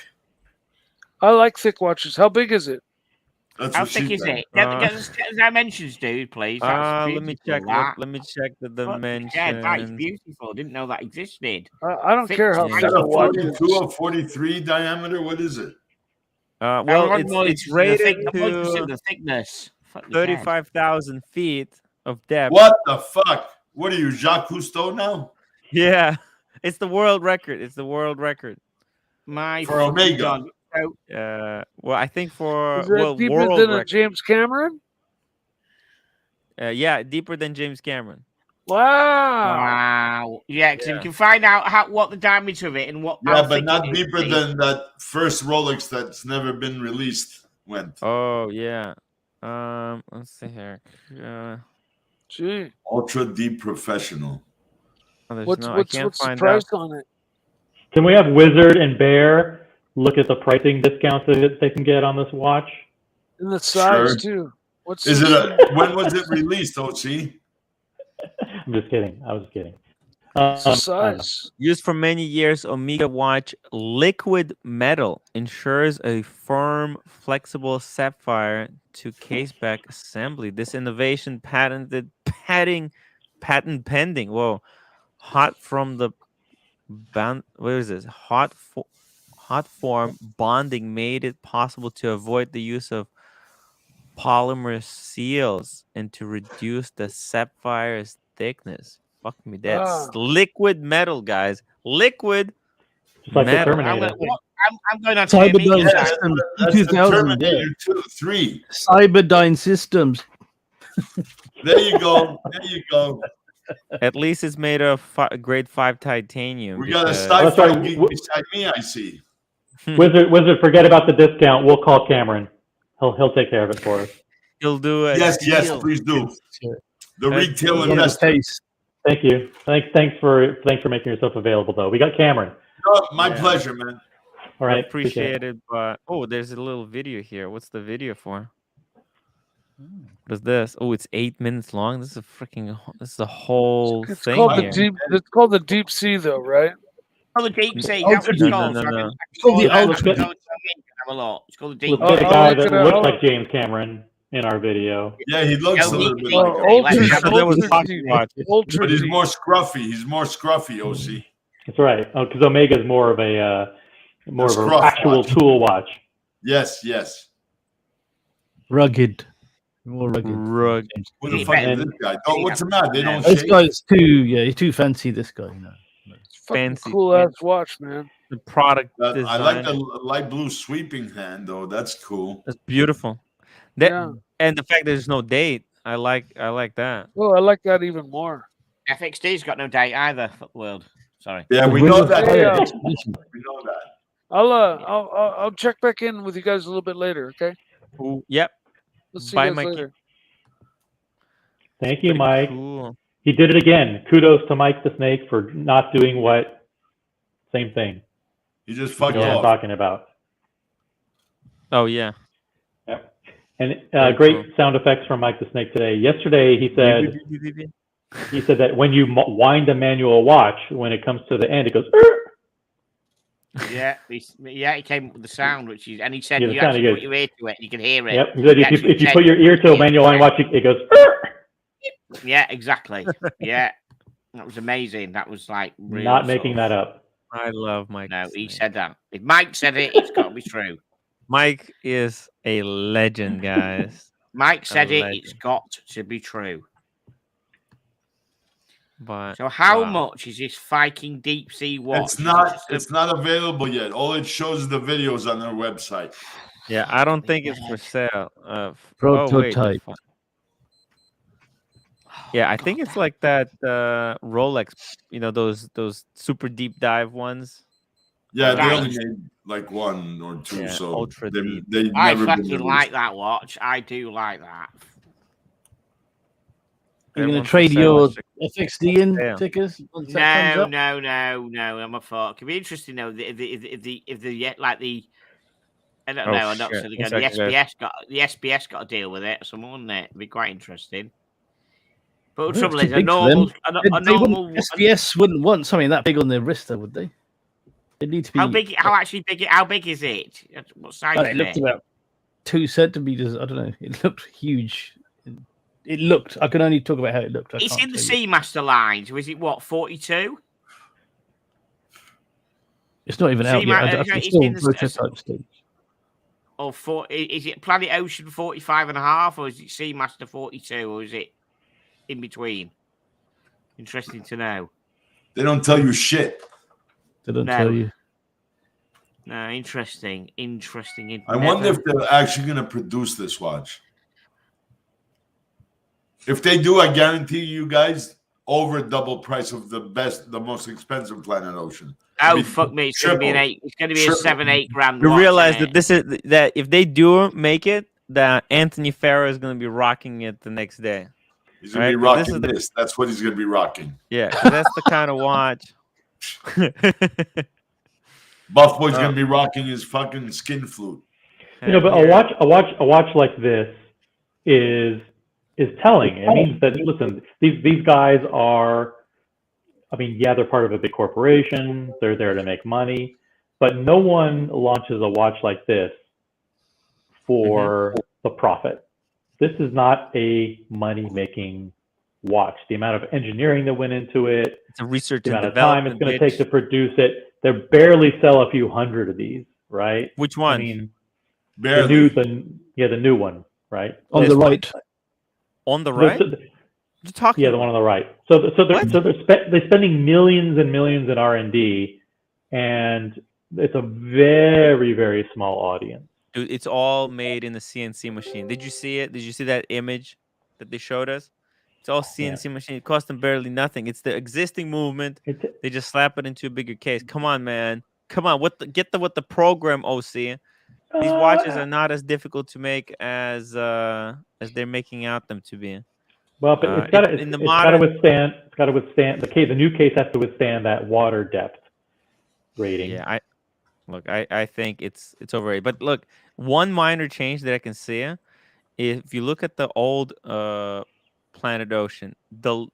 I like thick watches. How big is it? That's How what she thick is said. it? Get the dimensions, dude, please. That's Let me check. Let me check the dimensions. Yeah, that is beautiful. Didn't know that existed. I don't care how Thick thick Is a that a watch is. 42 or 43 diameter? What is it? Well, it's rated to the thickness. 35,000 feet of depth. What the fuck? What are you, Jacques Cousteau now? Yeah, it's the world record. It's the world record. For Omega. Well, I think for Is that deeper world than a record. James Cameron? Yeah, deeper than James Cameron. Wow. Yeah, because we can find out what the diameter of it and what. Yeah, but not deeper than that first Rolex that's never been released went. Oh yeah. Let's see here. Gee. Ultra deep professional. What's the price on it? Can we have Wizard and Bear look at the pricing discounts that they can get on this watch? And the size Sure. too. When was it released, OC? I'm just kidding. I was kidding. It's the size. Used for many years, Omega watch liquid metal ensures a firm, flexible sapphire to case back assembly. This innovation patent pending. Whoa, hot from the band. Where is this? Hot form bonding made it possible to avoid the use of polymer seals and to reduce the sapphire's thickness. Fuck me dead. Liquid metal, guys. Liquid Just like metal. the Terminator. I'm going on to the Amiga Cyberdyne side. Systems, That's the 2000. Terminator Yeah. 2, 3. Cyberdyne Systems. There you go. There you go. At least it's made of grade 5 titanium. We got a because- sci-fi right. geek beside me, I see. Wizard, forget about the discount. We'll call Cameron. He'll take care of it for us. He'll do it. Yes, please do. The retail investor. Thank you. Thanks for making yourself available, though. We got Cameron. No, my pleasure, man. All right, appreciate it. But there's a little video here. What's the video for? What is this? Oh, it's 8 minutes long. This is a whole It's thing called here. It's called the deep sea, though, right? Oh, the deep sea. Ultra That's what it's deep. called. No. It's called the Ultra ultra deep. deep. It's called the deep Let's get a sea. guy look that at it. looks like James Cameron in our video. Yeah, he looks a little bit like that. Ultra, That was ultra Fox deep. Watch. Ultra But he's deep. more scruffy. He's more scruffy, OC. That's right. Oh, because Omega is more of an scruff actual watch. tool watch. Yes. Rugged. More rugged. Who the fuck is this guy? Oh, what's the matter? They don't This shave. guy's he's too fancy, this guy. It's fucking Fancy. cool ass watch, man. The product I design. like the light blue sweeping hand, though. That's cool. That's beautiful. Yeah. And the fact there's no date. I like that. Oh, I like that even more. FXD's got no date either. Fuck the world. Sorry. Yeah, we know that. Hey, We know that. I'll check back in with you guys a little bit later. Okay. Yep. Let's see Bye, you guys Mikey. later. Thank you, Mike. Cool. He did it again. Kudos to Mike the Snake for not doing what. Same thing. He just You fucked know what I'm off. talking about. Oh yeah. Yep. And Very great cool. sound effects from Mike the Snake today. Yesterday, he said that when you wind a manual watch, when it comes to the end, it goes. Yeah, he came with the sound, and he said Yeah, the you sound actually he put goes. your ear to it, and you can hear it. Yep. He said You if you actually put your ear to a check- manual wind watch, it goes. Yeah, exactly. Yeah, that was amazing. That was like real Not making that up. I love Mike. No, the he Snake. said that. If Mike said it, it's got to be true. Mike is a legend, guys. Mike said it, legend. it's got to be true. But So, how wow. much is this Viking deep sea watch? It's not available yet. All it shows is the videos on their website. Yeah, I don't think it's for sale. Oh, wait, Prototype. yeah, I think it's like that Rolex. You know those super deep dive ones. Yeah, they Right. only made like one or two, Yeah, so ultra they, deep. they've I never been fucking released. like that watch. I do like that. You're going to Everyone's for trade sale. your Let's check- FXD in Yeah. tickers once that comes No, up? no. I'm a fuck. It'd be interesting though if the yet like the. I don't Oh, know. I'm not shit. silly. One The second, SBS got to deal with it. Someone, wouldn't it? It'd be quite interesting. But the Well, trouble it's is, too a big for normal, them. a They wouldn't- normal. SBS wouldn't want something that big on their wrist, though, would they? They need to be. How big? How big is it? What size Oh, is it looked it? about 2 centimeters. I don't know. It looked huge. It looked. I can only talk about how it looked. I It's can't in the tell you. Seamaster line. So is it what 42? It's not even out Seamaster- yet. it's It's still in the- prototype stage. Or is it Planet Ocean 45.5, or is it Seamaster 42, or is it in between? Interesting to know. They don't tell you shit. They don't No. tell you. No, interesting. I wonder if they're actually going to produce this watch. If they do, I guarantee you guys over double price of the most expensive Planet Ocean. Oh, Be fuck me! It's going to be an triple. 8. It's going to be a Triple. 7-8 grand. You watch, realize innit? that this is that if they do make it, that Anthony Farrow is going to be rocking it the next day. He's going to be Right, but this rocking is this. That's what he's going to be rocking. Yeah, 'cause that's the kind of watch. Buff Boy's going to be rocking his fucking skin flute. You know, but a watch like this is telling. It means that listen, these guys are I mean, yeah, they're part of a big corporation. They're there to make money, but no one launches a watch like this for the profit. This is not a money-making watch. The amount of engineering that went into it, It's a research the and amount of time it's going to take to produce it. They barely sell a few hundred of these, right? Which one? I mean, Barely. the new one, right? On the right. On the right? You're talking yeah, the one on the right. So they're spending millions and millions in R&D, and it's a very, very small audience. Dude, it's all made in the CNC machine. Did you see it? Did you see that image that they showed us? It's all CNC machine. It cost them barely nothing. It's the existing movement. They just slap it into a bigger case. Come on, man. Come on. Get with the program, OC. These watches are not as difficult to make as they're making out them to be. Well, but it's got to withstand. It's got to withstand the new case has to withstand that water depth rating. Yeah, I think it's overrated. But look, one minor change that I can see, if you look at the old Planet Ocean, the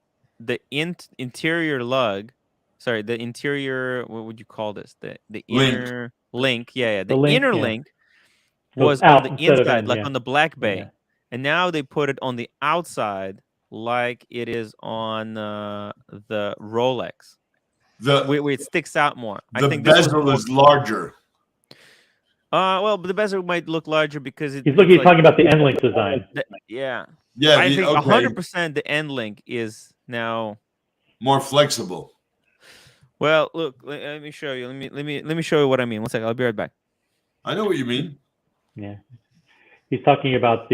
interior lug, sorry, the interior, what would you call this? The inner link, the inner link was on the inside, like on the Black Bay, and now they put it on the outside, like it is on the Rolex. Where it sticks out more. I think bezel is larger. Well, but the bezel might look larger because he's talking about the end link design. Yeah. I think 100% the end link is now more flexible. Well, look, let me show you. Let me show you what I mean. One second, I'll be right back. I know what you mean. Yeah, he's talking about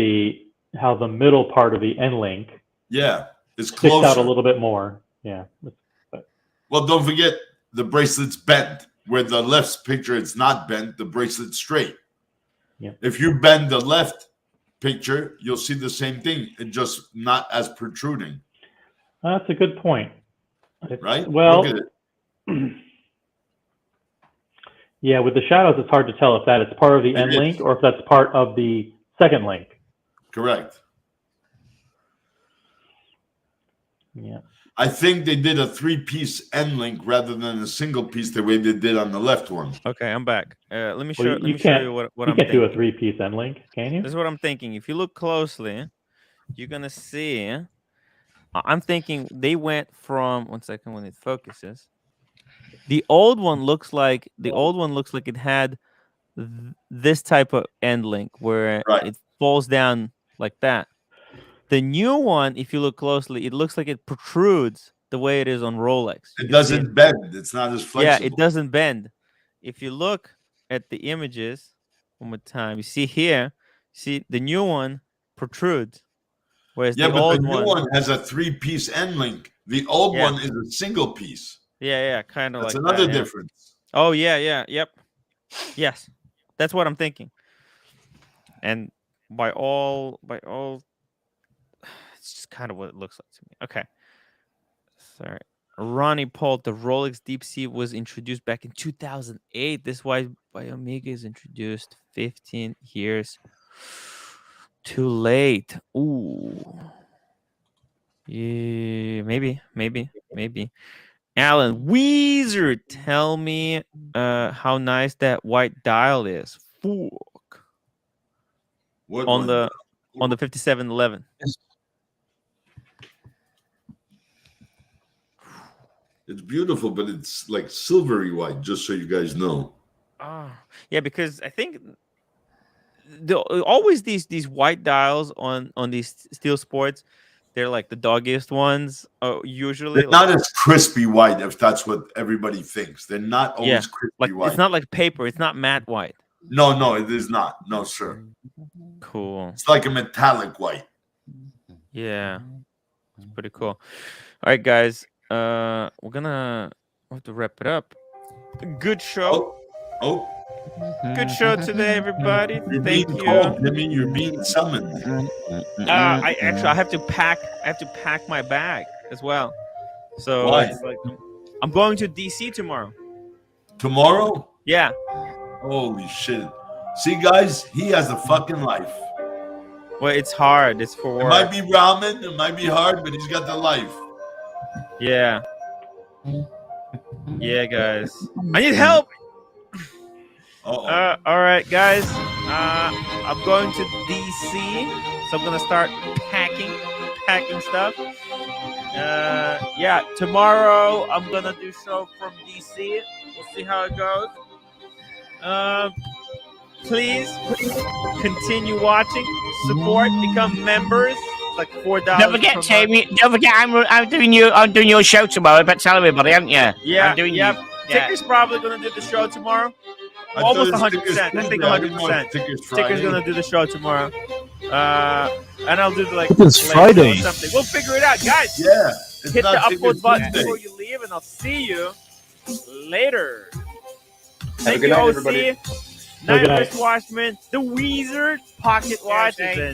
how the middle part of the end link. Yeah, it's sticks closer. out a little bit more. Yeah. Well, don't forget the bracelet's bent. Where the left picture it's not bent, the bracelet's straight. Yeah. If you bend the left picture, you'll see the same thing. It's just not as protruding. That's a good point. Right? Well, look at it. Yeah, with the shadows, it's hard to tell if that is part of the end link or if that's part of the second link. Correct. Yeah. I think they did a 3-piece end link rather than a single piece the way they did on the left one. Okay, I'm back. Let me show you what I'm thinking. You can't do a 3-piece end link, can you? This is what I'm thinking. If you look closely, you're gonna see. I'm thinking they went from 1 second when it focuses. The old one looks like it had this type of end link where it falls down like that. The new one, if you look closely, it looks like it protrudes the way it is on Rolex. It doesn't bend. It's not as flexible. Yeah, it doesn't bend. If you look at the images one more time, you see here, see the new one protrudes. Whereas the old new one has a 3-piece end link. The old one is a single piece. Yeah, kind of like that's another that, difference. Oh, yep. Yes. That's what I'm thinking. And by all it's just kind of what it looks like to me. Okay. Sorry. Ronnie Paul, the Rolex Deep Sea was introduced back in 2008. This is why Omega is introduced 15 years too late. Ooh. Yeah, maybe. Alan Weezer, tell me how nice that white dial is. Fuck. What on the 5711. It's beautiful, but it's like silvery white, just so you guys know. Yeah, because I think always these white dials on these steel sports, they're like the doggiest ones. Usually, they're not as crispy white, if that's what everybody thinks. They're not always crispy white. It's not like paper. It's not matte white. No, it is not. No, sir. Cool. It's like a metallic white. Yeah, it's pretty cool. All right, guys. We're gonna have to wrap it up. Good show. Oh. Good show today, everybody. Thank you. Jimmy, you're being summoned. I have to pack my bag as well. So why? It's like, I'm going to DC tomorrow. Tomorrow? Yeah. Holy shit. See, guys, he has a fucking life. Well, it's hard. It's for work. It might be ramen, it might be hard, but he's got the life. Yeah. Yeah, guys. I need help. All right, guys. I'm going to DC, so I'm gonna start packing stuff. Yeah, tomorrow I'm gonna do show from DC. We'll see how it goes. Please continue watching, support, become members. It's like $4. Don't forget, Jamie. Don't forget, I'm doing your show tomorrow. But tell everybody, aren't you? Yeah, I'm doing yeah. Ticker's probably gonna do the show tomorrow. Almost 100%. I think 100%. Ticker's gonna do the show tomorrow. And I'll do It's Friday. Something. We'll figure it out, guys. Yeah. Hit the upload button before you leave, and I'll see you later. Have a good night, everybody. Night Wristwatchman, the Weezer pocket watch is in